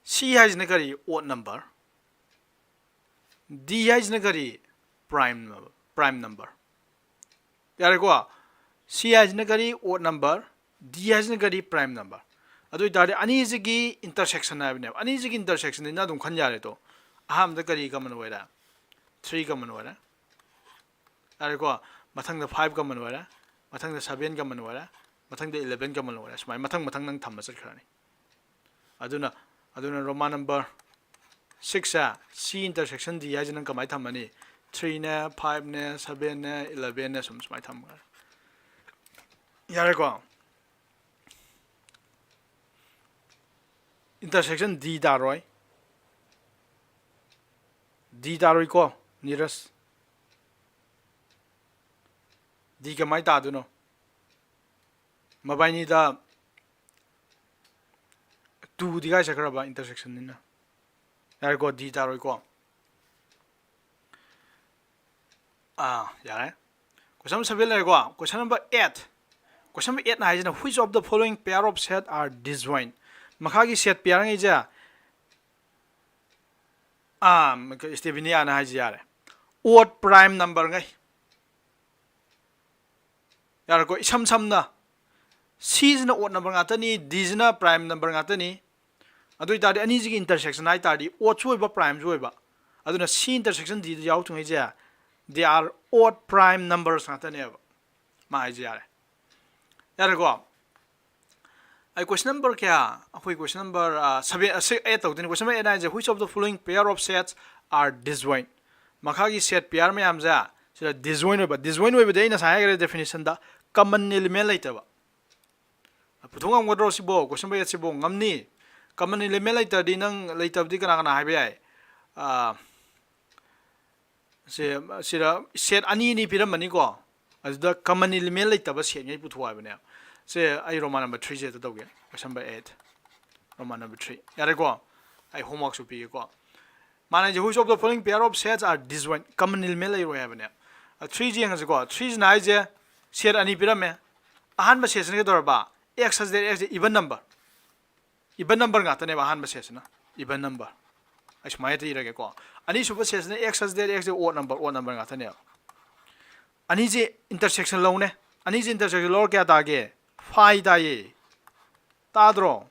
सी हैज ने करी ओड नंबर डी हैज ने करी प्राइम नंबर यारे को सी हैज ने करी ओड नंबर डी हैज ने करी प्राइम नंबर अदु इतारे अनीजिगी इंटरसेक्शन है बने अनीजिगी इंटरसेक्शन ने ना दुम खन जारे तो अहम द करी कमन होइरा 3 कमन होइरा अरे को मथंग द 5 कमन होइरा मथंग द 7 कमन होइरा मथंग द 11 कमन होइरा स्माइ मथंग मथंग नंग थम चखरानी अदुना रोमान नंबर 6 आ सी इंटरसेक्शन डी हाइज नंग कमाइ थमनी 3 ने 5 ने 7 ने 11 ने स्माइ थम यारे को intersection D daroi D daroi ko nearest D ka mai ta du no mabai ni da 2 di ga sakra ba intersection ni na yar ko D daroi ko yare question 7 le ko question number 8 question number 8 na is which of the following pair of set are disjoint makhagi set pair ngai ja Stevenia na haji yare odd prime number ngai yar ko isam na C is na odd number ngata ni D is na prime number ngata ni adu itadi ani ji intersection ai tadi odd choi ba prime choi ba aduna C intersection D yaw thungai ja they are odd prime numbers ngata ne ba ma haji yare yare ko I question number kya question number 7 8 question number 8 is which of the following pair of sets are disjoint makhagi set pair me amja sira disjoint ba de ina sai gare definition da common element laita ba puthungam godro sibo question number 8 sibo ngamni common element laita di nang laita di kana kana haibe ai sira set ani ni piram mani ko the common element laita ba set ngai puthwa ba ne say I Roman number 3 je to doge question number 8 Roman number 3 yare ko I homework should be ko manage which of the following pair of sets are disjoint common element lai ro have ne 3 je ngas ko 3 na je set ani pirame ahan ba set ne dor ba x has there x even number ngata ne ba ahan ba set na even number ai smai te ira ko ani super set ne x has there x odd number ngata ne ani je intersection lo ne ani je intersection lo kya ta ge phi da ye ta dro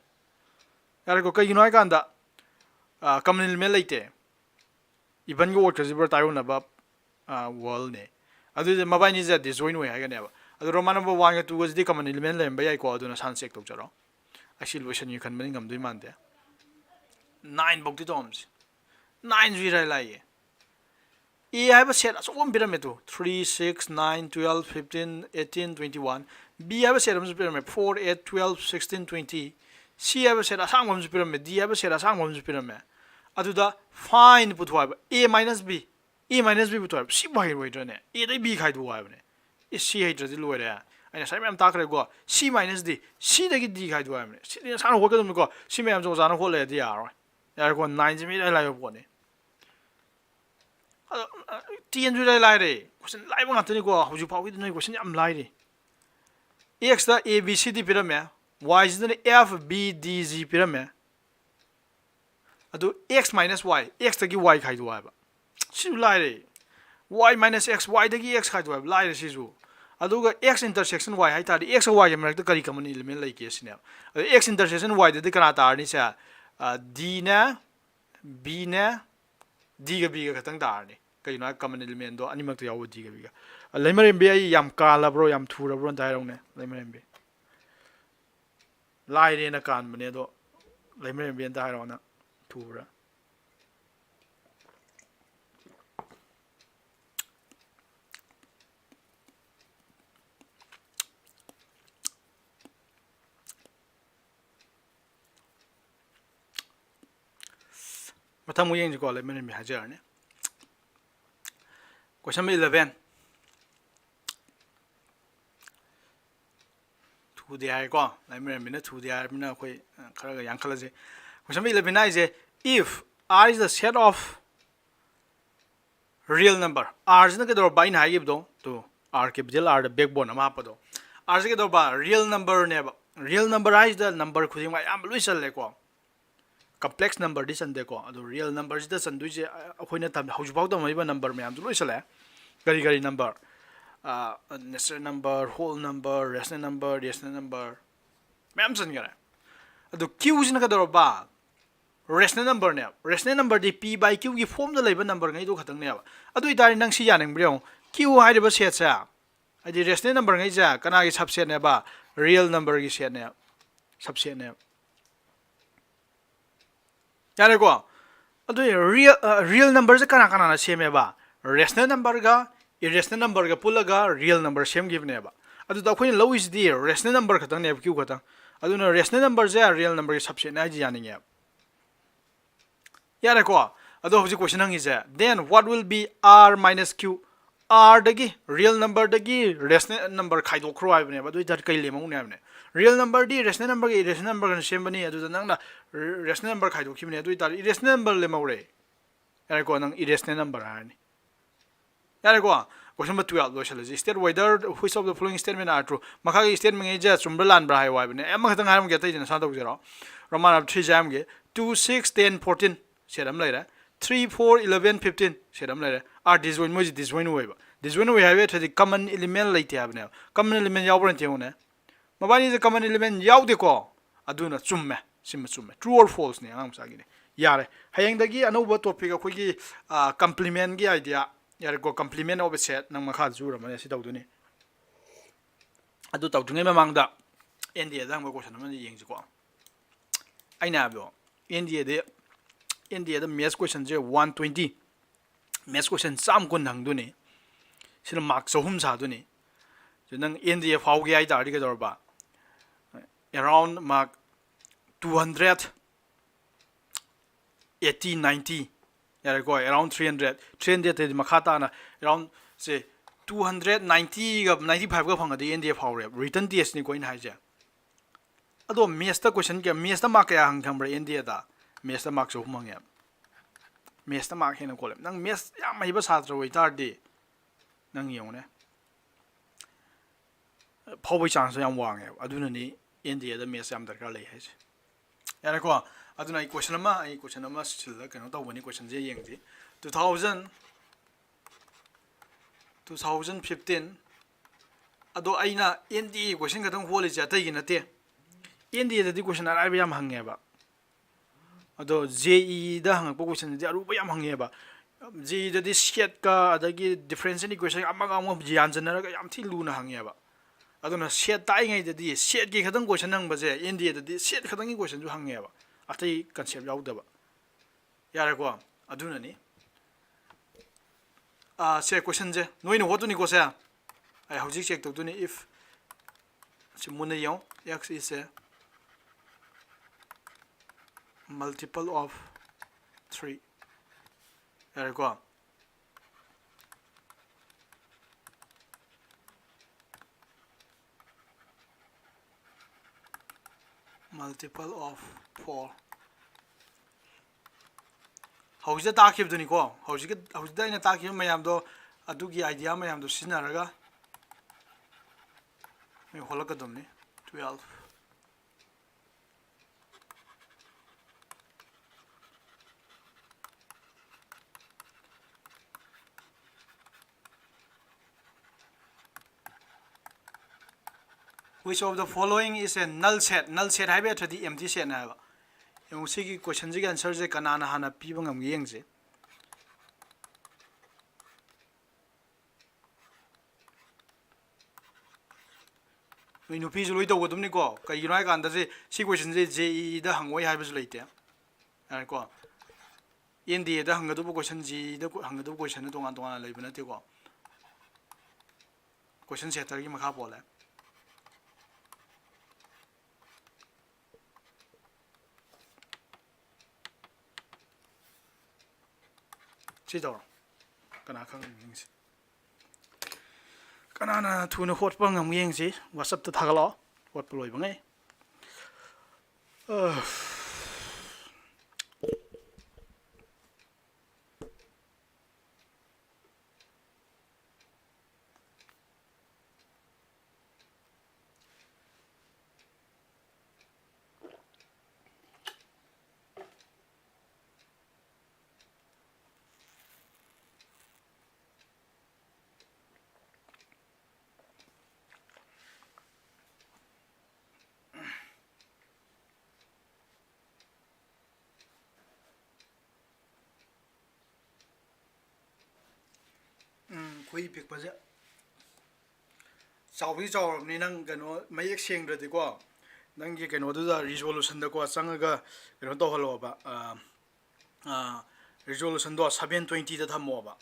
yar ko kai noi kan da common element laite even go to zebra tayo na ba wall ne adu je mabai ni je disjoint we ha ga ne ba adu roman number 1 ga 2 ga di common element lem ba yai ko adu na san check to jaro actually version you kan mani ngam dui man de 9 bok ti doms 9 ri rai lai E have a set as one pyramid 3 6 9 12 15 18 21 B have a set as pyramid 4 8 12 16 20 C have a set as one pyramid D have a set as one pyramid aduda fine put A minus B put C by way drone A they B kai do ne is C hate the lower there and I am talking go C minus D C they get D kai do ne C is an work go C may am so on a whole idea there go 9 me I like one T and lai question live ngata ni ko hoju pawi ni question am lai ri x da a b c d pyramid y is the f b d z pyramid adu x minus y x da gi y khai do ba si lai ri y minus x y da gi x khai do lai ri si ju adu ga x intersection y hai ta di x y ga da kari common element lai ke sine x intersection y da kana ta ni sa d na b na D ga B ga katang dar ni kai na common element do ani mak to yaw D ga B ga lemar mb ai yam kala bro yam thura bro dai rong ne lemar mb lai re na kan mane do lemar mb dai rong na thura Matang muyeng ji ko le men mi hajar ne question number 11 2 di ai ko le men mi na 2 di ai mi na khoi khara ga yang khala je question number 11 is if r is the set of real number r is na ke dor bain hai gi do to r capital r the backbone ma pa do r is ke dor ba real number ne ba real number is the number khuding ma am luisal le ko complex number this and ko ado real numbers the sandu je akoina tam hauju baw da mai ba number me am du loisala gari number necessary number whole number rational number me am san gara ado q is na ka do ba rational number di p by q gi form da leiba number ngai do khatang ne ba ado idari nang si yaneng briong q hai ba set sa adi rational number ngai ja kana gi subset ne ba real number gi set ne subset ne yare ko adu real number je kana kana na seme ba rational number ga irrational number ga pulaga real number same give ne ba adu da khoin low is the rational number khatang ne q khatang adu na rational number je real number ge subset na ji yani nge Yareko. Ado hojik question hangise. Then what will be r minus q? R dagi real number dagi rational number khaidokro haibne ba dui tar kai lemau ne habne. Real number di rational number ge irrational number gan sembani adu nangna rational number khaidokibne dui tar irrational number lemau re. Yareko nang irrational number harni. Yareko question number 12 loisalaji. State whether which of the following statement are true. Makha statement ge ja chumbra lan bra hai haibne. Em khatang haram ge tai jena sa dok jero. Roman of 3 jam ge 2 6 10 14 sedam laira. 3 4 11 15 sedam laira. Are disjoint moji disjoint weba. Disjoint we have it common element laite habne. Common element yawbran teune. Mabani the common element yawde ko. Aduna chumme. Sim chumme. True or false ne angam sagi ne. Yare. Hayang dagi anoba topic akogi complement gi idea. Yare ko complement of a set nang makha zura mane si tawduni. Adu tawdungai mamangda India dang ba question man yengji ko. Aina bo. India the math question je 120. Math question sam kun hang duni. Sila mark so hum sa duni. So nang India phau gi ai da ri ga dor ba. Around mark 280 90. Yare ko around 300 te makhata na around say 290 ga 95 ga phang adi India phau re written test ni ko in hai je. Ado math ta question ke math ta mark ya hang thambra India da math ta mark so hum hang ya. Math ta mark hena ko le nang math ya mai ba sa tro wai tar di nang yong ne phau bai chance yam wang ya aduna ni India da math yam darkar lei hai je. Yare ko aduna I question nama still kano ta wani question je yeng ji 2015 ado aina NDA question ka tang holi ja tai gina te NDA da di question ara yam hange ba ado JE da hang question je aru ba yam hange ba JE da di set ka adagi difference ni question amaga am jian janara ga yam thi lu na hange ba aduna set tai ngai da di set gi khadang question hang ba je NDA da di set khadang gi question ju hange ba atai concept yaudaba yare ko aduna ni se question je noina hoduni ko se ai hojik check to duni if simuna yaw x is a multiple of 3 yare ko multiple of 4 howja ta khib duni ko howja ina ta khib mayam do adugi idea mayam do sinaraga me holaka dumni 12 which of the following is a null set haibe thadi empty set na ba yung sigi question ji answer je kanana hana piba ngam yeng je we nu pi ju loi do godum ni ko kai ginai kan da je si question je je da hangwai haibe ju leite ar ko India da hangadu bu question ji da hangadu question dongan dongan leibe na te ko question set tar gi makha pole Chidor kana khang yingsi kana na thuna hot pa ngam yingsi WhatsApp ta thagalo hot pa loi bangai khui pik pa ja chawbi chaw ni nang gano mayek seng dra de ko nang ge gano da resolution da ko changaga gano to halo ba resolution do 720 da thamo ba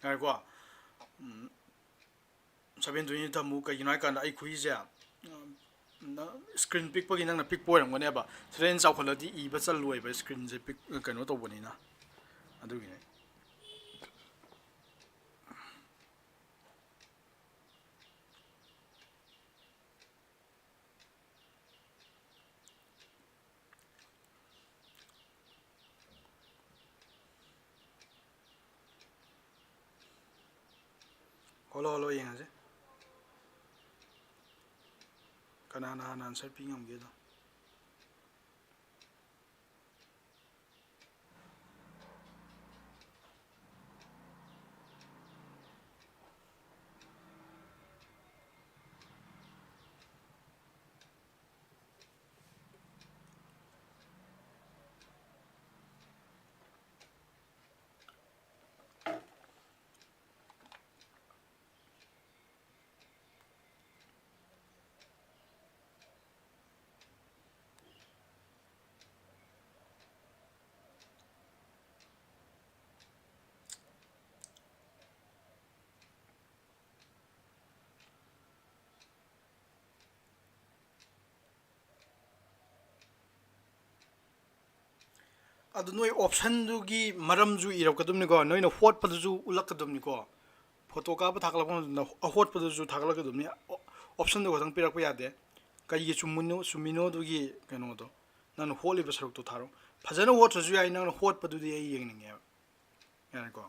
ngai ko 720 thamu ka ginai kan ai khui ja screen picpagi nangna pic poiramganeba sren chawkholadi iba challoiba screen je pic kaino tawbanina adugine holo holo yengase kanana hana answer pi ngamgeda adu noi option du gi maram ju irakadumni ko noina hot padu ju ulakadumni ko photo ka ba thakla ko na hot padu ju thakla kadumni option du godang pirak pa yade kai gi chumino du gi kano do nan holi ba saruk to tharo phajana hot ju ai nan hot padu di ai yengning ya yana ko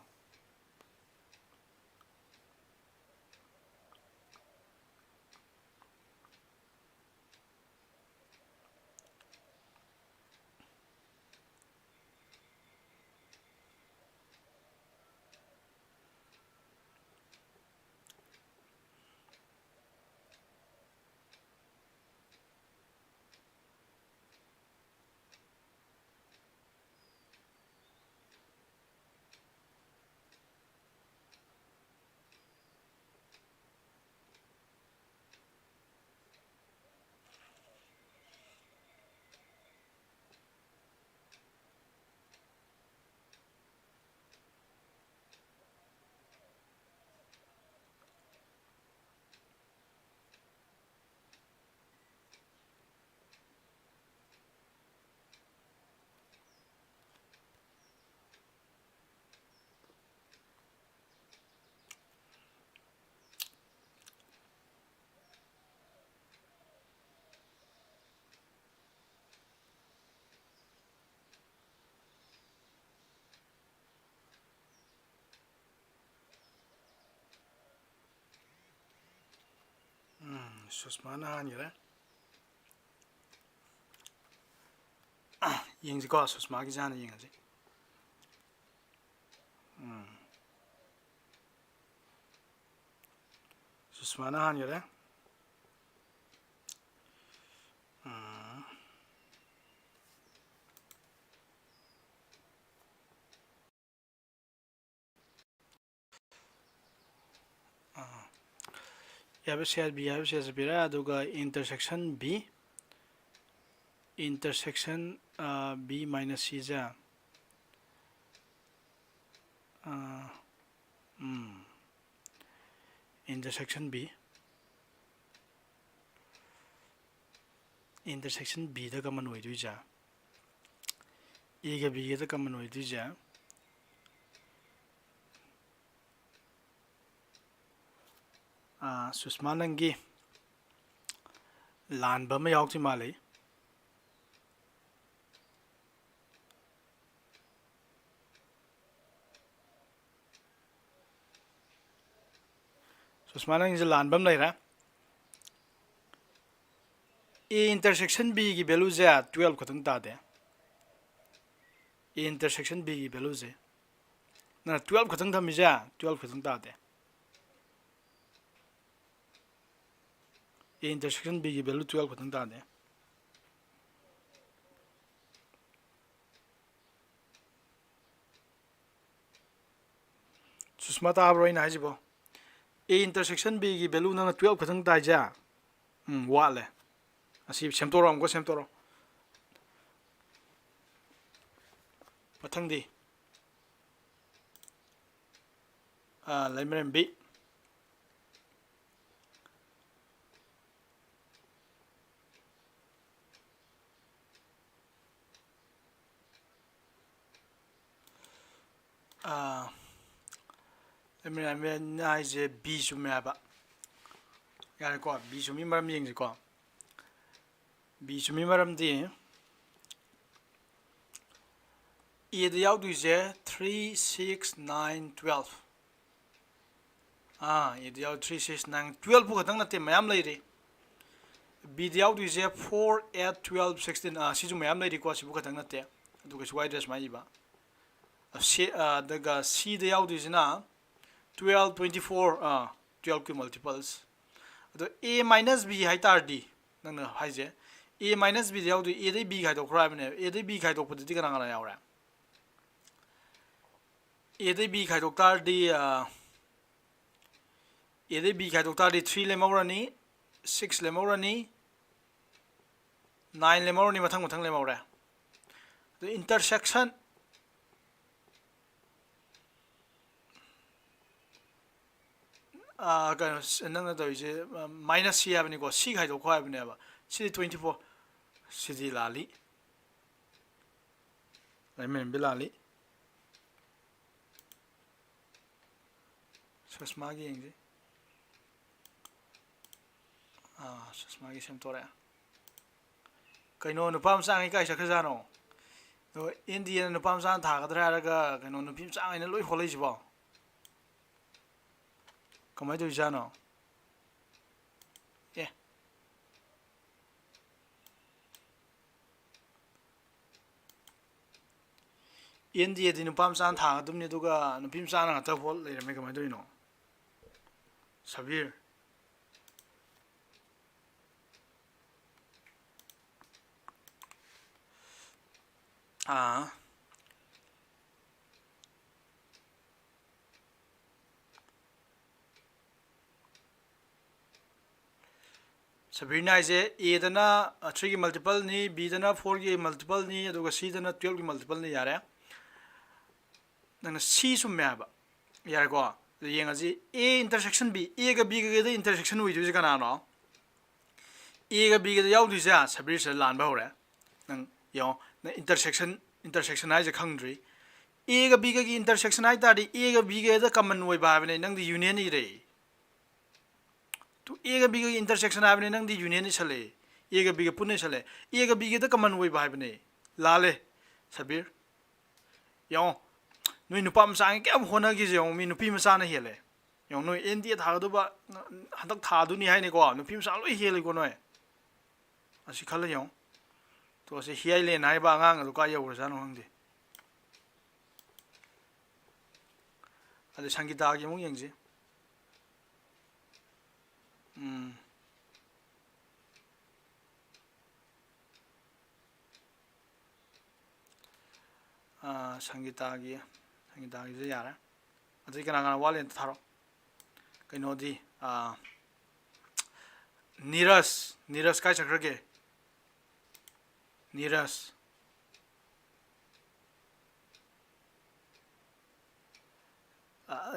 susmana hanire yengji ko susma gi jana yengase susmana hanire yabe share b yabe share bira aduga intersection b intersection b minus c ja intersection b intersection b da common oidu ja a ga b ga da common oidu ja susma nangi lan ba ma yauk chi ma le susma nangi lan bam lai ra a intersection b की value जे 12 खतंग ता दे a intersection b की value जे ना 12 खतंग थमी जे 12 खतंग ता दे a intersection b की value 12 खतंग ता दे सुषमा ता ब्रोइन हाजिबो a intersection b की वैल्यू ना 12 खतंग ता जे वाले असी सेमतोरो हमको सेमतोरो मथंगदी लाइमरम बी ꯍꯥꯏꯁꯦ ꯕꯤ ꯆꯨꯝꯃꯦ ꯍꯥꯏꯕ ꯌꯥꯔꯦꯀꯣ ꯕꯤ ꯆꯨꯝꯃꯤ ꯃꯔꯝ ꯌꯦꯡꯁꯤꯀꯣ ꯕꯤ ꯆꯨꯝꯃꯤ ꯃꯔꯝꯗꯤ ꯑꯦꯗ ꯌꯥꯎꯗꯣꯏꯁꯦ 3 6 9 12 ꯑꯦꯗ ꯌꯥꯎ 3 6 9 12 ꯐꯥꯎ ꯈꯛꯇꯪ ꯅꯠꯇꯦ ꯃꯌꯥꯝ ꯂꯩꯔꯤ ꯕꯤꯗ ꯌꯥꯎꯗꯣꯏꯁꯦ 4 8 12 16 ꯁꯤꯁꯨ ꯃꯌꯥꯝ ꯂꯩꯔꯤꯀꯣ ꯁꯤꯕꯨ ꯈꯛꯇꯪ ꯅꯠꯇꯦ ꯑꯗꯨꯒ ꯁ꯭ꯋꯥꯏꯗ ꯁꯨꯃꯥꯏꯅ 이ꯕ ꯑꯗꯨꯒ Cꯗ ꯌꯥꯎꯗꯣꯏꯁꯤꯅ 12 24 12ꯀꯤ ꯃꯜꯇꯤꯄꯜꯁ ꯑꯗꯣ A minus B ꯍꯥꯏꯇꯥꯔꯗꯤ ꯅꯪꯅ ꯍꯥꯏꯁꯦ A minus Bꯗ ꯌꯥꯎꯗꯣꯏ Aꯗꯩ B ꯈꯥꯏꯗꯣꯛꯈ꯭ꯔꯣ ꯍꯥꯏꯕꯅꯦꯕ Aꯗꯩ B ꯈꯥꯏꯗꯣꯛꯄꯗꯗꯤ ꯀꯅꯥ ꯀꯅꯥ ꯌꯥꯎꯔꯦ Aꯗꯩ B ꯈꯥꯏꯗꯣꯛ ꯇꯥꯔꯗꯤ Aꯗꯩ B ꯈꯥꯏꯗꯣꯛ ꯇꯥꯔꯗꯤ 3 ꯂꯦꯝꯍꯧꯔꯅꯤ 6 ꯂꯦꯝꯍꯧꯔꯅꯤ 9 ꯂꯦꯝꯍꯧꯔꯅꯤ ꯃꯊꯪ ꯃꯊꯪ ꯂꯦꯝꯍꯧꯔꯦ ꯑꯗꯣ ꯏꯟꯇꯔꯁꯦꯛꯁꯟ ꯀꯩꯅꯣ ꯅꯪꯅ ꯇꯧꯔꯤꯁꯦ ꯃꯥꯏꯅꯁ C ꯍꯥꯏꯕꯅꯤꯀꯣ C ꯈꯥꯏꯗꯣꯛꯈꯣ ꯍꯥꯏꯕꯅꯦꯕ ꯁꯤꯗꯤ 24 ꯁꯤꯗꯤ ꯂꯥꯜꯂꯤ ꯂꯥꯏꯃꯦꯟꯕꯤ ꯂꯥꯜꯂꯤ ꯁꯨꯁꯃꯥꯒꯤ ꯌꯦꯡꯁꯤ ꯁꯨꯁꯃꯥꯒꯤ ꯁꯦꯝꯗꯣꯔꯛꯑꯦ ꯀꯩꯅꯣ ꯅꯨꯄꯥ ꯃꯆꯥꯉꯩ ꯀꯥꯏ ꯆꯠꯈ꯭ꯔꯖꯥꯠꯅꯣ ꯑꯗꯣ ꯑꯦꯟꯗꯤꯑꯅ ꯅꯨꯄꯥ ꯃꯆꯥꯅ ꯊꯥꯒꯗ꯭ꯔꯥ ꯍꯥꯏꯔꯒ ꯀꯩꯅꯣ ꯅꯨꯄꯤ ꯃꯆꯥꯉꯩꯅ ꯂꯣꯏ ꯍꯣꯠꯂꯛꯏꯁꯤꯕꯣ ꯀꯃꯥꯏꯅ ꯇꯧꯔꯤꯖꯥꯠꯅꯣ ꯑꯦ ꯑꯦꯟꯗꯤꯑꯗꯤ ꯅꯨꯄꯥ ꯃꯆꯥꯅ ꯊꯥꯒꯗꯕꯅꯤ ꯑꯗꯨꯒ ꯅꯨꯄꯤ ꯃꯆꯥꯅ ꯉꯥꯛꯇ ꯍꯣꯠ ꯂꯩꯔꯝꯃꯦ ꯀꯃꯥꯏꯅ ꯇꯧꯔꯤꯅꯣ ꯁꯕꯤꯔ ꯁꯕꯤꯔꯅ ꯍꯥꯏꯁꯦ ꯑꯦꯗꯅ 3ꯒꯤ ꯃꯜꯇꯤꯄꯜꯅꯤ ꯕꯤꯗꯅ 4ꯒꯤ ꯃꯜꯇꯤꯄꯜꯅꯤ ꯑꯗꯨꯒ ꯁꯤꯗꯅ 12ꯒꯤ ꯃꯜꯇꯤꯄꯜꯅꯤ ꯌꯥꯔꯦ ꯅꯪꯅ ꯁꯤ ꯆꯨꯝꯃꯦ ꯍꯥꯏꯕ ꯌꯥꯔꯦꯀꯣ ꯑꯗꯨ ꯌꯦꯡꯉꯁꯤ ꯑꯦ ꯏꯟꯇꯔꯁꯦꯛꯁꯟ ꯕꯤ ꯑꯦꯒ ꯕꯤꯒꯒꯗ ꯏꯟꯇꯔꯁꯦꯛꯁꯟ ꯑꯣꯏꯗꯣꯏꯁꯦ ꯀꯅꯥꯅꯣ ꯑꯦꯒ ꯕꯤꯒꯗ ꯌꯥꯎꯗꯣꯏꯁꯦ ꯁꯕꯤꯔꯁꯤꯗ ꯂꯥꯟꯕ ꯍꯧꯔꯦ ꯅꯪ ꯌꯦꯡꯉꯣ ꯅꯪ ꯏꯟꯇꯔꯁꯦꯛꯁꯟ ꯍꯥꯏꯁꯦ ꯈꯪꯗ꯭ꯔꯤ ꯑꯦꯒ ꯕꯤꯒꯒꯤ ꯏꯟꯇꯔꯁꯦꯛꯁꯟ ꯍꯥꯏ ꯇꯥꯔꯗꯤ ꯑꯦꯒ ꯕꯤꯒꯗ ꯀꯃꯟ ꯑꯣꯏꯕ ꯍꯥꯏꯕꯅꯦ ꯅꯪꯗꯤ ꯌꯨꯅꯤꯌꯟ ꯏꯔꯦ ꯇꯨ ꯑꯦꯒ ꯕꯤꯒꯒꯤ ꯏꯟꯇꯔꯁꯦꯛꯁꯟ ꯍꯥꯏꯕꯅꯦ ꯅꯪꯗꯤ ꯌꯨꯅꯤꯌꯟ ꯏꯁꯜꯂꯦ ꯑꯦꯒ ꯕꯤꯒ ꯄꯨꯟꯅ ꯏꯁꯜꯂꯦ ꯑꯦꯒ ꯕꯤꯒꯗ ꯀꯃꯟ ꯑꯣꯏꯕ ꯍꯥꯏꯕꯅꯦ ꯂꯥꯜꯂꯦ ꯁꯕꯤꯔ ꯌꯦꯡꯉꯣ ꯅꯣꯏ ꯅꯨꯄꯥ ꯃꯆꯥꯉꯩ ꯀꯌꯥꯝ ꯍꯣꯠꯅꯈꯤꯁꯦ ꯌꯦꯡꯉꯣ ꯃꯤ ꯅꯨꯄꯤ ꯃꯆꯥꯅ ꯍꯦꯜꯂꯦ ꯌꯦꯡꯉꯣ ꯅꯣꯏ ꯑꯦꯟ ꯗꯤ ꯑꯦ ꯊꯥꯒꯗꯧꯕ ꯍꯟꯗꯛ ꯊꯥꯗꯣꯏꯅꯤ ꯍꯥꯏꯅꯤꯀꯣ ꯅꯨꯄꯤ ꯃꯆꯥ ꯂꯣꯏ ꯍꯦꯜꯂꯤꯀꯣ ꯅꯣꯏ ꯑꯁꯤ ꯈꯜꯂ ꯌꯦꯡꯉꯣ ꯇꯣ ꯑꯁꯤ ꯍꯤꯌꯥꯏꯂꯦꯟ ꯍꯥꯏꯕ ꯑꯉꯥꯡ ꯑꯗꯨ ꯀꯥꯏ ꯌꯧꯈ꯭ꯔꯖꯥꯠꯅꯣ ꯈꯪꯗꯦ ꯑꯗꯩ ꯁꯪꯒꯤꯇꯥꯒꯤ ꯑꯃꯨꯛ ꯌꯦꯡꯁꯤ ꯁꯪꯒꯤꯇꯥꯒꯤꯁꯦ ꯌꯥꯔꯦ ꯑꯗꯩ ꯀꯅꯥ ꯀꯅꯥ ꯋꯥꯠꯂꯤ ꯑꯝꯇ ꯊꯥꯔꯛꯑꯣ ꯀꯩꯅꯣꯗꯤ ꯅꯤꯔꯁ ꯀꯥꯏ ꯆꯠꯈ꯭ꯔꯒꯦ ꯅꯤꯔꯁ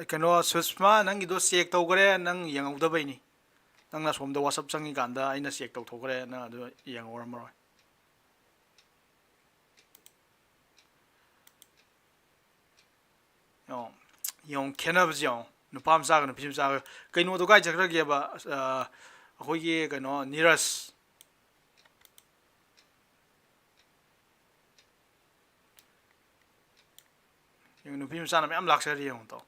ꯀꯩꯅꯣ ꯁꯨꯁꯃꯥ ꯅꯪꯒꯤꯗꯣ ꯆꯦꯛ ꯇꯧꯈ꯭ꯔꯦ ꯅꯪ ꯌꯦꯡꯍꯧꯗꯕꯩꯅꯤ ꯅꯪꯅ ꯁꯣꯝꯗ ꯋꯥꯆꯞ ꯆꯪꯉꯤꯀꯥꯟꯗ ꯑꯩꯅ ꯆꯦꯛ ꯇꯧꯊꯣꯛꯈ꯭ꯔꯦ ꯅꯪ ꯑꯗꯨ ꯌꯦꯡꯍꯧꯔꯝꯃꯔꯣꯏ ꯌꯦꯡꯉꯣ ꯈꯦꯠꯅꯕꯁꯦ ꯌꯦꯡꯉꯣ ꯅꯨꯄꯥ ꯃꯆꯥꯒ ꯅꯨꯄꯤ ꯃꯆꯥꯒ ꯀꯩꯅꯣꯗꯣ ꯀꯥꯏ ꯆꯠꯈ꯭ꯔꯒꯦꯕ ꯑꯩꯈꯣꯏꯒꯤ ꯀꯩꯅꯣ ꯅꯤꯔꯁ ꯌꯦꯡꯉꯣ ꯅꯨꯄꯤ ꯃꯆꯥꯅ ꯃꯌꯥꯝ ꯂꯥꯛꯆꯔꯤ ꯌꯦꯡꯉꯣ ꯇꯧ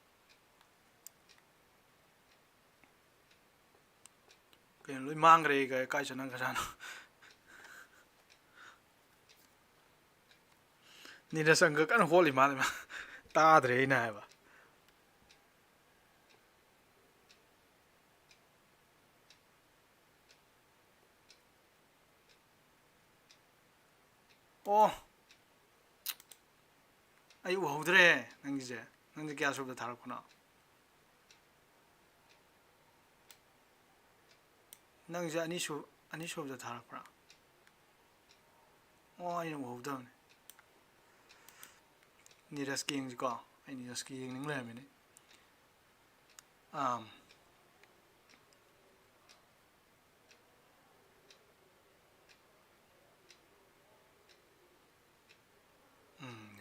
ꯀꯩꯅꯣ ꯂꯣꯏ ꯃꯥꯡꯈ꯭ꯔꯦ ꯀꯥꯏ ꯆꯠꯅꯈ꯭ꯔꯖꯥꯠꯅꯣ ꯅꯤꯔꯁ ꯑꯪꯀ ꯀꯟꯅ ꯍꯣꯠꯂꯤ ꯃꯥꯜꯂꯦ ꯃꯥ ꯇꯥꯗ꯭ꯔꯦ ꯑꯩꯅ ꯍꯥꯏꯕ ꯑꯣ ꯑꯩ ꯎꯍꯧꯗ꯭ꯔꯦ ꯅꯪꯒꯤꯁꯦ ꯅꯪꯗꯤ ꯀꯌꯥ ꯁꯨꯕꯗ ꯊꯥꯔꯛꯄꯅꯣ ꯅꯪꯁꯦ ꯑꯅꯤꯁꯨꯕꯗ ꯊꯥꯔꯛꯄ꯭ꯔꯥ ꯑꯣ ꯑꯩꯅ ꯎꯍꯧꯗꯕꯅꯤ ꯅꯤꯔꯁꯀꯤ ꯌꯦꯡꯁꯤꯀꯣ ꯑꯩ ꯅꯤꯔꯁꯀꯤ ꯌꯦꯡꯅꯤꯡ ꯂꯩꯔꯝꯃꯤꯅꯦ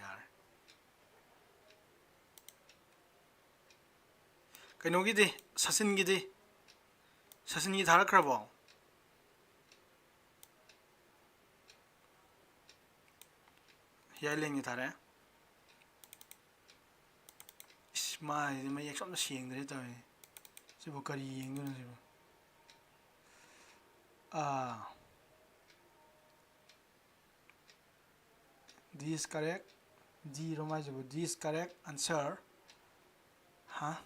ꯌꯥꯔꯦ ꯀꯩꯅꯣꯒꯤꯗꯤ ꯁꯁꯤꯟꯒꯤ ꯊꯥꯔꯛꯈ꯭ꯔꯕꯣ ꯍꯤꯌꯥꯏꯂꯦꯟꯒꯤ ꯊꯥꯔꯛꯑꯦ 이씨 마이 뭐 액션도 시행들했다 지금 거리 연구는 지금 아 this correct D romai jibu this correct answer ha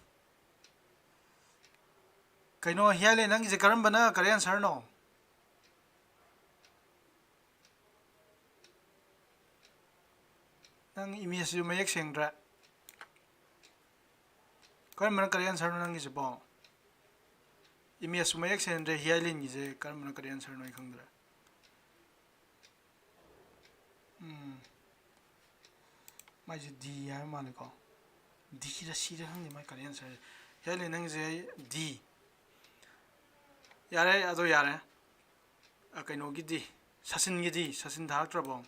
kaino hiale nang je karambana correct answer no nang image ju mayak sengdra karambana correct answer no nang je bo image mayak sengdra hiale ni je karambana correct answer no khangdra mai je D ya mane ko D ra C ra hang ni mai correct answer hiale nang je D yare ado yare kaino gi D sasin gi D sasin thaktra bo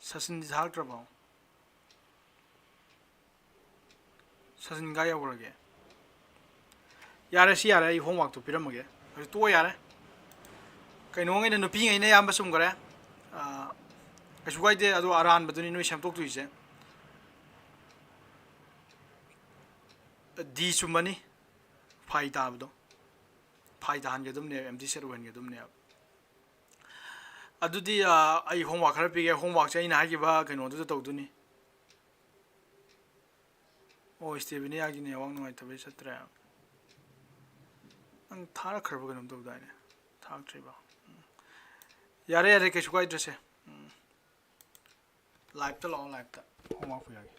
사진 다크라고 사진 가야 그러게 야래시 야래 이 홈워크도 필요하게 또 야래 그놈에는 누피가 있네 안 봤음 그래 아 그래서 이제 아주 알아안 받더니 누이 샴톡도 이제 D 숨만이 파이다 하고도 파이다 한 개dom네 MD 세로 한 개dom네 अदुदी I homework खर पिगे homework से इना हागिबा कनो दु तौदुनी ओ स्टेबिनी आगिने वांग नंगाइ तबे सत्रे ang thara खरब कनो तौदाने थाक ट्रिबा यारे यारे केसु काइ ड्रेसे लाइव त लो लाइव त homework फुयागे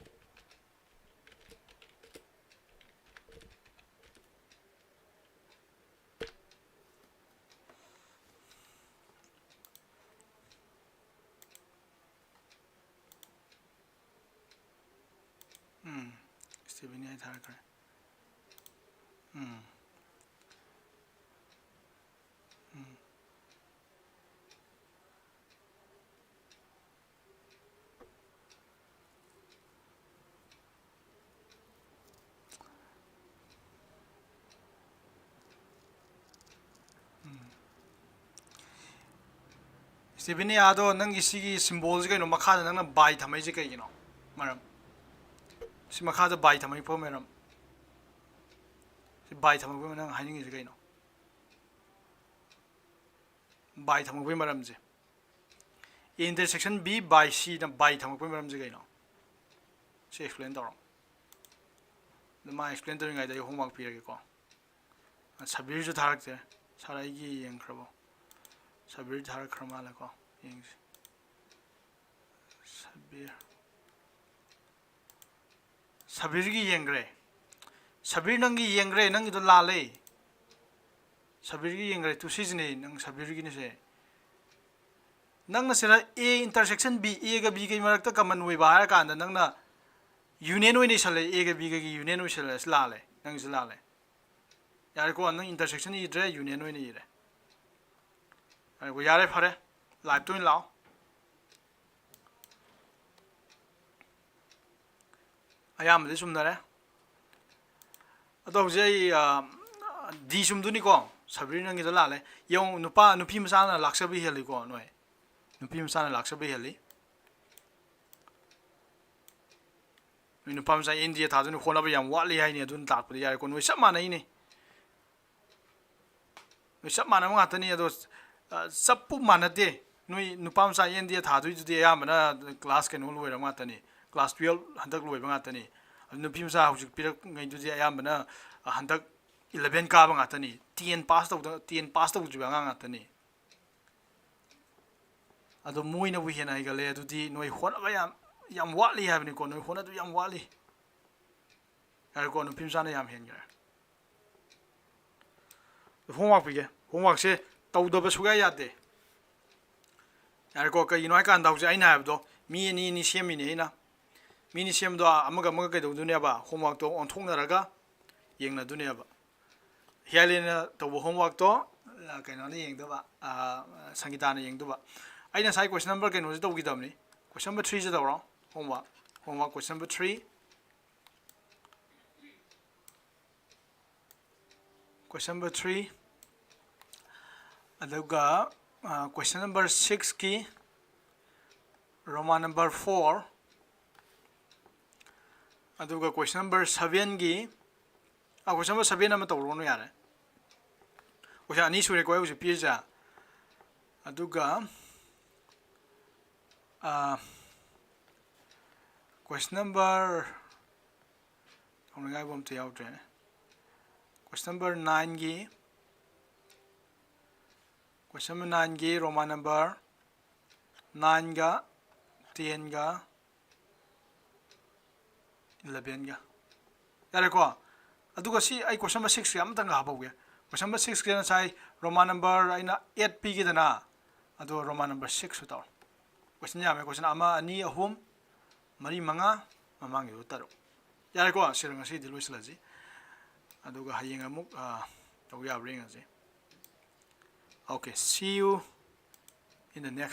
스티븐이 다 그래. 스티븐이 아도 능기 시기 심볼즈가 이노 마카다 능나 바이 담아이지 그이노. 말음. 시 마카다 바이 담아이 포면은 시 바이 담아 보면은 하닝이 그이노. 바이 담아 보면 말음지. intersection B by C 나 바이 담아 보면 말음지 그이노. 시 explain 더러. 나 explain 더는 가이다 이 홈워크 피하겠고. 사빌주 다락제. 사라이기 앵크러버. 사빌 다락 크로마라고. 잉스. 사빌기 앵그래. 사빌 능기 앵그래 능기도 라래. 사빌기 앵그래 투 시즌에 능 사빌기니세. 능나 세라 A intersection B A가 B가 마락다 가만 웨바 할 간다 능나 유니언 웨니 살래 A가 B가 유니언 웨 살래 라래. 능스 라래. 야고 능 intersection 이드래 유니언 웨니 이래. 아이고 야래 파래. 라이브 또인 라오. 아야면 좀 나래. 또 이제 D 숨두니까 사비는 게 달라래. 영 누파 누피 무사나 락서비 헬리고 너희. 누피 무사나 락서비 헬리. 누파 무사 인디아 다들 혼합이 양 와리 하이니 눈 닦고 야고 너희 sab만이니. 너희 sab만한 거 같더니 또 sab부 만하대. 너희 누파 무사 인디아 다들 주디 야면은 클래스 게 놀고 이런 거 같더니 class 12 한덕 로이 방았더니 누피 무사 혹시 비록 ngay ayambana handak 11 ka bang atani 10 pass to juang atani ado muina wi hena igale adudi noi hona ba yam wali habni ko noi hona du yam wali ar ko nupi musa na yam hen gar homework pige homework se tawdaba suga yade ar ko ka inoi kan dawje aina habdo mi ni semini ina 미니 시험도 아무가 그래도 누냐봐 홈워크도 온통나라가 얘기나 누냐봐 히알리나 또 홈워크도 ꯀꯩꯅꯣꯅ ꯌꯦꯡꯗꯕ ꯁꯪꯒꯤꯇꯥꯅ ꯌꯦꯡꯗꯕ ꯑꯩꯅ ꯉꯁꯥꯏ ꯀꯣꯏꯁꯟ number ꯀꯩꯅꯣꯁꯦ ꯇꯧꯈꯤꯗꯕꯅꯤ ꯀꯣꯏꯁꯟ number 3ꯁꯦ ꯇꯧꯔꯣ homework question number 3 question number 3 aduga question number 6 ki Roman number 4 aduga question number 7 gi question number 7 ama tawro no yare question ani sure ko use pija aduga question number only bom te yaw tre question number 9 gi question number 9 gi Roman number 9 ga 10 ga 11 ga yare ko aduga si ai question number 6 ga amtang ha bawge question number 6 ga sai Roman number aina 8 pi gi dana adu Roman number 6 su taw question ya me question ama ani ahum mari manga mamang yu taro yare ko sirang si di loislaji aduga hayeng amuk taw ya bring aji okay see you in the next